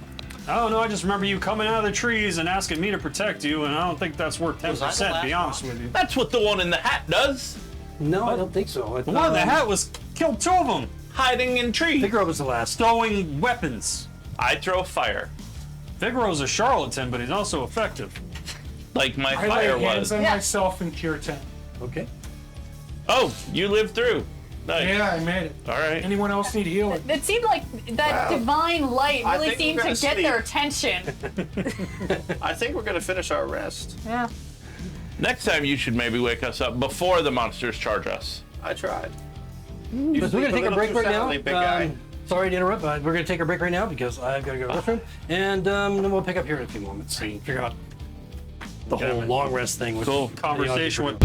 I don't know. I just remember you coming out of the trees and asking me to protect you, and I don't think that's worth 10%. Was I the To be last honest with you. That's what the one in the hat does. No, I don't think so. The one in the hat was killed 2 of them, Hiding in trees. Figaro was the last. throwing weapons. I throw fire. Figaro's a charlatan, but he's also effective. Like my I fire lay hands was. on Yeah. myself and cure 10. Okay. Oh, you lived through. Nice. Yeah, I made it. All right. Anyone else need healing? It seemed like that divine light I really think we're seemed to gonna get their sleep. attention. I think we're gonna finish our rest. Yeah. Next time you should maybe wake us up before the monsters charge us. I tried. But we're going to take a break right now. Big guy. Sorry to interrupt, but we're going to take a break right now because I've got to go to the restroom. And then we'll pick up here in a few moments and figure out the whole long rest thing. With Cool. Conversation with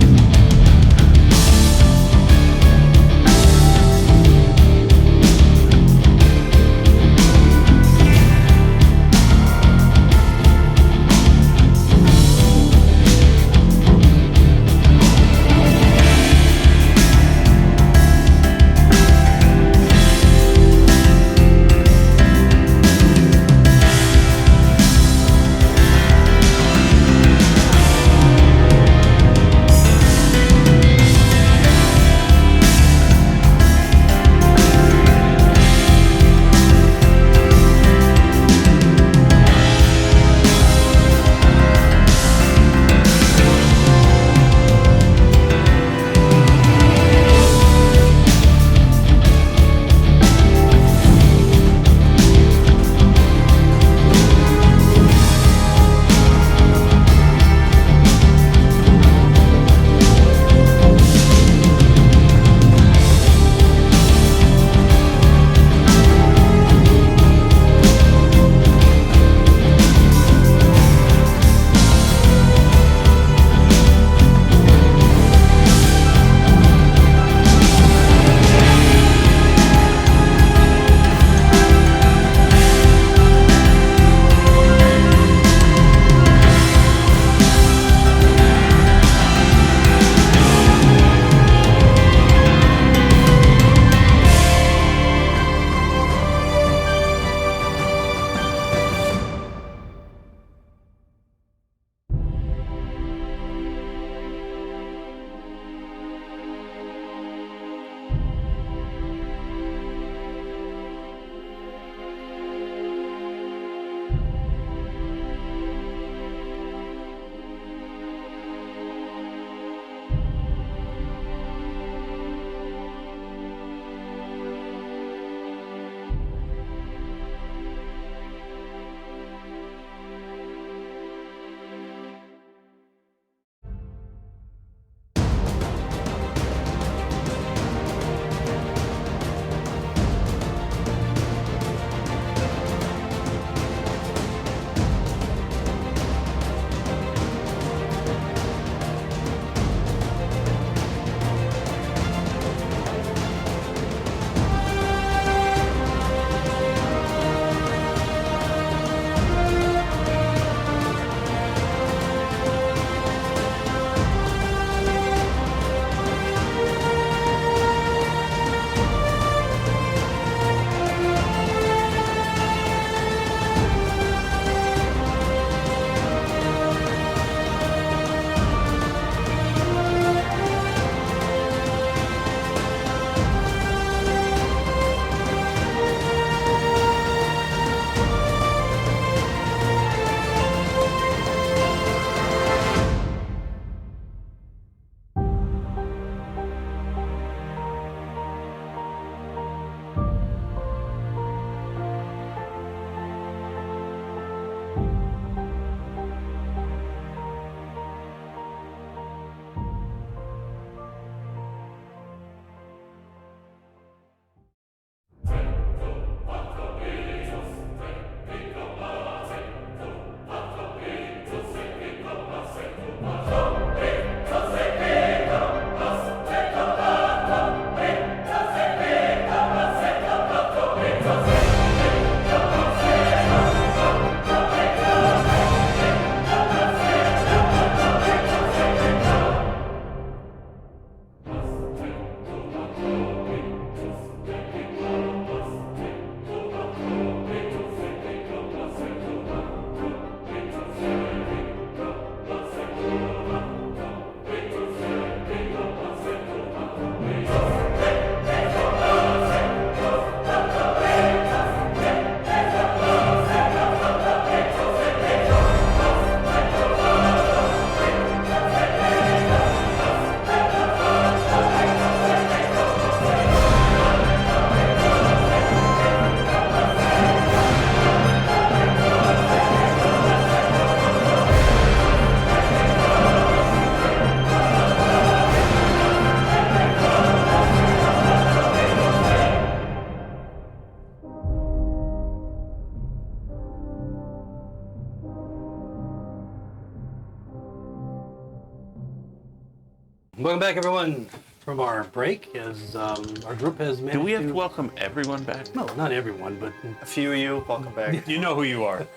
Welcome back, everyone, from our break. As our group has managed Do we have to welcome everyone back? No, not everyone, but A few of you, welcome back. You know who you are.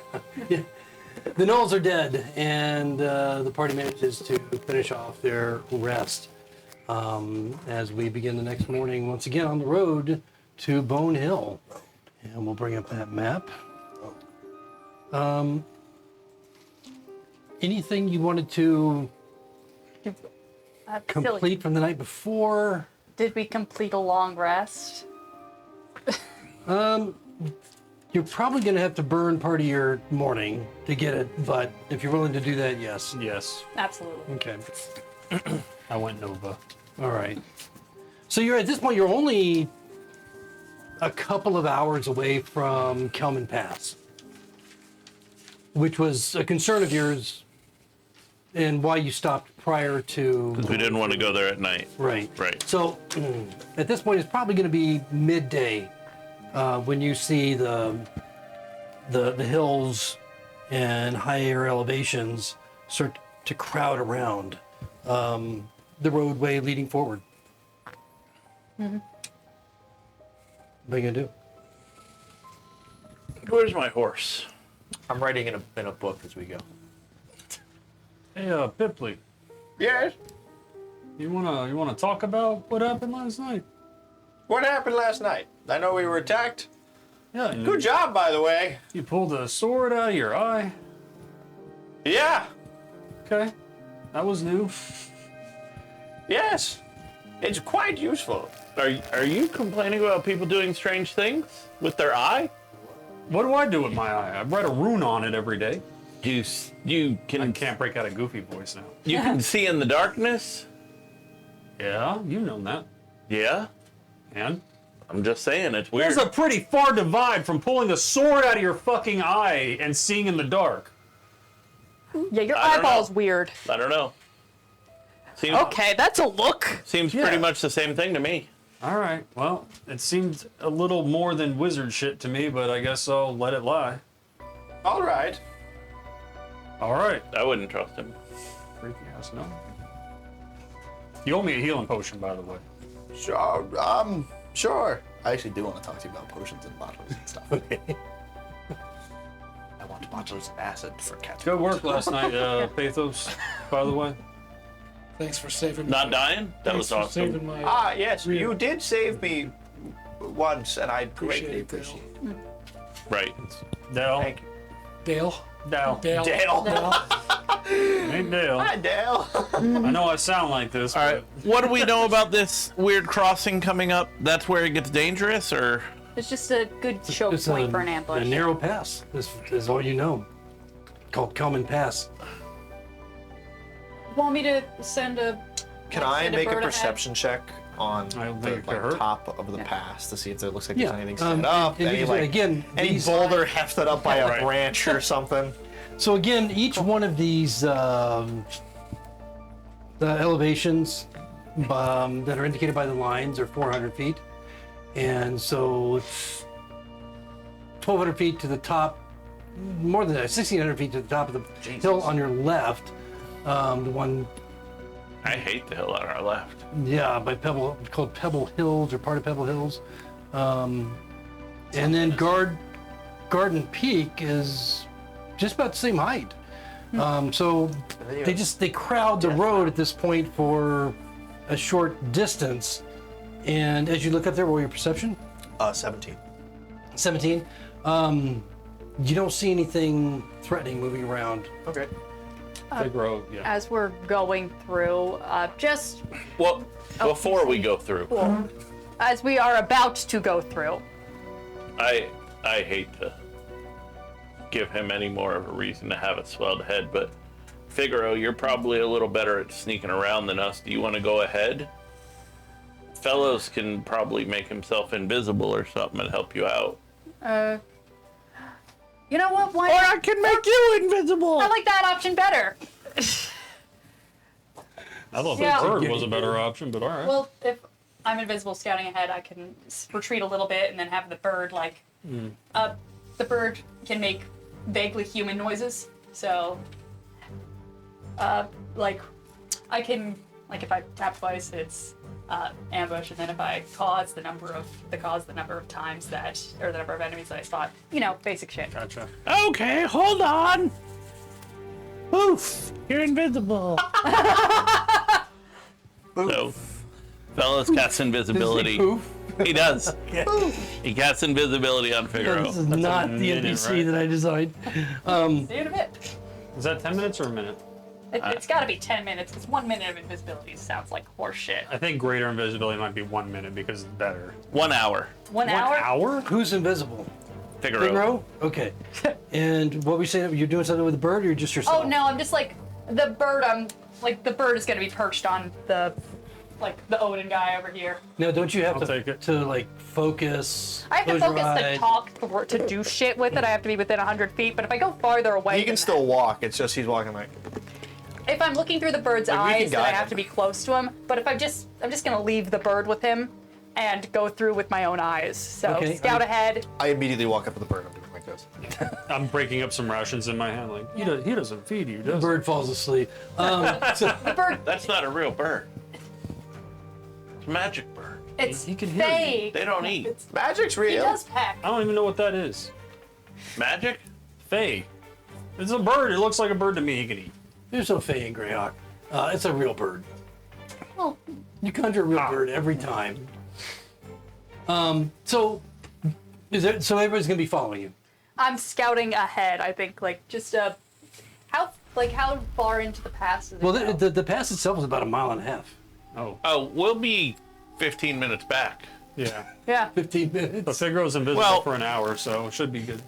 the gnolls are dead, and the party manages to finish off their rest as we begin the next morning once again on the road to Bone Hill. And we'll bring up that map. Anything you wanted to Silly. complete from the night before? Did we complete a long rest? You're probably going to have to burn part of your morning to get it, but if you're willing to do that, yes. Yes, Absolutely. Okay. I went Nova. All right. So you're at this point, you're only a couple of hours away from Kelman Pass, which was a concern of yours and why you stopped prior to. Because we didn't want to go there at night. Right. Right. So at this point, it's probably going to be midday when you see the hills and higher elevations start to crowd around the roadway leading forward. Mm-hmm. What are you gonna do? Where's my horse? I'm writing in a book as we go. Hey, Pipley, Yes. you wanna talk about what happened last night? What happened last night? I know we were attacked. Yeah, Good job, by the way. You pulled a sword out of your eye. Yeah. Okay, that was new. Yes. It's quite useful. Are you complaining about people doing strange things with their eye? What do I do with my eye? I write a rune on it every day. You I can can't break out a goofy voice now. you can see in the darkness? Yeah, you've known that. Yeah. And I'm just saying it's weird. there's a pretty far divide from pulling a sword out of your fucking eye and seeing in the dark. Yeah, your I don't eyeball's know. weird. I don't know. Seems, Okay, that's a look. Seems Yeah. pretty much the same thing to me. All right, well, it seemed a little more than wizard shit to me, but I guess I'll let it lie. All right. All right, I wouldn't trust him. freaky ass, no. You owe me a healing potion, by the way. Sure. Sure. I actually do want to talk to you about potions and bottles and stuff. I want bottles of acid for cats. Good work last night, Pathos, by the way. Thanks for saving me. Not dying? That Thanks was for awesome. saving my. Ah, yes. Really? You did save me once, and I greatly Appreciate appreciate it. Right. Dale. Thank you. Dale. Dale. Dale. Dale. Ain't Dale. Hi, Dale. I know I sound like this, All right. What do we know about this weird crossing coming up? That's where it gets dangerous, or? It's just a good choke It's point for an ambush. a narrow pass. This is all you know. Called Kelman Pass. Want me to send a? Can like, I send make a bird ahead? perception check on I don't the think it could hurt. top of the Yeah. pass to see if there looks like Yeah. there's anything set up? and Any, because, like, again, any these- boulder hefted up by a Right. branch or something? So again, each one of these the elevations that are indicated by the lines are 400 feet, and so it's 1,200 feet to the top, more than that, 1,600 feet to the top of the hill on your left. The one, I hate the hill on our left. yeah, by Pebble, called Pebble Hills or part of Pebble Hills, and then Garden Peak is just about the same height. So they crowd the road at this point for a short distance. And as you look up there, roll your perception. 17. 17. You don't see anything threatening moving around. Okay. Big road, yeah. As we're going through, just Well, before we go through, as we are about to go through. I hate to give him any more of a reason to have a swelled head, but Figaro, you're probably a little better at sneaking around than us. Do you want to go ahead? Fellows can probably make himself invisible or something and help you out. You know what? Why? Or I can make you invisible. I like that option better. I thought Yeah. the bird was a better option, but all right. Well, if I'm invisible scouting ahead, I can retreat a little bit and then have the bird the bird can make vaguely human noises. So, I can Like if I tap twice, it's ambush, and then if I cause the number of times that, or the number of enemies that I spot. You know, basic shit. Gotcha. Okay, hold on. Poof, you're invisible. So, fellas casts invisibility. Poof. He does. He casts invisibility on Figaro. This is not the minute, NPC right? that I designed. See you in a bit. Is that 10 minutes or a minute? It's got to be 10 minutes, because 1 minute of invisibility sounds like horse shit. I think greater invisibility might be 1 minute because it's better. 1 hour. 1 hour? 1 hour? Who's invisible? Figaro. Figaro? Okay. And what we say, you're doing something with the bird, or you're just yourself? Oh no, I'm just like the bird. The bird is gonna be perched on the Odin guy over here. No, don't you have I'll take it. to like focus? I have to close your focus to eyes? talk to do shit with it. I have to be within 100 feet. But if I go farther away, He can than still that, walk. It's just he's walking like. if I'm looking through the bird's Like, we can eyes, then I guide have him. to be close to him. But if I'm just gonna leave the bird with him and go through with my own eyes. So Okay, scout ahead. I immediately walk up to the bird. I'm doing like this. I'm breaking up some rations in my hand. Like, he doesn't feed you, The does bird falls asleep. The bird. That's not a real bird. It's a magic bird. It's he can hear you. fake. They don't eat. Magic's He real. does peck. I don't even know what that is. Magic? Fae. It's a bird. It looks like a bird to me. He can eat. There's no Fae in Greyhawk. It's a real bird. Well, You conjure a real bird every time. So everybody's gonna be following you. I'm scouting ahead. I think just how far into the pass is it? Well, go? the pass itself is about 1.5 miles. Oh, Oh, we'll be 15 minutes back. yeah. yeah. 15 But minutes. Figaro's invisible Well- for an hour, so it should be good.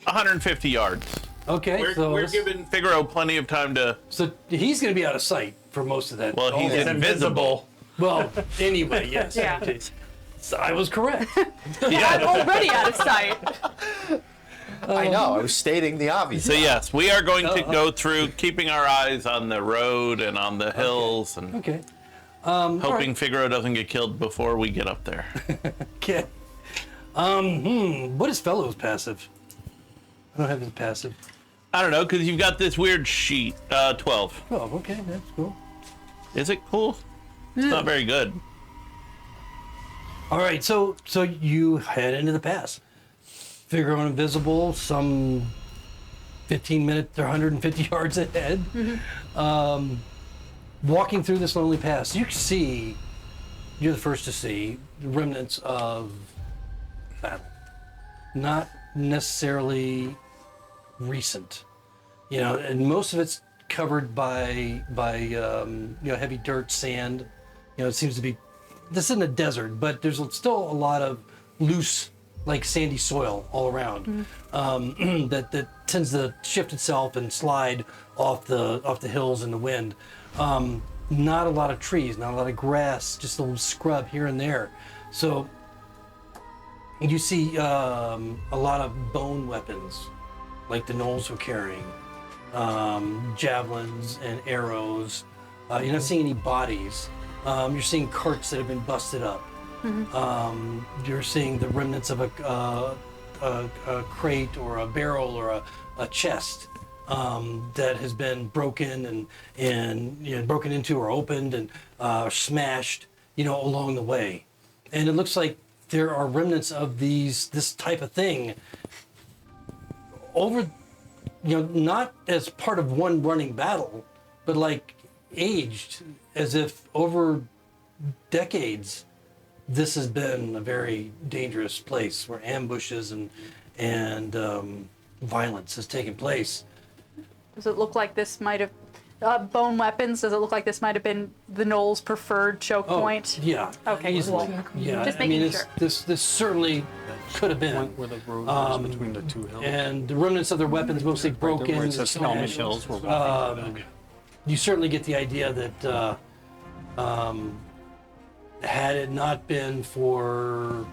150 yards. Okay, We're so giving Figaro plenty of time to. so he's gonna be out of sight for most of that. Well, he's Oh, invisible. well, anyway, yes. Yeah. So I was correct. I'm already out of sight. I know. I was stating the obvious. So yes, we are going to go through, keeping our eyes on the road and on the hills, and Okay. hoping Figaro doesn't get killed before we get up there. Okay. What is Fellow's passive? I don't have his passive. I don't know, because you've got this weird sheet. 12. Oh, okay, that's cool. Is it cool? It's not very good. All right, so you head into the pass. Figaro invisible, some 15 minutes or 150 yards ahead. Walking through this lonely pass, you can see, you're the first to see, the remnants of battle. Not necessarily recent, and most of it's covered by heavy dirt, sand. It seems to be, this isn't a desert, but there's still a lot of loose, like sandy soil all around that tends to shift itself and slide off the hills in the wind. Not a lot of trees, not a lot of grass, just a little scrub here and there. So you see a lot of bone weapons, like the gnolls were carrying, javelins and arrows. You're not seeing any bodies. You're seeing carts that have been busted up. You're seeing the remnants of a crate or a barrel or a chest that has been broken and broken into or opened and smashed, along the way. And it looks like there are remnants of this type of thing over, not as part of one running battle, but like aged, as if over decades this has been a very dangerous place where ambushes and violence has taken place. Does it look like this might have bone weapons? Does it look like this might have been the Knoll's preferred choke point? Yeah. Okay, easily. cool. Yeah, Just I mean, making sure. this certainly could have been. Where the road goes between the two hills. And the remnants of their weapons mostly broken. Where it says Skelmish Hills. We're walking through You certainly get the idea that had it not been for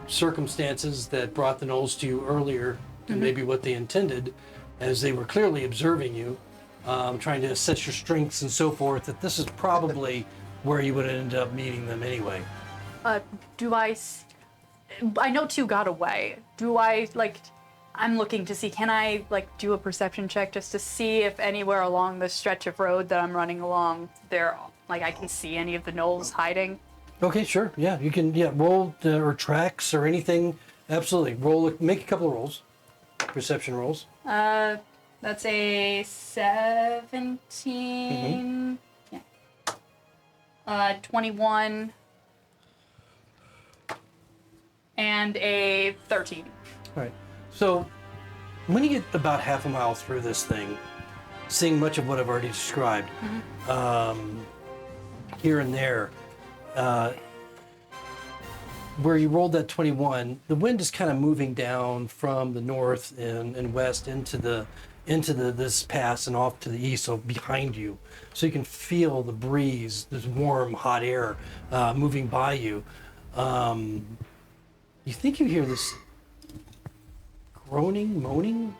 circumstances that brought the Knolls to you earlier than maybe what they intended, as they were clearly observing you, trying to assess your strengths and so forth, that this is probably where you would end up meeting them anyway. I know two got away. Do I I'm looking to see, can I like do a perception check just to see if anywhere along the stretch of road that I'm running along there, like I can see any of the gnolls hiding? Okay, sure. Yeah, you can. Yeah, roll or tracks or anything. Absolutely. Make a couple of rolls. Perception rolls. That's a 17. Yeah. 21. And a 13. All right. So when you get about half a mile through this thing, seeing much of what I've already described, here and there, where you rolled that 21, the wind is kind of moving down from the north and west into this pass and off to the east, so behind you. So you can feel the breeze, this warm, hot air moving by you. You think you hear this groaning, moaning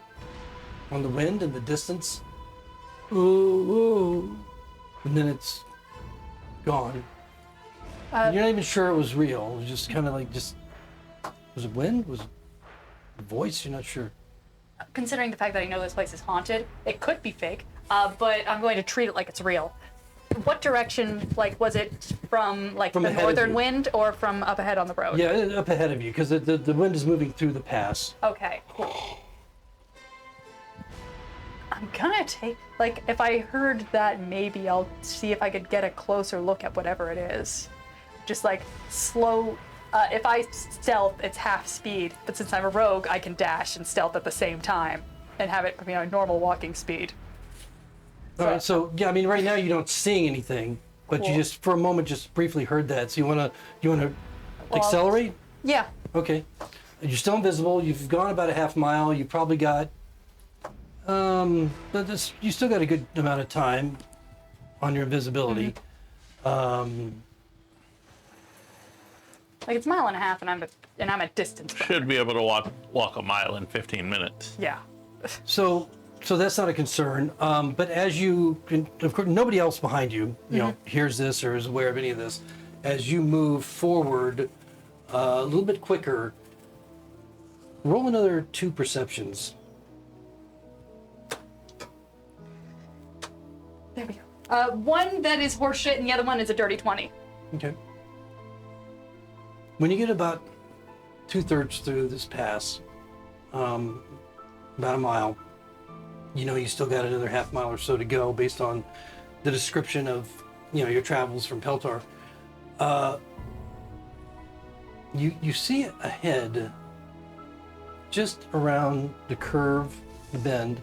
on the wind in the distance. Ooh, ooh. And then it's gone. You're not even sure it was real. It was just kind of like was it wind? Was it a voice? You're not sure. Considering the fact that I know this place is haunted, it could be fake, but I'm going to treat it like it's real. What direction, like, was it from the ahead of northern you. wind or from up ahead on the road? Yeah, up ahead of you, because the wind is moving through the pass. Okay, cool. I'm gonna take, like, if I heard that, maybe I'll see if I could get a closer look at whatever it is. Just, like, slow. If I stealth, it's half speed, but since I'm a rogue, I can dash and stealth at the same time and have it, normal walking speed. All right, so yeah, I mean, right now you don't see anything, but you Cool. just for a moment just briefly heard that. So you wanna accelerate? Yeah. Okay. You're still invisible. You've gone about a half mile. You probably got, you still got a good amount of time on your invisibility. Like, it's a mile and a half, and I'm at distance. from Should it. be able to walk a mile in 15 minutes. Yeah. So that's not a concern. But as of course, nobody else behind you, hears this or is aware of any of this. As you move forward a little bit quicker, roll another 2 perceptions. There we go. One that is horseshit, and the other one is a dirty 20. Okay. When you get about 2/3 through this pass, about a mile, you still got another half mile or so to go based on the description of, your travels from Peltar. You see ahead, just around the curve, the bend,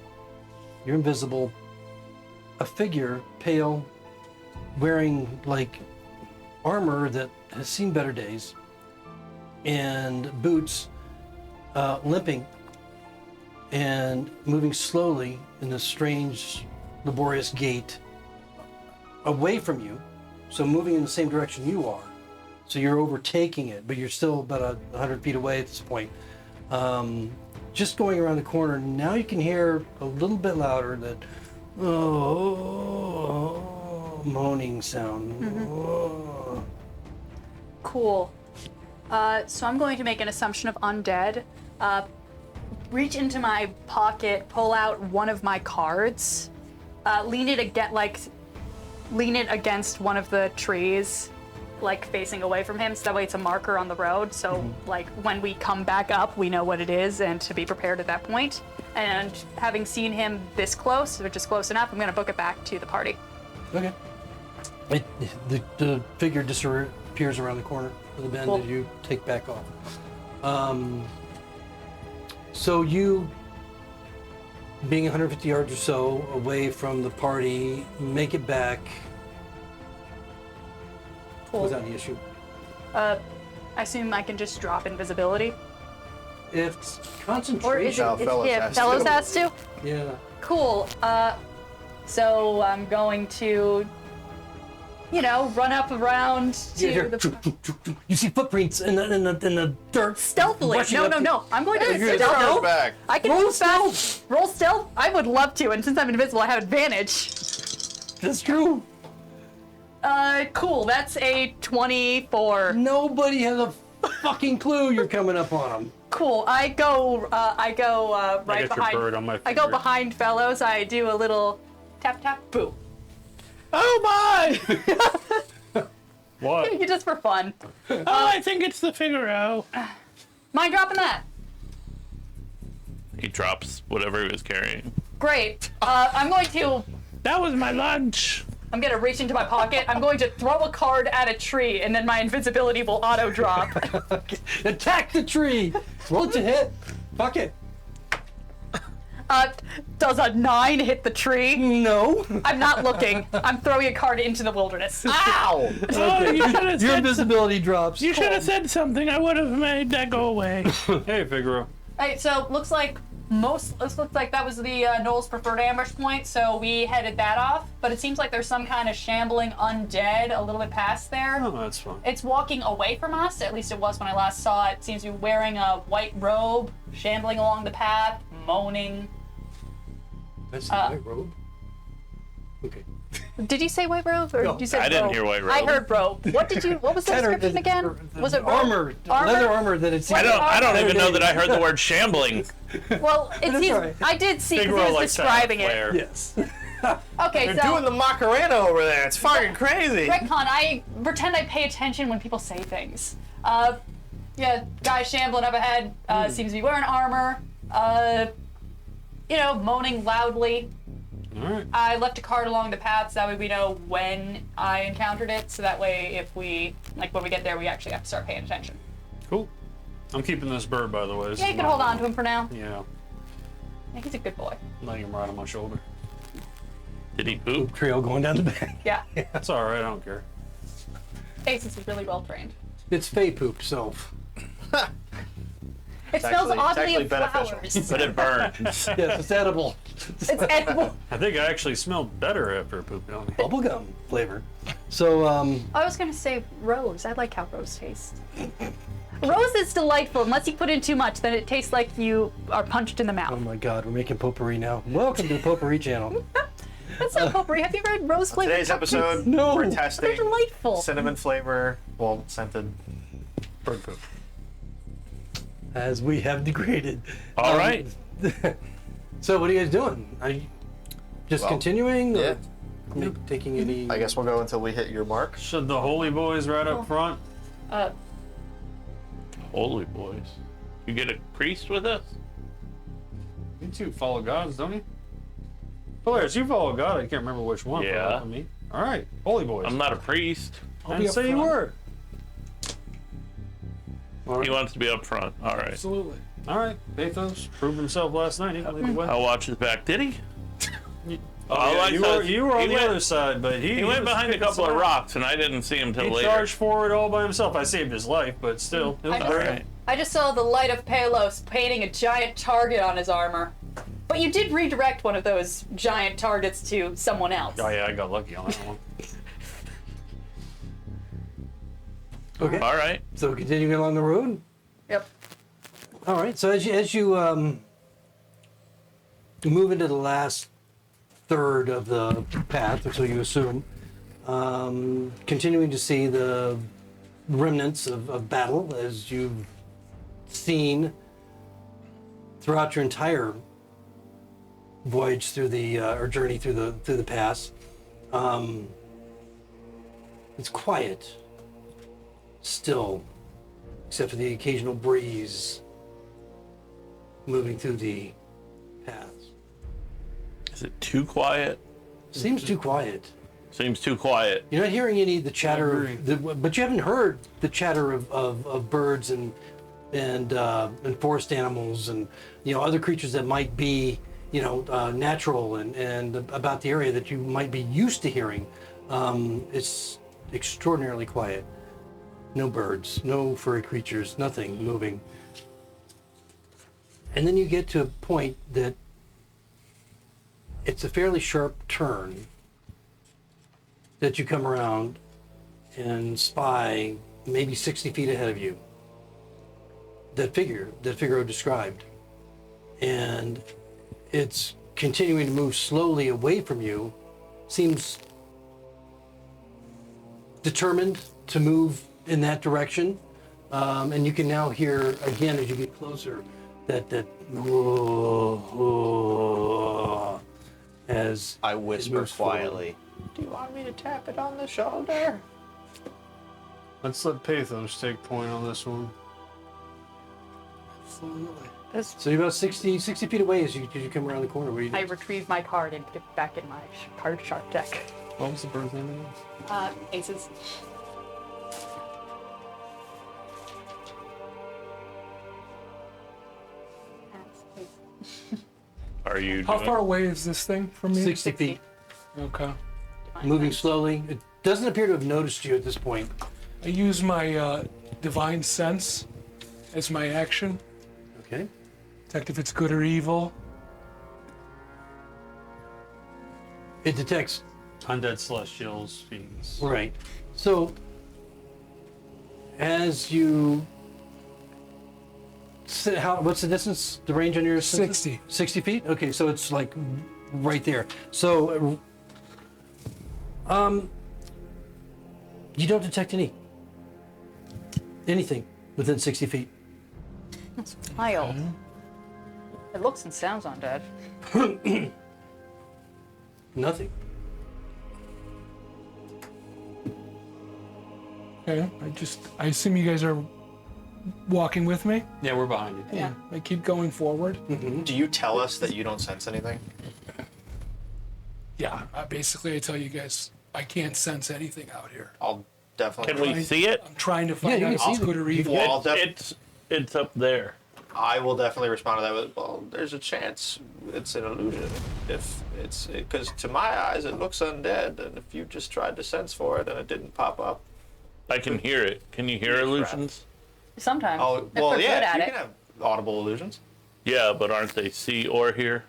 you're invisible, a figure, pale, wearing like armor that has seen better days, and boots, limping and moving slowly in a strange, laborious gait away from you, so moving in the same direction you are. So you're overtaking it, but you're still about 100 feet away at this point. Just going around the corner, now you can hear a little bit louder that moaning sound. Oh. Cool. So I'm going to make an assumption of undead. Reach into my pocket, pull out one of my cards, lean it against one of the trees, like facing away from him, so that way it's a marker on the road. So like when we come back up, we know what it is and to be prepared at that point. And having seen him this close, or just close enough, I'm going to book it back to the party. Okay. The figure disappears around the corner of the bend Cool. as you take back off. So you, being 150 yards or so away from the party, make it back Cool. without any issue. I assume I can just drop invisibility? If concentration, Or is it, No, Fellows yeah, has Fellows to. has to? yeah. Cool. So I'm going to, run up around to Yeah, here. the... You see footprints in the dirt. Stealthily. rushing No, up no, to- no. I'm going to You're stealth. gonna No. back. I can Roll move fast. Roll stealth? I would love to, and since I'm invisible, I have advantage. That's true. Cool. That's a 24. Nobody has a fucking clue you're coming up on them. cool. I go right got your behind. bird on my I go finger. behind fellows. I do a little tap tap boo. Oh my! What? Just for fun. Oh, I think it's the Figaro. Mind dropping that? He drops whatever he was carrying. Great. I'm going to. That was my lunch. I'm gonna reach into my pocket. I'm going to throw a card at a tree, and then my invisibility will auto drop. Attack the tree! Roll it to hit. Fuck it. Does a 9 hit the tree? No. I'm not looking. I'm throwing a card into the wilderness. Ow! Oh, you should have Your said, invisibility drops. you should have said something. I would have made that go away. Hey, Figaro. Alright, so looks like this looks like that was the Noel's preferred ambush point, so we headed that off. But it seems like there's some kind of shambling undead a little bit past there. Oh, that's fine. It's walking away from us, at least it was when I last saw it. It seems to be wearing a white robe, shambling along the path, moaning. That's the white robe. Okay. Did you say white robe, or No, did you say I didn't robe? hear white robe. I heard robe. What was the description again? Was it robe? armor? Leather armor that it seems. I don't even know that I heard the word shambling. Well, it seems, alright. I did see because Figaro he was likes to have describing it. flair. Yes. Okay, You're so doing the Macarena over there. It's fucking crazy. retcon, I pretend I pay attention when people say things. Yeah, guy shambling up ahead, seems to be wearing armor, moaning loudly. Alright. I left a card along the path so that way we know when I encountered it, so that way if we, when we get there, we actually have to start paying attention. Cool. I'm keeping this bird, by the way. This Yeah, is you can mine. hold on to him for now. Yeah. Yeah, he's a good boy. Laying him right on my shoulder. Did he poop? Trail going down the back. Yeah. That's alright, I don't care. Aces is really well trained. It's fey poop, so. It smells actually- it's oddly actually of beneficial. flowers. But it burns. Yes, it's edible. It's edible. I think I actually smelled better after pooping on me. Bubblegum flavor. So, I was gonna say rose. I like how rose tastes. Rose is delightful. Unless you put in too much, then it tastes like you are punched in the oh mouth. my god, we're making potpourri now. Welcome to the potpourri channel. That's not potpourri. Have you ever had rose flavored? Today's episode, No. we're They're testing delightful. cinnamon flavor, well, scented. Bird poop. As we have degraded. All right. So, what are you guys doing? Are you just Well, continuing? yeah. Or taking any. I guess we'll go until we hit your mark. Should the holy boys right Oh. up front? Holy boys. You get a priest with us? You two follow gods, don't you? Polaris, you follow God. I can't remember which one. Yeah. For me. All right, holy boys. I'm not a priest. I be didn't up say you front. were. He wants to be up front. All right. Absolutely. All right, Pathos proved himself last night. He can lead the way. I'll watch his back. Did he? Oh, yeah, you were on the went, other side, but He went was behind a kicking couple of some ass. rocks, and I didn't see him till He later. charged forward all by himself. I saved his life, but still, it was I All great. right. I just saw the light of Palos painting a giant target on his armor. But you did redirect one of those giant targets to someone else. Oh yeah, I got lucky on that one. Okay. All right. So, continuing along the road. Yep. All right. So, as you move into the last third of the path, or so you assume, continuing to see the remnants of battle as you've seen throughout your entire voyage through the or journey through the pass. It's quiet, still, except for the occasional breeze moving through the paths. Is it too quiet? Seems too quiet. Seems too quiet. You're not hearing any of the chatter, but you haven't heard the chatter of birds and forest animals and other creatures that might be natural and about the area that you might be used to hearing. It's extraordinarily quiet. No birds, no furry creatures, nothing moving. And then you get to a point that it's a fairly sharp turn that you come around and spy maybe 60 feet ahead of you that Figaro described. And it's continuing to move slowly away from you, seems determined to move in that direction. And you can now hear again as you get closer that as I it whisper moves forward. quietly. Do you want me to tap it on the shoulder? Let's let Pathos take point on this one. So you're about 60 feet away as you come around the corner. Where you I retrieve my card and put it back in my card sharp deck. What was the bird's name again? Aces. Are you How doing? far away is this thing from me? 60 feet, Okay. moving slowly. It doesn't appear to have noticed you at this point. I use my divine sense as my action. Okay. Detect if it's good or evil. It detects. Undead celestials, fiends. Right. So as you what's the distance, the range on your senses? 60. 60 feet? Okay, so it's like right there. So you don't detect anything within 60 feet. That's wild. It looks and sounds undead. Nothing. Okay. I assume you guys are walking with me. Yeah, we're behind you. Yeah. I keep going forward. Do you tell us that you don't sense anything? Yeah. Basically, I tell you guys I can't sense anything out here. I'll definitely. Can we see it? I'm trying to find you out can if see it's good or evil. Well, I'll def- It's up there. I will definitely respond to that with, well, there's a chance it's an illusion. If it's because to my eyes it looks undead, and if you just tried to sense for it and it didn't pop up. I can hear it. Can you hear illusions? Sometimes. Oh, if well, they're yeah, good at you it. can have audible illusions. Yeah, but aren't they see or hear?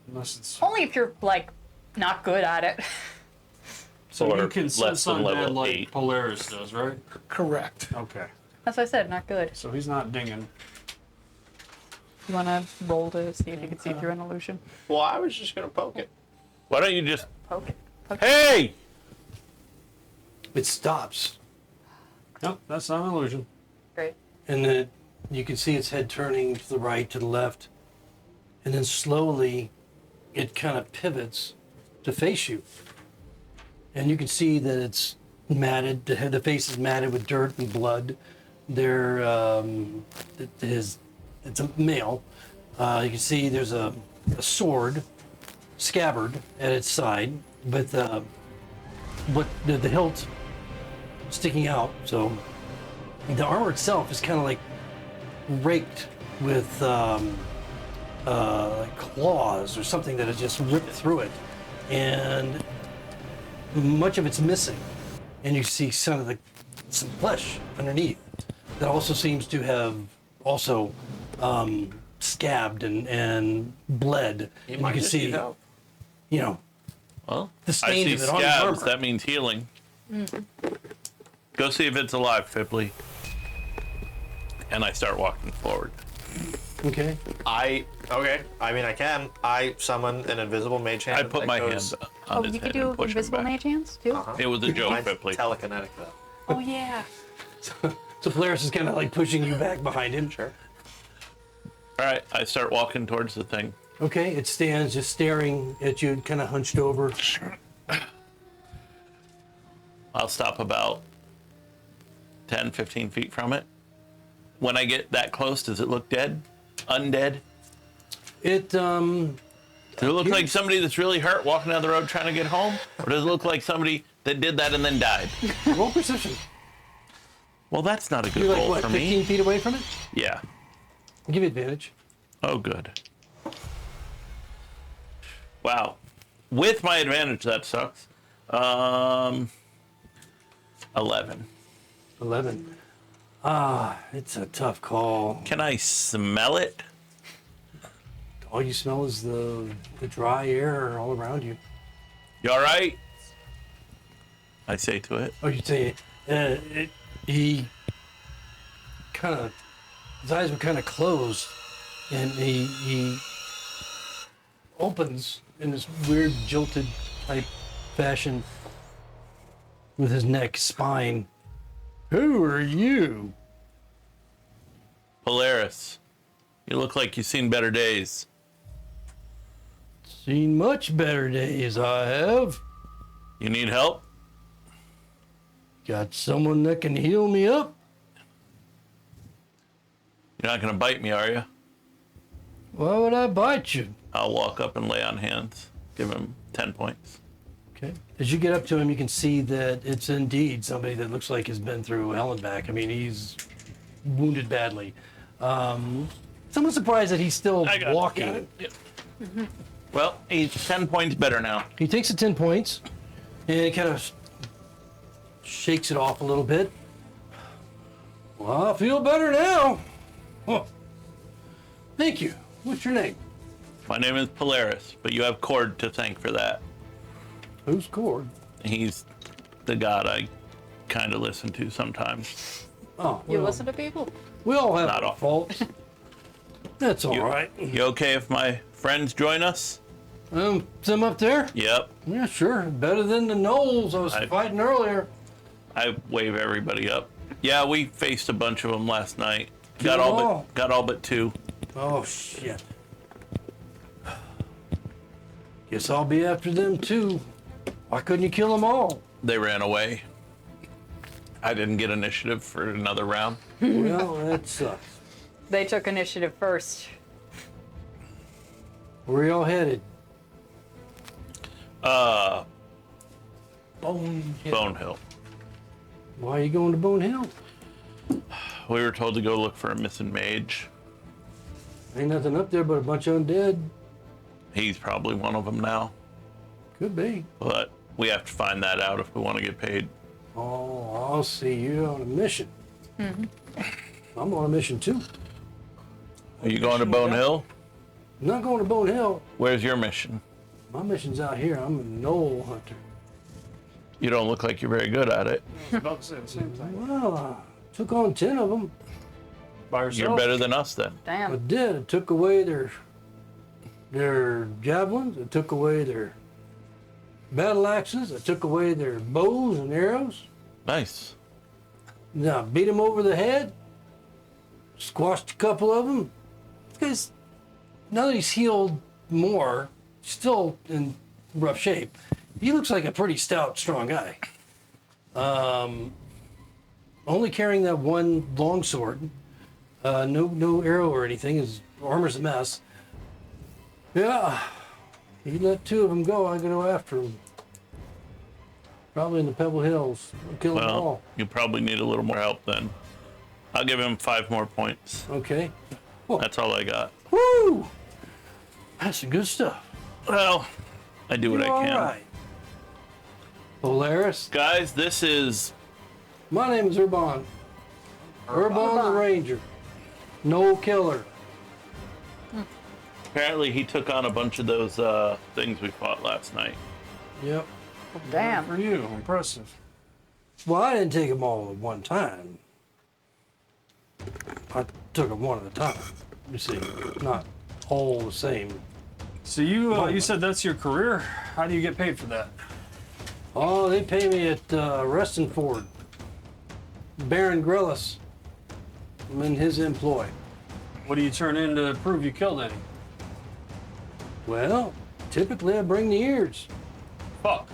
Unless it's Only if you're like not good at it. so or you can less sense than undead level like 8. Polaris does, right? Correct. Okay. As I said, not good. So he's not dinging. You wanna roll to see if you can see through an illusion? Well, I was just gonna poke it. Why don't you just? Poke it. Poke it. Hey! It stops, Nope, that's not an illusion. Great. and then you can see its head turning to the right, to the left, and then slowly it kind of pivots to face you. And you can see that it's matted. The face is matted with dirt and blood. It's a male. You can see there's a sword scabbard at its side with the hilt sticking out. So the armor itself is kind of like raked with like claws or something that has just ripped through it, and much of it's missing. And you see some flesh underneath that also seems to have also scabbed and bled. And you can see, you know, Well, the I stains see of it on the scabs. armor. That means healing. Go see if it's alive, Fipley. And I start walking forward. Okay. I mean, I can. I summon an invisible mage hand. I put that my hand goes- on Oh, his you could head and do push him invisible back. mage hands too? It was a joke, Mine's Fipley. telekinetic though. Oh yeah. So Polaris is kind of like pushing you back behind him. Sure. All right, I start walking towards the thing. Okay, it stands just staring at you, kind of hunched over. I'll stop about 10, 15 feet from it. When I get that close, does it look dead? Undead? It Does it look like somebody that's really hurt walking down the road trying to get home? Or does it look like somebody that did that and then died? roll perception. Well, that's not a good You're like roll what, for 15 me. feet away from it? Yeah. I'll give you advantage. Oh, good. Wow. With my advantage, that sucks. 11. 11. It's a tough call. Can I smell it? All you smell is the dry air all around you. You all right? I say to it. Oh, you say he kind of, his eyes were kind of closed, and he opens in this weird jilted type fashion with his neck, spine. Who are you? Polaris, you look like you've seen better days. Seen much better days, I have. You need help? Got someone that can heal me up? You're not going to bite me, are you? Why would I bite you? I'll walk up and lay on hands. Give him 10 points. Okay. As you get up to him, you can see that it's indeed somebody that looks like has been through hell and back. I mean, he's wounded badly. Somewhat surprised that he's still I got it. walking. Got it. Yep. Well, he's 10 points better now. He takes the 10 points and he kind of shakes it off a little bit. Well, I feel better now. Oh. Thank you. What's your name? My name is Polaris, but you have Cord to thank for that. Who's Cord? He's the god I kind of listen to sometimes. Oh, You well, listen to people? we all have Not our all. faults. That's all right. You okay if my friends join us? Them up there? Yep. Yeah, sure. Better than the gnolls I was fighting earlier. I wave everybody up. Yeah, we faced a bunch of them last night. Kill them all. Got all but 2. Oh, shit. Guess I'll be after them, too. Why couldn't you kill them all? They ran away. I didn't get initiative for another round. Well, that sucks. They took initiative first. Where y'all headed? Bone. Bone Hill. Why are you going to Bone Hill? We were told to go look for a missing mage. Ain't nothing up there but a bunch of undead. He's probably one of them now, Could be. but we have to find that out if we want to get paid. Oh, I'll see you on a mission. I'm on a mission, too. Are you going to Bone Hill? I'm not going to Bone Hill. Where's your mission? My mission's out here. I'm a gnoll hunter. You don't look like you're very good at it. About to say the same thing. Well, I took on 10 of them. By yourself? You're better than us then. I Damn. did. I took away their javelins. I took away their battle axes. I took away their bows and arrows. Nice. Now beat them over the head. Squashed a couple of them. Because now that he's healed more, still in rough shape, he looks like a pretty stout, strong guy. Only carrying that one longsword. No arrow or anything. His armor's a mess. Yeah, he let 2 of them go. I gotta go after them. Probably in the Pebble Hills. I'll kill them Well, all. you probably need a little more help then. I'll give him 5 more points. Okay. That's all I got. Woo! That's some good stuff. Well, I do what You're I can. all right. Polaris. Guys, this is My name is Urban. Urban the Ranger. No killer. apparently he took on a bunch of those things we fought last night. Yep. Damn. For you, impressive. Well, I didn't take them all at one time. I took them one at a time. You see, not all the same. So you said that's your career. How do you get paid for that? Oh, they pay me at Restenford. Baron Grillis. I'm in his employ. What do you turn in to prove you killed any? Well, typically I bring the ears. Fuck.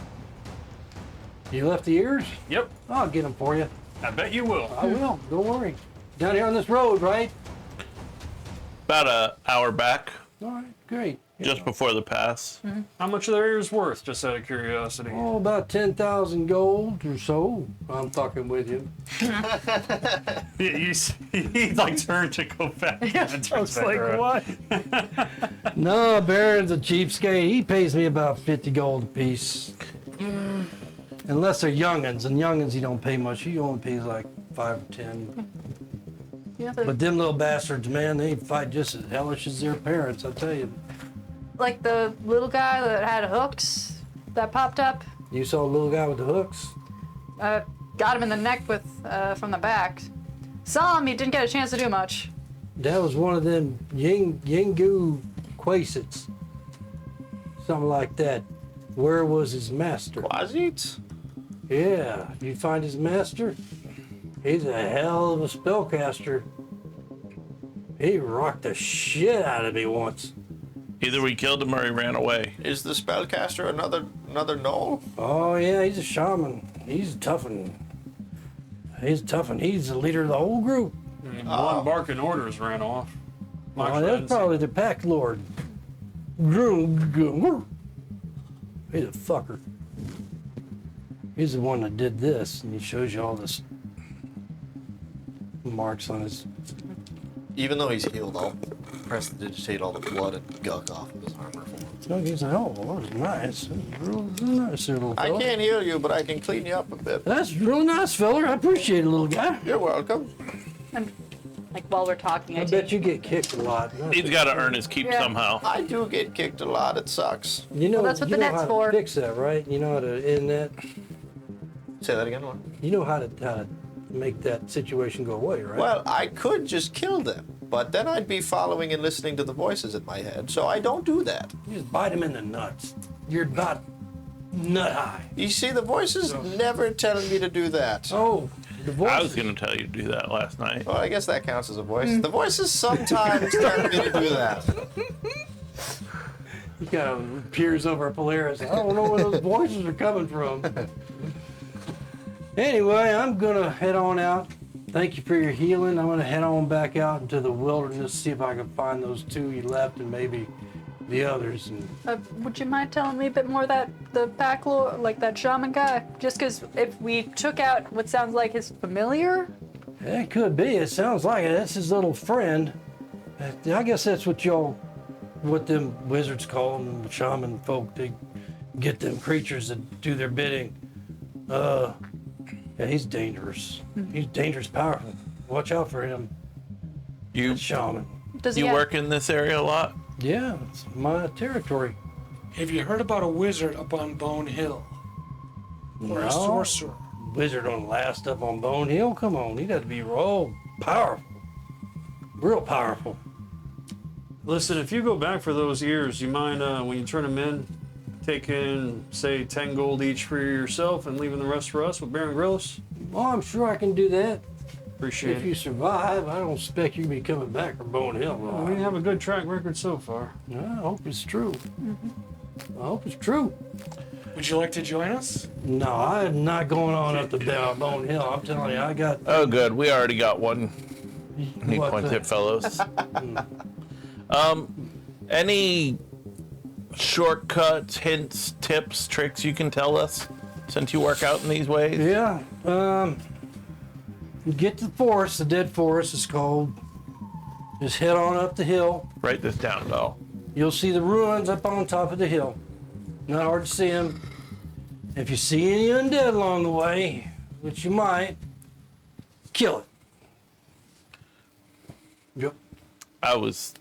You left the ears? Yep. I'll get them for you. I bet you will. I will. Don't worry. Down here on this road, right? About an hour back, All right, great. just before the pass. How much are their ears worth, just out of curiosity? Oh, about 10,000 gold or so. I'm talking with you. He like turned to go back. And turns back around. what? No, Baron's a cheapskate. He pays me about 50 gold apiece. Unless they're young'uns, and young'uns he don't pay much. He only pays like 5 or 10. Yeah, But them little bastards, man, they fight just as hellish as their parents, I tell you. like the little guy that had hooks that popped up. You saw a little guy with the hooks? Got him in the neck with from the back. Saw him. He didn't get a chance to do much. That was one of them Yingu Quasits. Something like that. Where was his master? Quasites? Yeah, you find his master? He's a hell of a spellcaster. He rocked the shit out of me once. Either we killed him or he ran away. Is the spellcaster another gnoll? Oh yeah, he's a shaman. He's tough and he's the leader of the whole group. One barking orders ran off. My Oh, that's friends. probably the pack lord. He's a fucker. He's the one that did this, and he shows you all this marks on his. Even though he's healed, I'll prestidigitate all the blood and gunk off of his armor for him. So he's like, oh, well, that was nice. That was real nice, there, little I fella. can't heal you, but I can clean you up a bit. That's real nice, fella. I appreciate it, little guy. You're welcome. And like while we're talking, I I bet you get kicked a lot. He's got to earn his keep Yeah. somehow. I do get kicked a lot. It sucks. You know, Well, that's what you the know net's how for. to fix that, right? You know how to end that. Say that again. What? You know how to make that situation go away, right? Well, I could just kill them, but then I'd be following and listening to the voices in my head, so I don't do that. You just bite him in the nuts. You're about nut high. You see, the voices never telling me to do that. Oh, the voice. I was going to tell you to do that last night. Well, I guess that counts as a voice. The voices sometimes tell me to do that. He kind of peers over at Polaris. I don't know where those voices are coming from. Anyway, I'm gonna head on out. Thank you for your healing. I'm gonna head on back out into the wilderness, see if I can find those two you left and maybe the others. And would you mind telling me a bit more about the pack lord, like that shaman guy? Just because if we took out what sounds like his familiar, it could be. It sounds like it. That's his little friend. I guess that's what them wizards call them, the shaman folk. They get them creatures that do their bidding. Yeah, he's dangerous. He's dangerous, powerful. Watch out for him. You That shaman. does he you have, work in this area a lot? Yeah, it's my territory. Have you heard about a wizard up on Bone Hill? Or a No. sorcerer? Wizard don't last up on Bone Hill. Come on, he'd have to be real powerful. Real powerful. Listen, if you go back for those years, you mind when you turn them in, taking, say, 10 gold each for yourself and leaving the rest for us with Baron Grillis? Well, I'm sure I can do that. Appreciate If it. you survive, I don't expect you to be coming back from Bone Hill. Well, we have a good track record so far. I hope it's true. I hope it's true. Would you like to join us? No, I'm not going on up to Bone Hill. I'm telling you, I got. Oh, good. We already got one. He what points the- at fellows. Any shortcuts, hints, tips, tricks you can tell us since you work out in these ways? Yeah. You get to the forest, the dead forest is called. Just head on up the hill. Write this down, though. You'll see the ruins up on top of the hill. Not hard to see them. If you see any undead along the way, which you might, kill it. Yep. I was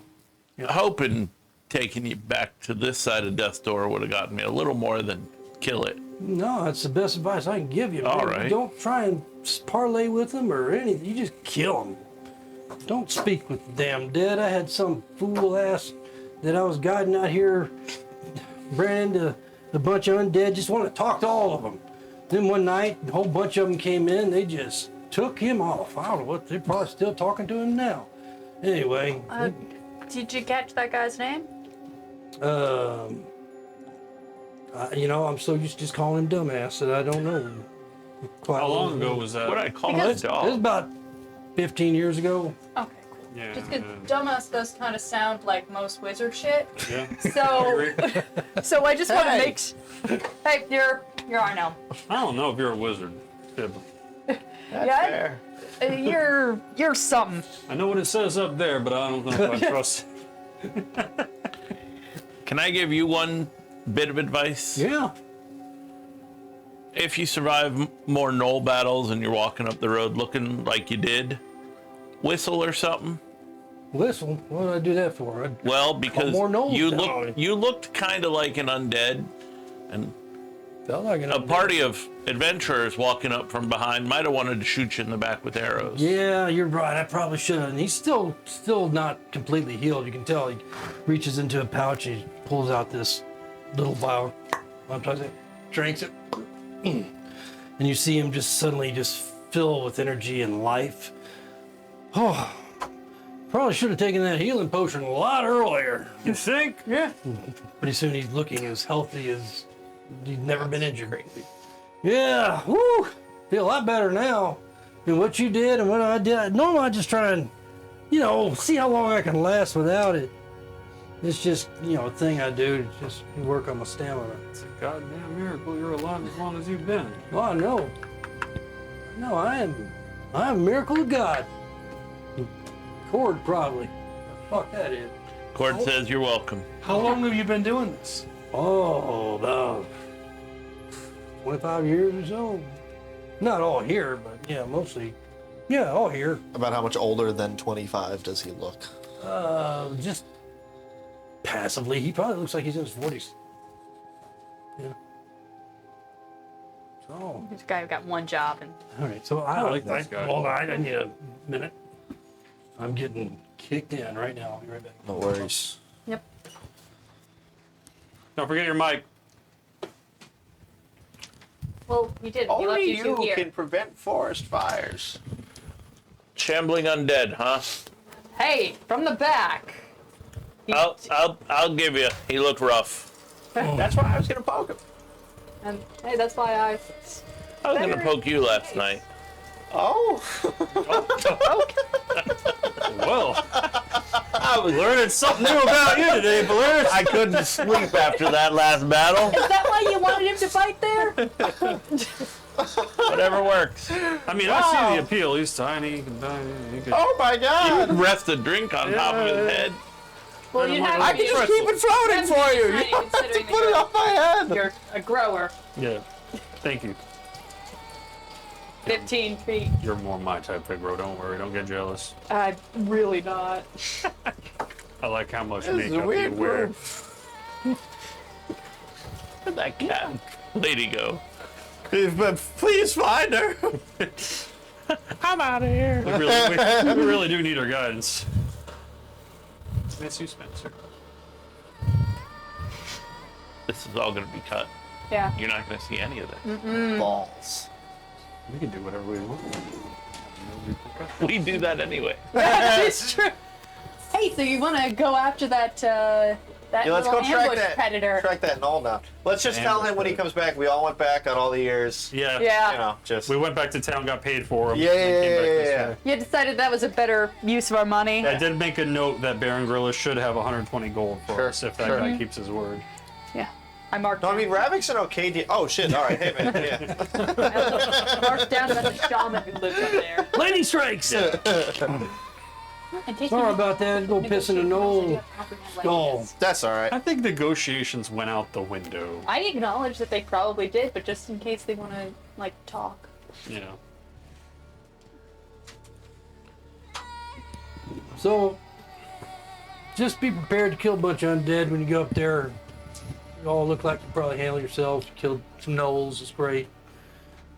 hoping taking you back to this side of Death's Door would have gotten me a little more than kill it. No, that's the best advice I can give you. All man. right. Don't try and parlay with them or anything. You just kill them. Don't speak with the damn dead. I had some fool ass that I was guiding out here, ran into a bunch of undead, just want to talk to all of them. Then one night, a whole bunch of them came in. They just took him off. I don't know what, they're probably still talking to him now. Anyway, did you catch that guy's name? you know, I'm so used to just calling him dumbass that I don't know. Quite How long well. ago was that? What I call Because- my It was dog. about 15 years ago. Okay, cool. Yeah, Just because yeah. dumbass does kind of sound like most wizard shit. Yeah. So, so I just want to make. Hey, you're Arno. I don't know if you're a wizard. Fib. Yeah, you're something. I know what it says up there, but I don't know if I trust it. Can I give you one bit of advice? Yeah. If you survive more knoll battles and you're walking up the road looking like you did, whistle or something. Whistle? What did I do that for? Well, because more knolls you down. looked kind of like an undead, and Felt like a party of adventurers walking up from behind might have wanted to shoot you in the back with arrows. Yeah, you're right. I probably should have. And he's still not completely healed. You can tell he reaches into a pouch. He pulls out this little vial. Drinks it. And you see him just suddenly just fill with energy and life. Oh, Probably should have taken that healing potion a lot earlier. You think? Yeah. Pretty soon he's looking as healthy as he's never been injured. Yeah, woo! Feel a lot better now than what you did and what I did. Normally I just try and, see how long I can last without it. It's just, a thing I do to just work on my stamina. It's a goddamn miracle you're alive as long as you've been. Oh, I know. No, I am a miracle of God. Cord, probably. Fuck that is. Cord says you're welcome. How long have you been doing this? Oh, about 25 years or so. Not all here, but yeah, mostly. Yeah, all here. About how much older than 25 does he look? Just passively. He probably looks like he's in his 40s. Yeah. So, This guy got one job and all right. So I like this guy. Hold on, I need a minute. I'm getting kicked in right now. I'll be right back. No worries. yep. Don't forget your mic. Well, you did. You left Only you two you here. can prevent forest fires. Shambling undead, huh? Hey, from the back. I'll give you. He looked rough. That's why I was gonna poke him. And hey, that's why I was gonna poke you last night. Oh. Well, I was learning something new about you today, Blair. I couldn't sleep after that last battle. Is that why you wanted him to fight there? Whatever works. I mean, I see the appeal. He's tiny. He can die. He could... Oh my You God. could rest a drink on top of his head. Well, you have I to can be just keep it floating for you. You don't have to put it on my head. You're a grower. Yeah. Thank you. 15 feet. You're more my type, Figaro. Don't worry. Don't get jealous. Really not. I like how much This is a makeup you weird wear. room. Where'd that cat lady go? But please find her. I'm out of here. We really do need her guidance. Miss you, Spencer. This is all gonna be cut. Yeah. You're not gonna see any of this. Balls. We can do whatever we want. We do that anyway. It's true. Hey, so you want to go after that that Yeah, let's little go track ambush that. predator? Track that knoll down. Let's just tell him when he comes back. We all went back, got all the years. Yeah. Yeah. You know, just. We went back to town, got paid for him. Yeah, and then came back this yeah. way. You decided that was a better use of our money. I did make a note that Baron Gorilla should have 120 gold for Sure, us if that sure. guy keeps his word. Yeah. I marked No, I down. mean Ravic's an okay deal. Oh shit! All right, hey man, yeah. I marked down that the shaman who lives up there. Lightning strikes! And take Sorry about that. Go piss in the knoll. Skull. That's all right. I think negotiations went out the window. I acknowledge that they probably did, but just in case they want to like talk. You know. So, just be prepared to kill a bunch of undead when you go up there. You all look like you probably handle yourselves. You killed some gnolls, it's great.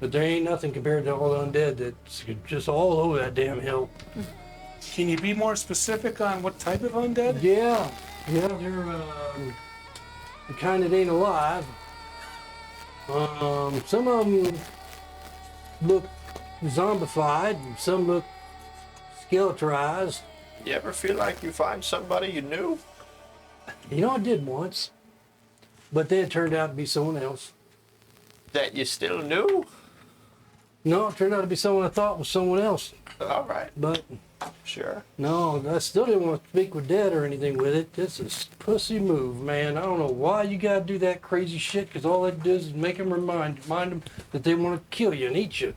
But there ain't nothing compared to all the undead that's just all over that damn hill. Can you be more specific on what type of undead? Yeah, they're the kind that ain't alive. Some of them look zombified, and some look skeletrized. You ever feel like you find somebody you knew? You know, I did once, but then it turned out to be someone else. That you still knew? No, it turned out to be someone I thought was someone else. All right, But sure. no, I still didn't want to speak with Dad or anything with it. This is pussy move, man. I don't know why you gotta do that crazy shit, because all that does is make them remind them that they want to kill you and eat you.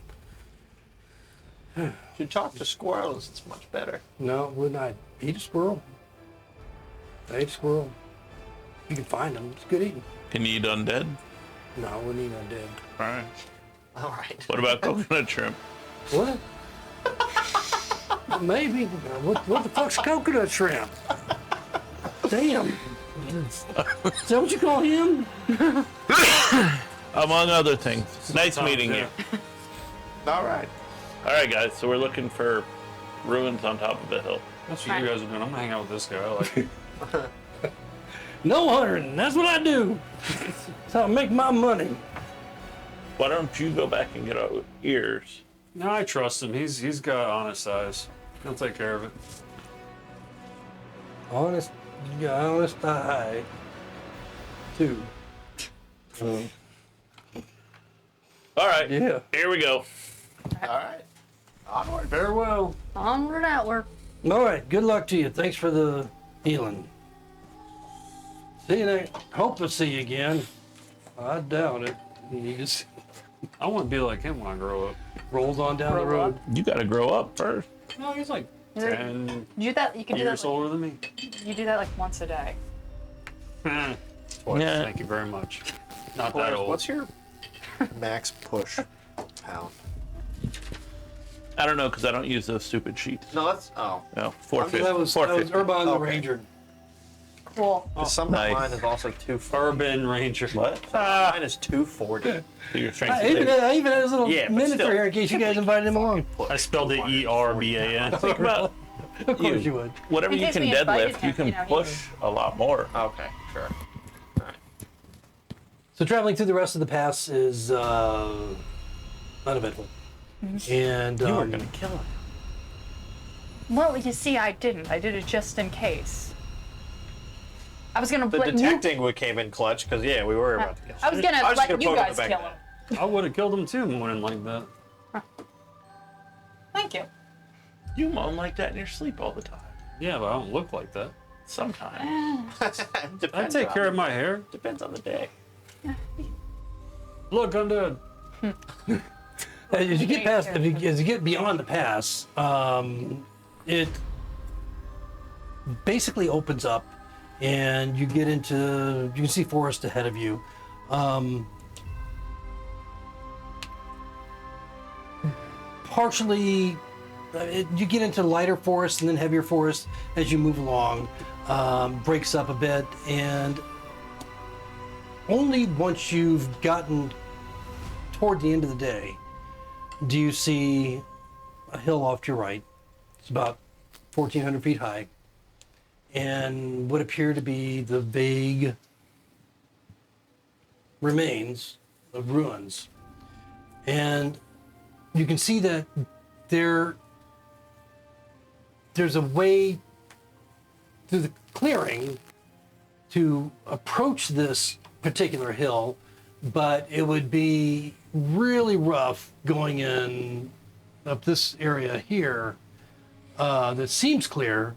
If you talk to squirrels, it's much better. No, wouldn't I eat a squirrel? I ate a squirrel. You can find them. It's good eating. Can you eat undead? No, I wouldn't eat undead. All right. All right. What about coconut shrimp? What? Maybe. What the fuck's coconut shrimp? Damn. Is that what you call him? Among other things. Nice Sometimes, meeting yeah. you. All right. All right, guys. So we're looking for ruins on top of the hill. That's what you guys are doing. I'm gonna hang out with this guy. I like it. No hunting. That's what I do. That's how I make my money. Why don't you go back and get our ears? No, I trust him. He's got honest eyes. He'll take care of it. Honest eye. 2. All right. Yeah. Here we go. All right. Onward. Farewell. Onward, outward. All right. Good luck to you. Thanks for the healing. See you next. Hope to see you again. I doubt it. He just I want to be like him when I grow up. rolls on down the Grow road. up. You got to grow up first. No, he's like Is it- 10 You do that. You can do that. years Like, older than me. you do that like once a day. Twice. Yeah. Thank you very much. Not that Polaris, old. what's your max push pound? I don't know because I don't use those stupid sheets. No, that's No, That 450. was 450. Urban the Okay. Ranger. Cool. some nice. of mine is also 240. Urban Ranger. What? Mine is 240. So you're trying to I even had his little Yeah, but miniature still. here in case you guys invited him along. I spelled it ERBAN. think about Of course you would. whatever In you case can we invited deadlift, him, you can you know, he push a lot more. Okay, sure. So traveling through the rest of the pass is uneventful. And You were gonna kill him. Well, you see, I didn't. I did it just in case. I was gonna The let you. detecting would came in clutch because yeah, we were about to kill. I was gonna I was just let gonna you poke him in guys the back kill of him. the I would have killed him too, morning like that. Thank you. You moan like that in your sleep all the time. Yeah, but I don't look like that. Sometimes. I take care of my hair. Depends on the day. Look, I'm dead. as you get past, as you get beyond the pass, it basically opens up, and you get into. You can see forest ahead of you. Partially, you get into lighter forest and then heavier forest as you move along. Breaks up a bit, and only once you've gotten toward the end of the day do you see a hill off to your right. It's about 1,400 feet high, and what appear to be the vague remains of ruins. And you can see that there's a way through the clearing to approach this particular hill, but it would be really rough going in up this area here that seems clear,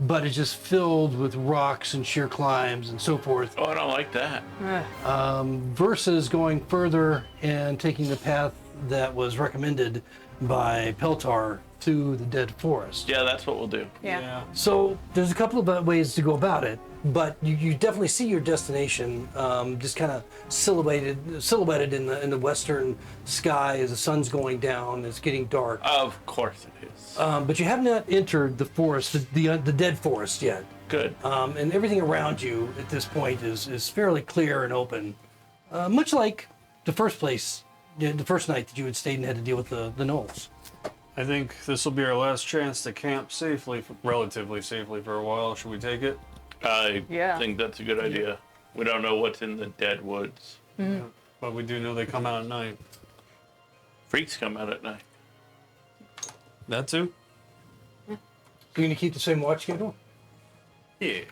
but it's just filled with rocks and sheer climbs and so forth, Oh, I don't like that. versus going further and taking the path that was recommended by Peltar through the dead forest. Yeah, that's what we'll do. Yeah. So there's a couple of ways to go about it, but you definitely see your destination just kind of silhouetted in the western sky as the sun's going down. It's getting dark, Of course it is. but you have not entered the forest, the dead forest yet, Good. and everything around you at this point is fairly clear and open, much like the first night that you had stayed and had to deal with the gnolls. I think this will be our last chance to camp safely, relatively safely for a while. Should we take it? I Yeah. think that's a good idea. We don't know what's in the dead woods. But we do know they come out at night. Freaks come out at night. That too? You're gonna keep the same watch schedule? Yeah.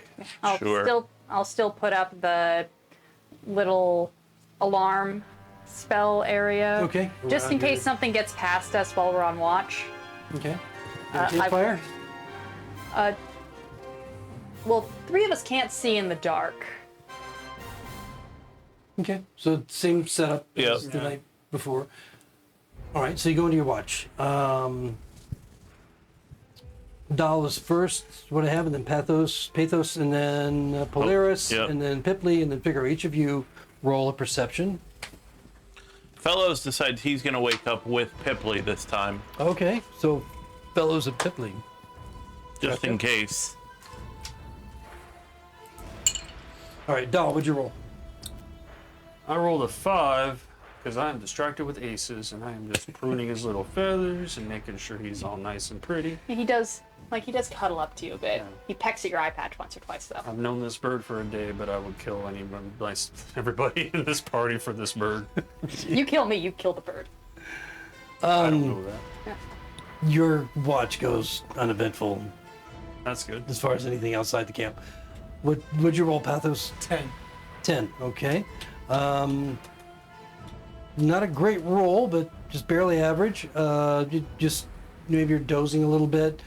I'll still put up the little alarm spell area. Okay. Just in Around case something gets past us while we're on watch. Okay. I- Take fire. Well, 3 of us can't see in the dark. Okay, so same setup as Yep. the night before. All right, so you go into your watch. Dahl is first, what I have, and then Pathos, and then Polaris, yep. and then Pipley, and then Figure. Each of you roll a perception. Fellows decides he's going to wake up with Pipley this time, Okay, so Fellows of Pipley. just in case. All right, Dahl, what'd you roll? I rolled a 5 because I am distracted with aces and I am just pruning his little feathers and making sure he's all nice and pretty. He does cuddle up to you a bit. He pecks at your eye patch once or twice though. I've known this bird for a day, but I would kill everybody in this party for this bird. You kill me, you kill the bird. I don't know that. Your watch goes uneventful. That's good. as far as anything outside the camp. Would you roll, Pathos? 10. 10. Okay. Not a great roll, but just barely average. You just maybe you're dozing a little bit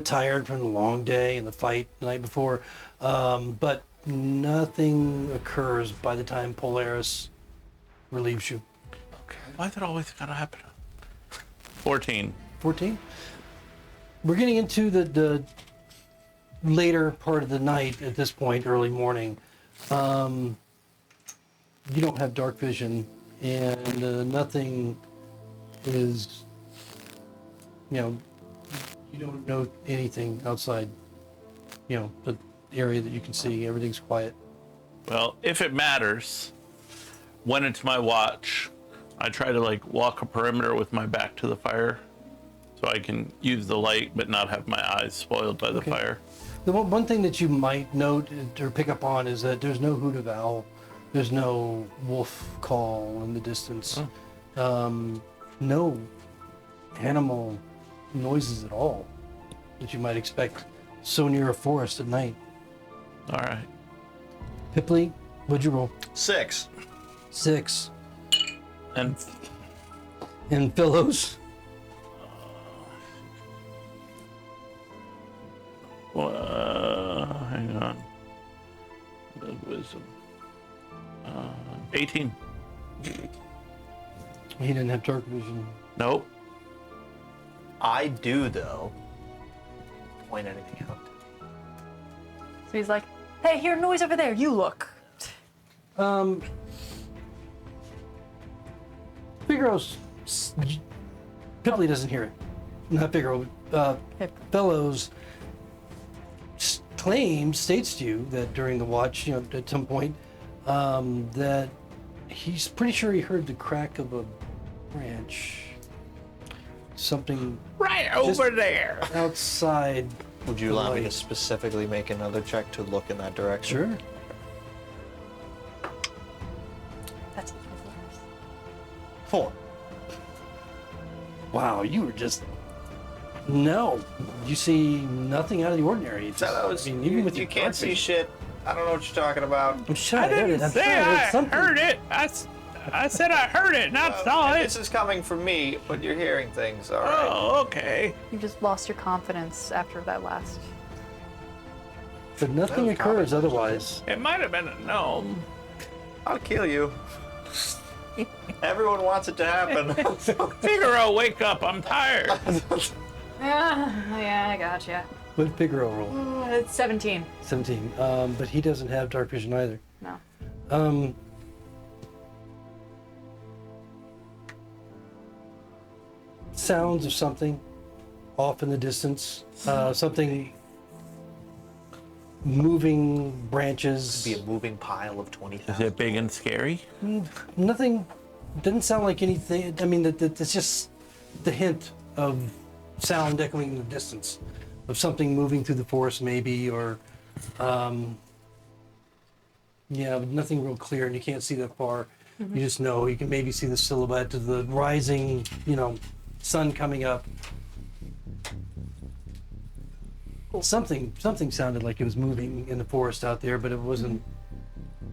tired from the long day and the fight the night before. But nothing occurs by the time Polaris relieves you. Why's it always gotta happen? 14. 14. We're getting into the later part of the night at this point, early morning. You don't have dark vision, and nothing is, you don't know anything outside, the area that you can see. Everything's quiet. Well, if it matters, when it's my watch, I try to walk a perimeter with my back to the fire so I can use the light but not have my eyes spoiled by the fire. The one thing that you might note or pick up on is that there's no hoot of owl. There's no wolf call in the distance. No animal noises at all that you might expect so near a forest at night. All right. Pipley, what'd you roll? 6. 6. And And Phillows? Hang on. Good wisdom. 18. He didn't have dark vision. Nope. I do, though. Point anything out. So he's like, hey, I hear a noise over there. You look. Figaro's... Pipley doesn't hear it. Not Figaro. Fellows states to you that during the watch, at some point, that he's pretty sure he heard the crack of a branch. Something Right Just- over there. outside. Would you allow me to Light. specifically make another check to look in that direction? Sure. That's 4. Wow, you were just... No. You see nothing out of the ordinary. It's just- Fellows, I mean, even with you your can't dark see vision. shit. I don't know what you're talking about. I'm sure I I heard didn't it. I'm say sure I it's something. heard it. I said I heard it, not saw And it. this is coming from me, but you're hearing things, all right? Oh, okay. You just lost your confidence after that last. But nothing No occurs comment. otherwise. It might have been a gnome. I'll kill you. Everyone wants it to happen. Figaro, wake up. I'm tired. Yeah, I gotcha. What did Figaro roll? It's 17. 17. But he doesn't have dark vision either. No. Sounds of something off in the distance. Something moving branches. Be a moving pile of Is 20,000. it big and scary? Nothing. Doesn't sound like anything. I mean, it's just the hint of sound echoing in the distance of something moving through the forest, maybe, or yeah, but nothing real clear, and you can't see that far. You just know you can maybe see the silhouette of the rising, sun coming up. Something sounded like it was moving in the forest out there, but it wasn't.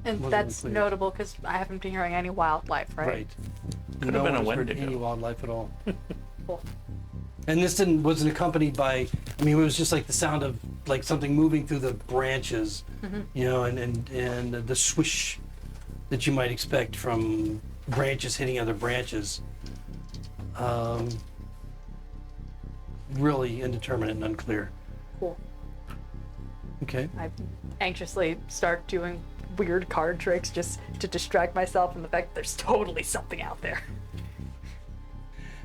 And Wasn't that's clear. notable because I haven't been hearing any wildlife, right? Right. Could No have been a one has heard Wendigo. any wildlife at all. Cool. And this wasn't accompanied by. I mean, it was just like the sound of like something moving through the branches, and the swish that you might expect from branches hitting other branches. Really indeterminate and unclear. Cool. Okay. I anxiously start doing weird card tricks just to distract myself from the fact that there's totally something out there.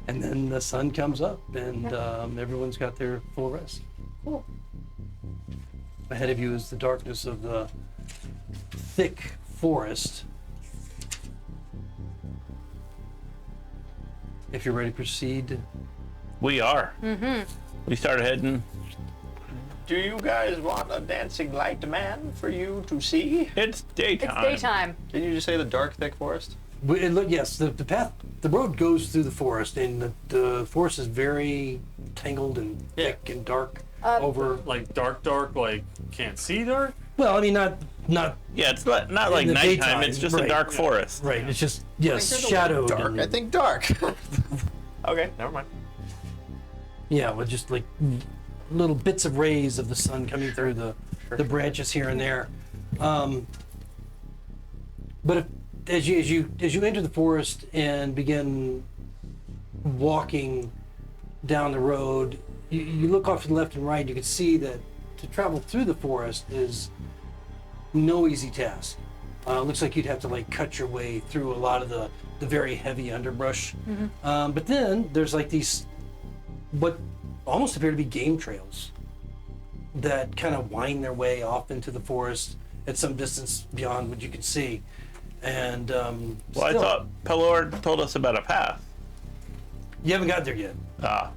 And then the sun comes up, and everyone's got their full rest. Cool. Ahead of you is the darkness of the thick forest. If you're ready to proceed, We are. We start heading. Do you guys want a dancing light man for you to see? It's daytime. It's daytime. Did you just say the dark, thick forest? yes, the path, the road goes through the forest, and the forest is very tangled and thick and dark. over. Like dark, like can't see dark. Well, I mean, not Yeah, it's not like the nighttime. daytime, It's just a right. dark forest. right. It's just shadowed. Dark. and- I think dark. Okay, never mind. Yeah, with just like little bits of rays of the sun coming through the branches here and there. But as you enter the forest and begin walking down the road, you look off to the left and right. You can see that to travel through the forest is no easy task. Looks like you'd have to like cut your way through a lot of the very heavy underbrush. But then there's like these what almost appear to be game trails that kind of wind their way off into the forest at some distance beyond what you can see. And Well, I thought Pelor told us about a path. you haven't got there yet. Ah,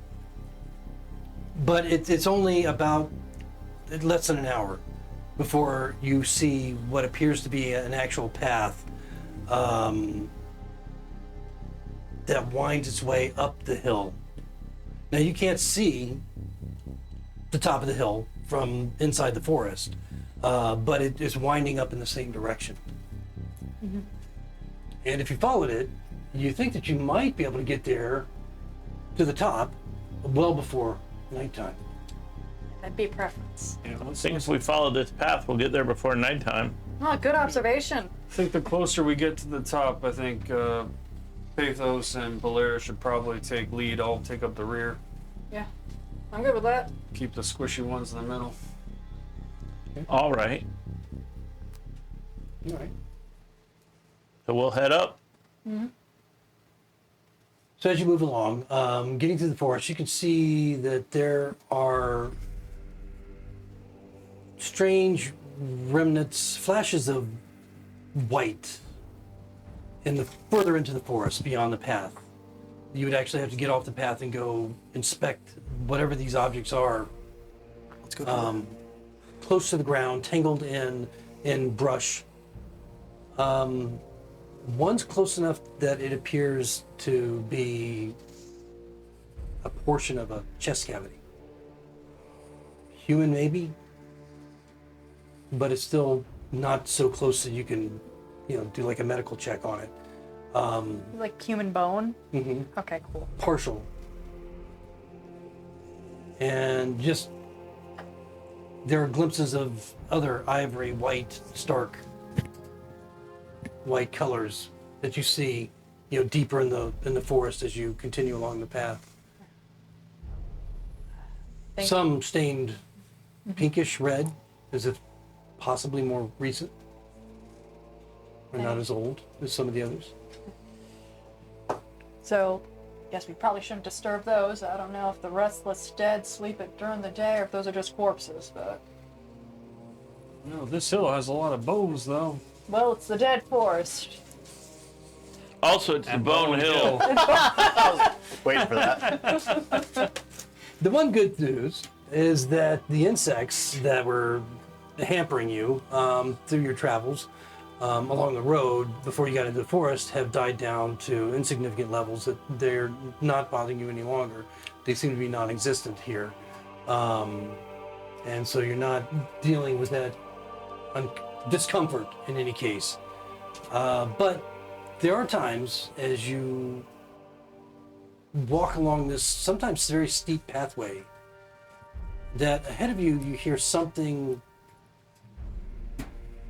But it's only about less than an hour before you see what appears to be an actual path that winds its way up the hill. Now you can't see the top of the hill from inside the forest, but it is winding up in the same direction. And if you followed it, you think that you might be able to get there to the top well before nighttime. That'd be a preference. Yeah, I think if we follow this path, we'll get there before nighttime. Oh, good observation. I think the closer we get to the top, I think Pathos and Belair should probably take lead. I'll take up the rear. Yeah, I'm good with that. Keep the squishy ones in the middle. All right. All right. So we'll head up. So as you move along, getting through the forest, you can see that there are strange remnants, flashes of white in the further into the forest beyond the path. You would actually have to get off the path and go inspect whatever these objects are. Let's go. Close to the ground, tangled in brush. One's close enough that it appears to be a portion of a chest cavity. Human, maybe, but it's still not so close that you can, do like a medical check on it. Like human bone? Mhm. Okay, cool. Partial. And just, there are glimpses of other ivory, white, stark white colors that you see, deeper in the forest as you continue along the path. Thank Some stained pinkish red, as if possibly more recent, or not as old as some of the others. So, guess we probably shouldn't disturb those. I don't know if the restless dead sleep it during the day or if those are just corpses, but... No, this hill has a lot of bones, though. Well, it's the dead forest. Also, it's the Bone Hill. Waiting for that. The one good news is that the insects that were hampering you through your travels along the road before you got into the forest have died down to insignificant levels, that they're not bothering you any longer. They seem to be non-existent here. And so you're not dealing with that discomfort in any case. But there are times as you walk along this sometimes very steep pathway that ahead of you hear something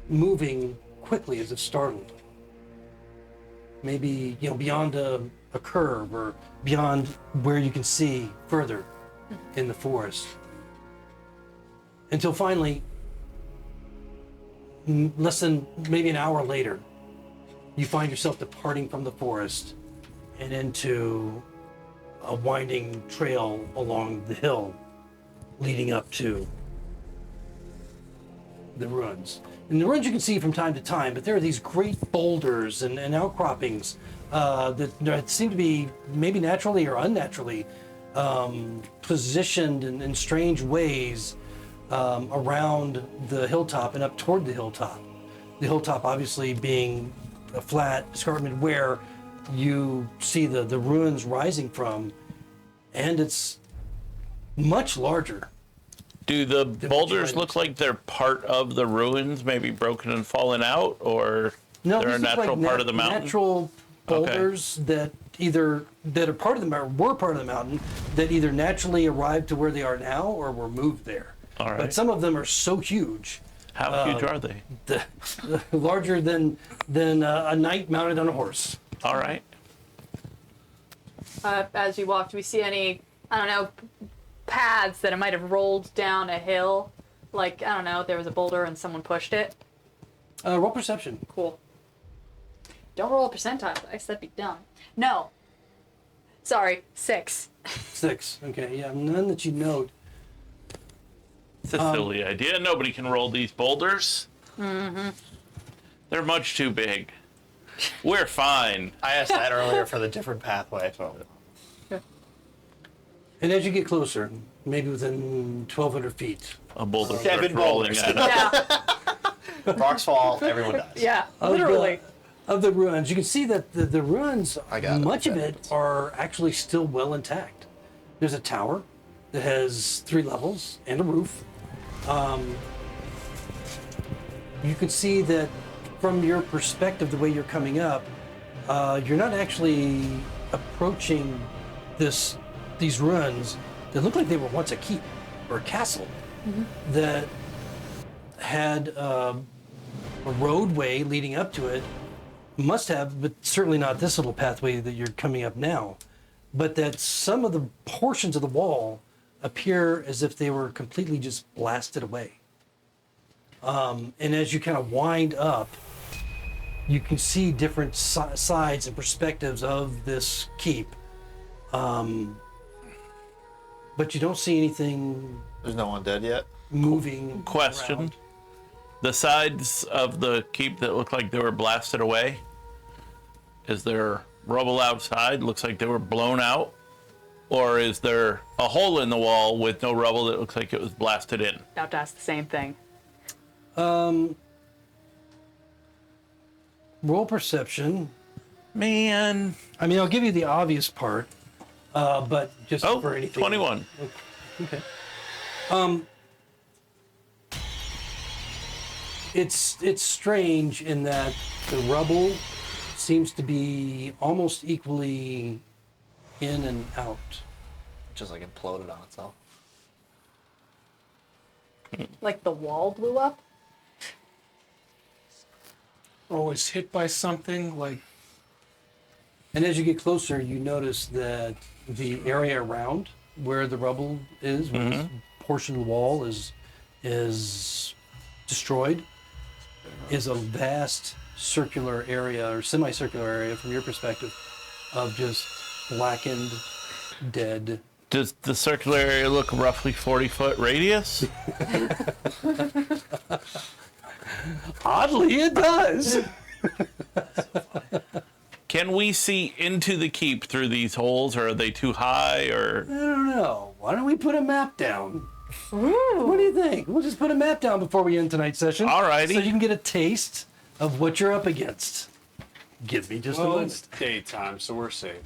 moving quickly as if startled. Maybe beyond a curve or beyond where you can see further in the forest. Until finally, less than maybe an hour later, you find yourself departing from the forest and into a winding trail along the hill leading up to the ruins. And the ruins you can see from time to time, but there are these great boulders and outcroppings that seem to be maybe naturally or unnaturally positioned in strange ways around the hilltop and up toward the hilltop. The hilltop obviously being a flat escarpment where you see the ruins rising from, and it's much larger Do the what you boulders might look like they're part of the ruins, maybe broken and fallen out, or No, they're a these look natural like part of the mountain? Natural boulders that are part of the mountain, were part of the mountain, that either naturally arrived to where they are now or were moved there. All right. But some of them are so huge, How huge are they? larger than a knight mounted on a horse. All right. As you walk, do we see any, I don't know, paths that it might have rolled down a hill? Like, I don't know, there was a boulder and someone pushed it? Roll perception. Cool. Don't roll a percentile dice, that'd be dumb. No. Sorry, 6. 6. Okay, yeah, none that you note. It's a silly idea. Nobody can roll these boulders. Mm-hmm. They're much too big. We're fine. I asked that earlier for the different pathway. So And as you get closer, maybe within 1,200 feet, A boulder Seven starts rolling boulders. at us. Yeah, rocks fall, everyone dies. yeah, Of literally. of the ruins, you can see that the ruins, I got it. much of it are actually still well intact. There's a tower that has 3 levels and a roof. You can see that from your perspective, the way you're coming up, you're not actually approaching these ruins that look like they were once a keep or a castle that had a roadway leading up to it. Must have, but certainly not this little pathway that you're coming up now. But that some of the portions of the wall appear as if they were completely just blasted away. And as you kind of wind up, you can see different sides and perspectives of this keep. But you don't see anything There's no one dead yet. moving. Question. around. The sides of the keep that look like they were blasted away, is there rubble outside? Looks like they were blown out? Or is there a hole in the wall with no rubble that looks like it was blasted in? About to ask the same thing. Roll perception. Man. I mean, I'll give you the obvious part, but just Oh, for anything. 21. Okay. It's strange in that the rubble seems to be almost equally in and out. Just like imploded on itself. Like the wall blew up? Or was hit by something like And as you get closer, you notice that the area around where the rubble is, where this portion of the wall is destroyed, is a vast circular area or semicircular area from your perspective of just blackened, dead. Does the circular area look roughly 40-foot radius? Oddly, it does. Can we see into the keep through these holes, or are they too high, or... I don't know. Why don't we put a map down? What do you think? We'll just put a map down before we end tonight's session. Alrighty. So you can get a taste of what you're up against. Give me just a Well, moment. it's daytime, so we're safe.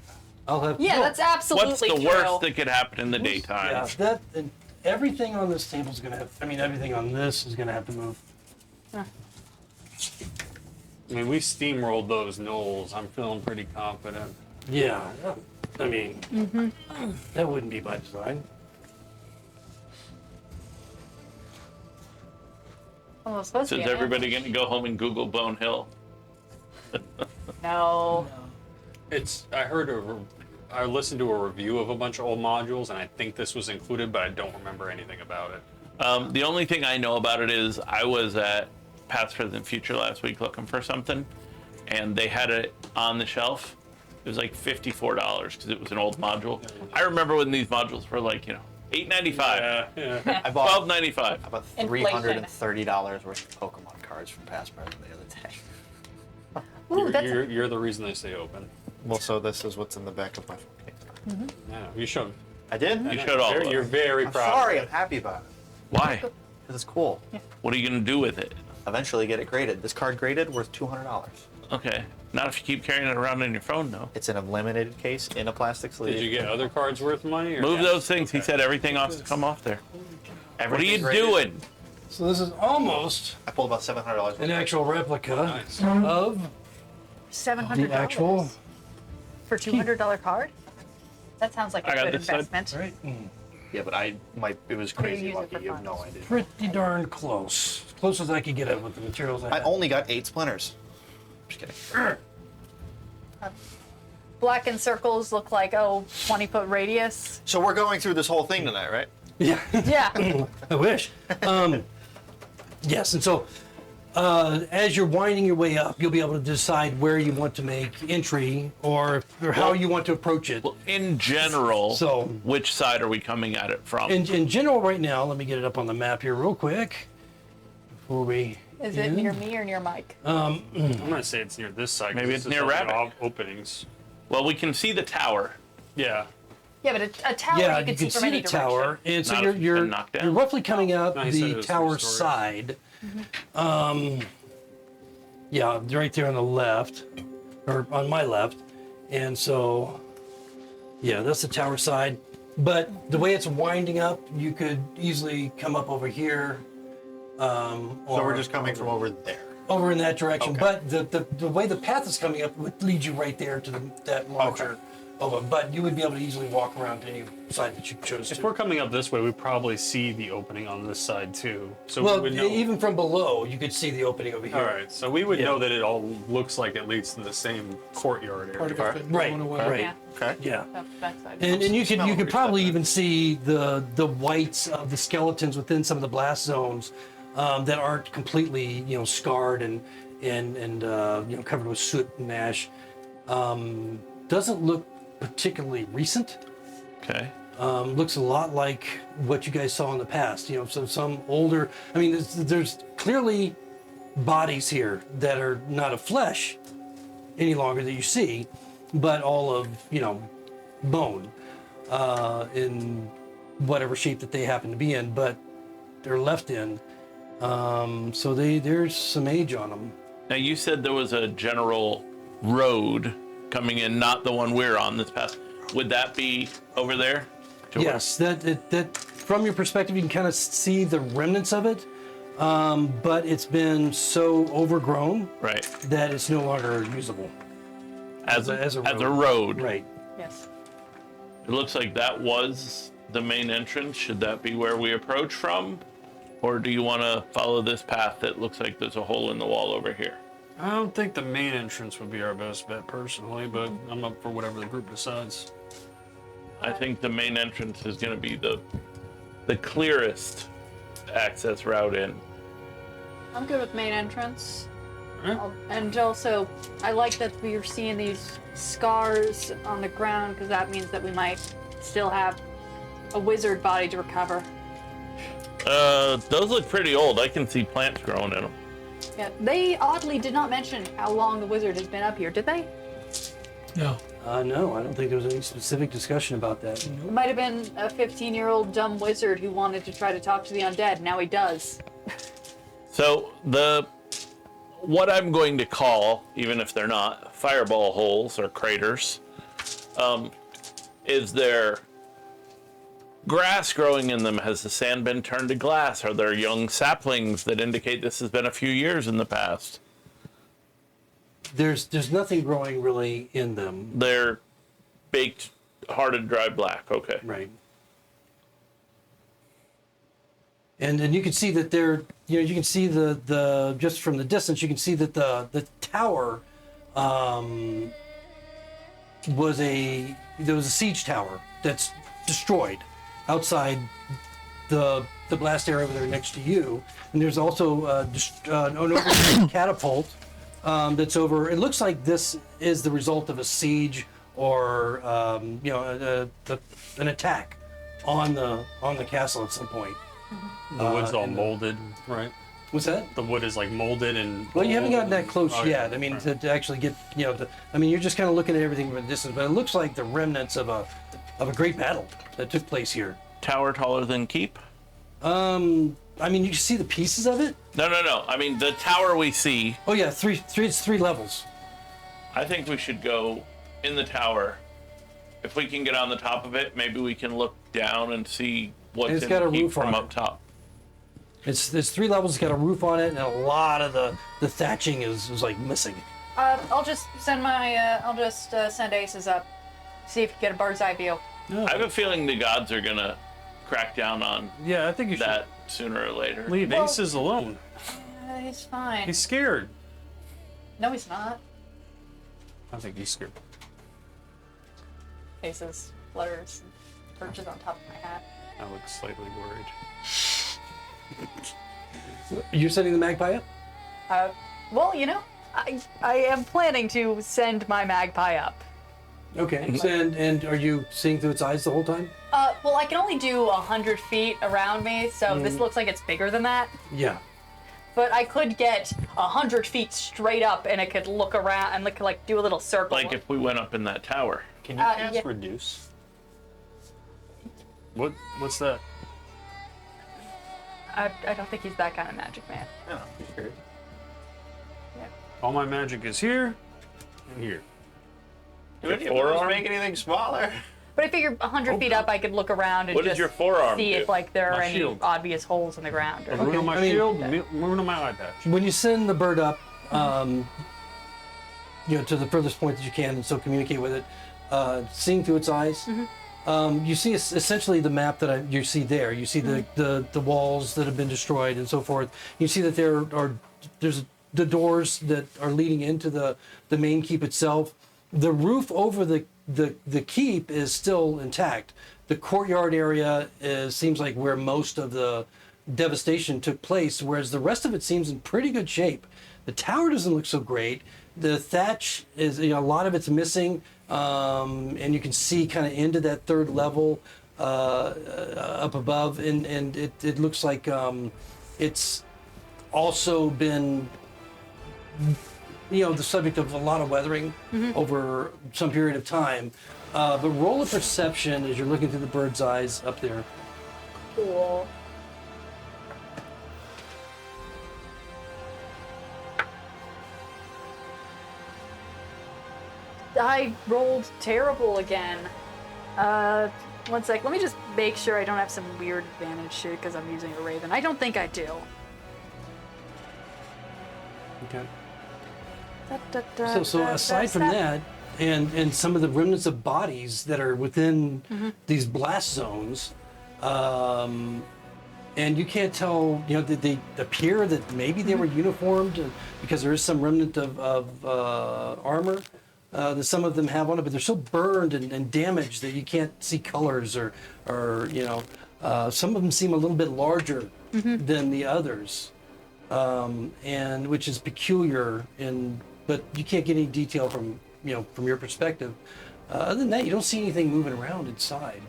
I'll have. Yeah, no, that's absolutely What's the true. worst that could happen in the daytime? Yeah, that and everything on this table is gonna have. I mean, everything on this is gonna have to move. I mean, we steamrolled those knolls. I'm feeling pretty confident. Yeah. I mean, that wouldn't be by design. Well, it's supposed So to is be an everybody going to go home and Google Bone Hill? No. It's. I listened to a review of a bunch of old modules, and I think this was included, but I don't remember anything about it. The only thing I know about it is I was at Past, Present, Future last week looking for something, and they had it on the shelf. It was like $54 because it was an old module. I remember when these modules were like, $8.95, Yeah. I bought $12.95. about Inflation. $330 worth of Pokemon cards from Past Present the other day. Ooh, that's You're the reason they stay open. Well, so this is what's in the back of my phone case. Yeah, you showed. I did? You showed all of You're them. very I'm proud. sorry, Of I'm it. happy about it. Why? Because it's cool. What are you going to do with it? Eventually get it graded. This card graded worth $200. Okay. Not if you keep carrying it around in your phone, though. It's in a laminated case in a plastic sleeve. Did you get other cards worth money? Or Move cash? those things. He Okay. said everything has to come off there. What are you Everything's rated. doing? So this is almost I pulled about $700. an actual replica of $700 the actual. for $200 card. That sounds like I a got good this side. investment. Right. Yeah, but it was you crazy use it lucky. for You have no funds? idea. Pretty darn close. As close as I could get it with the materials I I had. only got 8 splinters. Just kidding. Blackened circles look like, 20-foot radius. So we're going through this whole thing tonight, right? Yeah. Yeah. I wish. Yes, and so as you're winding your way up, you'll be able to decide where you want to make entry or how you want to approach it. Well, in general, So- which side are we coming at it from? In general, right now, let me get it up on the map here real quick before we. Is it near me or near Mike? I'm gonna say it's near this side. 'cause Maybe this it's is near like Rabbit. openings. Well, we can see the tower. Yeah. Yeah, but a tower Yeah, you can see from see any the direction. tower, and so Not if it's you're been knocked down. you're roughly coming up No, he said it the was tower 3 stories. side. Yeah, right there on the left, or on my left, and so yeah, that's the tower side. But the way it's winding up, you could easily come up over here. So we're just coming from over there. over in that direction. Okay. But the way the path is coming up would lead you right there to that launcher. Over. But you would be able to easily walk around to any side that you chose If to. we're coming up this way, we probably see the opening on this side too. So we Well, would know. even from below, you could see the opening over here. All right, so we would Yeah. know that it all looks like it leads to the same courtyard Part of area. it been Right, blown away. right. Yeah, Okay. Yeah. that side. And you could Smell probably pretty even see the whites of the skeletons within some of the blast zones that aren't completely scarred and covered with soot and ash. Doesn't look particularly recent. Okay. Looks a lot like what you guys saw in the past. So some older. I mean, there's clearly bodies here that are not of flesh any longer that you see, but all of bone in whatever shape that they happen to be in, but they're left in. So there's some age on them. Now you said there was a general road coming in, not the one we're on this path. Would that be over there? Yes, that from your perspective, you can kind of see the remnants of it, but it's been so overgrown Right. that it's no longer usable. As As a a road. Right. Yes. It looks like that was the main entrance. Should that be where we approach from? Or do you want to follow this path that looks like there's a hole in the wall over here? I don't think the main entrance would be our best bet personally, but I'm up for whatever the group decides. I think the main entrance is going to be the clearest access route in. I'm good with main entrance. Alright. And also, I like that we are seeing these scars on the ground because that means that we might still have a wizard body to recover. Those look pretty old. I can see plants growing in them. Yeah, they oddly did not mention how long the wizard has been up here, did they? No. No, I don't think there was any specific discussion about that. It might have been a 15-year-old dumb wizard who wanted to try to talk to the undead. Now he does. So what I'm going to call, even if they're not, fireball holes or craters, is there grass growing in them? Has the sand been turned to glass? Are there young saplings that indicate this has been a few years in the past? There's nothing growing really in them. They're baked, hearted, dry black. Okay. Right. And you can see that you can see the just from the distance, you can see that the tower was there was a siege tower that's destroyed outside the blast area over there next to you, and there's also an overhead catapult that's over. It looks like this is the result of a siege or an attack on the castle at some point. The wood's all and molded, right? What's that? The wood is like molded and. Well, you haven't gotten that old. close Oh, yet. yeah. I mean, Right. to actually get, you're just kind of looking at everything from a distance, but it looks like the remnants of a great battle that took place here. Tower taller than keep? I mean, you can see the pieces of it. No. I mean, the tower we see, Oh yeah, it's 3 levels. I think we should go in the tower. If we can get on the top of it, maybe we can look down and see what's It's in got the a keep roof from on up it. top. It's 3 levels. It's got a roof on it, and a lot of the thatching is like missing. I'll just send send Aces up, see if you get a bird's eye view. I have a feeling the gods are gonna crack down on Yeah, I think you that sooner or later. should leave Aces alone. He's fine. He's scared. No, he's not. I think he's scared. Aces flutters and perches on top of my hat. I look slightly worried. You're sending the magpie up? Well, I am planning to send my magpie up. Okay. And are you seeing through its eyes the whole time? Well, I can only do 100 feet around me, so this looks like it's bigger than that. Yeah. But I could get 100 feet straight up, and it could look around and like do a little circle. Like if we went up in that tower. Can you cast yeah. reduce? What's that? I don't think he's that kind of magic man. No, sure. All my magic is here and here. Do any of forearm? those make anything smaller? But I figure 100 feet up, I could look around and What does just your forearm see do? if like there are My any shield. obvious holes in the ground. Or, Rune on my I mean- shield, rune on my eye patch. When you send the bird up, to the furthest point that you can, and so communicate with it, seeing through its eyes, you see essentially the map that you see there. You see the walls that have been destroyed and so forth. You see that there's the doors that are leading into the main keep itself. The roof over the keep is still intact. The courtyard area seems like where most of the devastation took place, whereas the rest of it seems in pretty good shape. The tower doesn't look so great. The thatch is, a lot of it's missing, and you can see kind of into that 3rd level up above, and it looks like it's also been, the subject of a lot of weathering over some period of time. But roll a perception as you're looking through the bird's eyes up there. cool. I rolled terrible again. One sec. Let me just make sure I don't have some weird advantage shit because I'm using a raven. I don't think I do. Okay. Da, da, So da, aside da, from da. that, and some of the remnants of bodies that are within these blast zones, and you can't tell, they appear that maybe they were uniformed because there is some remnant of armor that some of them have on it, but they're so burned and damaged that you can't see colors or some of them seem a little bit larger than the others, and which is peculiar. But you can't get any detail from your perspective. Other than that, you don't see anything moving around inside.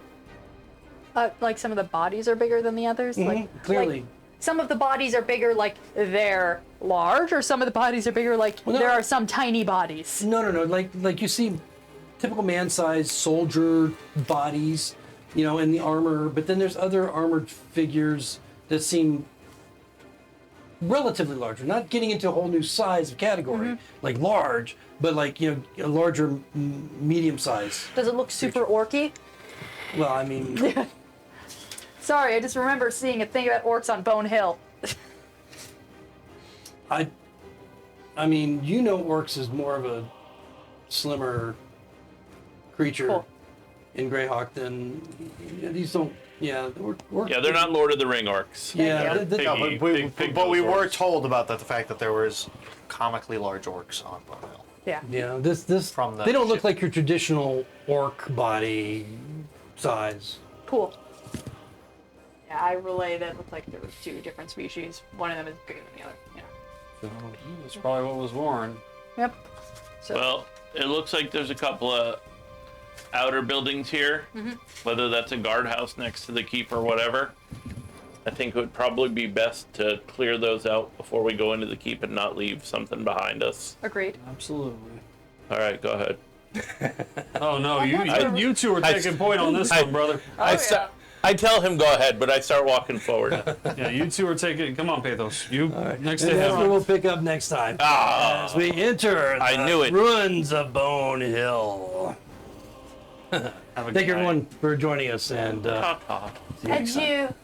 Like some of the bodies are bigger than the others. Clearly. Like, some of the bodies are bigger, like they're large, or some of the bodies are bigger, like Well, no, there are some tiny bodies. No. Like you see typical man-sized soldier bodies, in the armor, but then there's other armored figures that seem relatively larger, not getting into a whole new size of category, like large, but like, a larger medium size. Does it look super orky? Well, I mean, Sorry, I just remember seeing a thing about orcs on Bone Hill. I mean, orcs is more of a slimmer creature Cool. in Greyhawk than these don't. Yeah, orcs. Yeah, they're not Lord of the Ring orcs. Yeah, Yeah. they- No, Piggy- but we, big but we nose were orcs. told about the fact that there was comically large orcs on Bone Hill. Yeah. yeah. This From the they don't look ship. like your traditional orc body size. Cool. Yeah, I relay that it looked like there were 2 different species. One of them is bigger than the other. Yeah. So that's probably what was worn. Yep. So Well, it looks like there's a couple of outer buildings here, whether that's a guardhouse next to the keep or whatever. I think it would probably be best to clear those out before we go into the keep and not leave something behind us. agreed. Absolutely. All right, go ahead. Oh no, not you two are taking point on this one, brother. I tell him go ahead, but I start walking forward. Yeah, you two are taking. Come on, Pathos. You next to And that's what him. we'll pick up next time Ah, as we enter I the knew it. ruins of Bone Hill. Have a Thank good you night. everyone for joining us, and ta-ta. And you.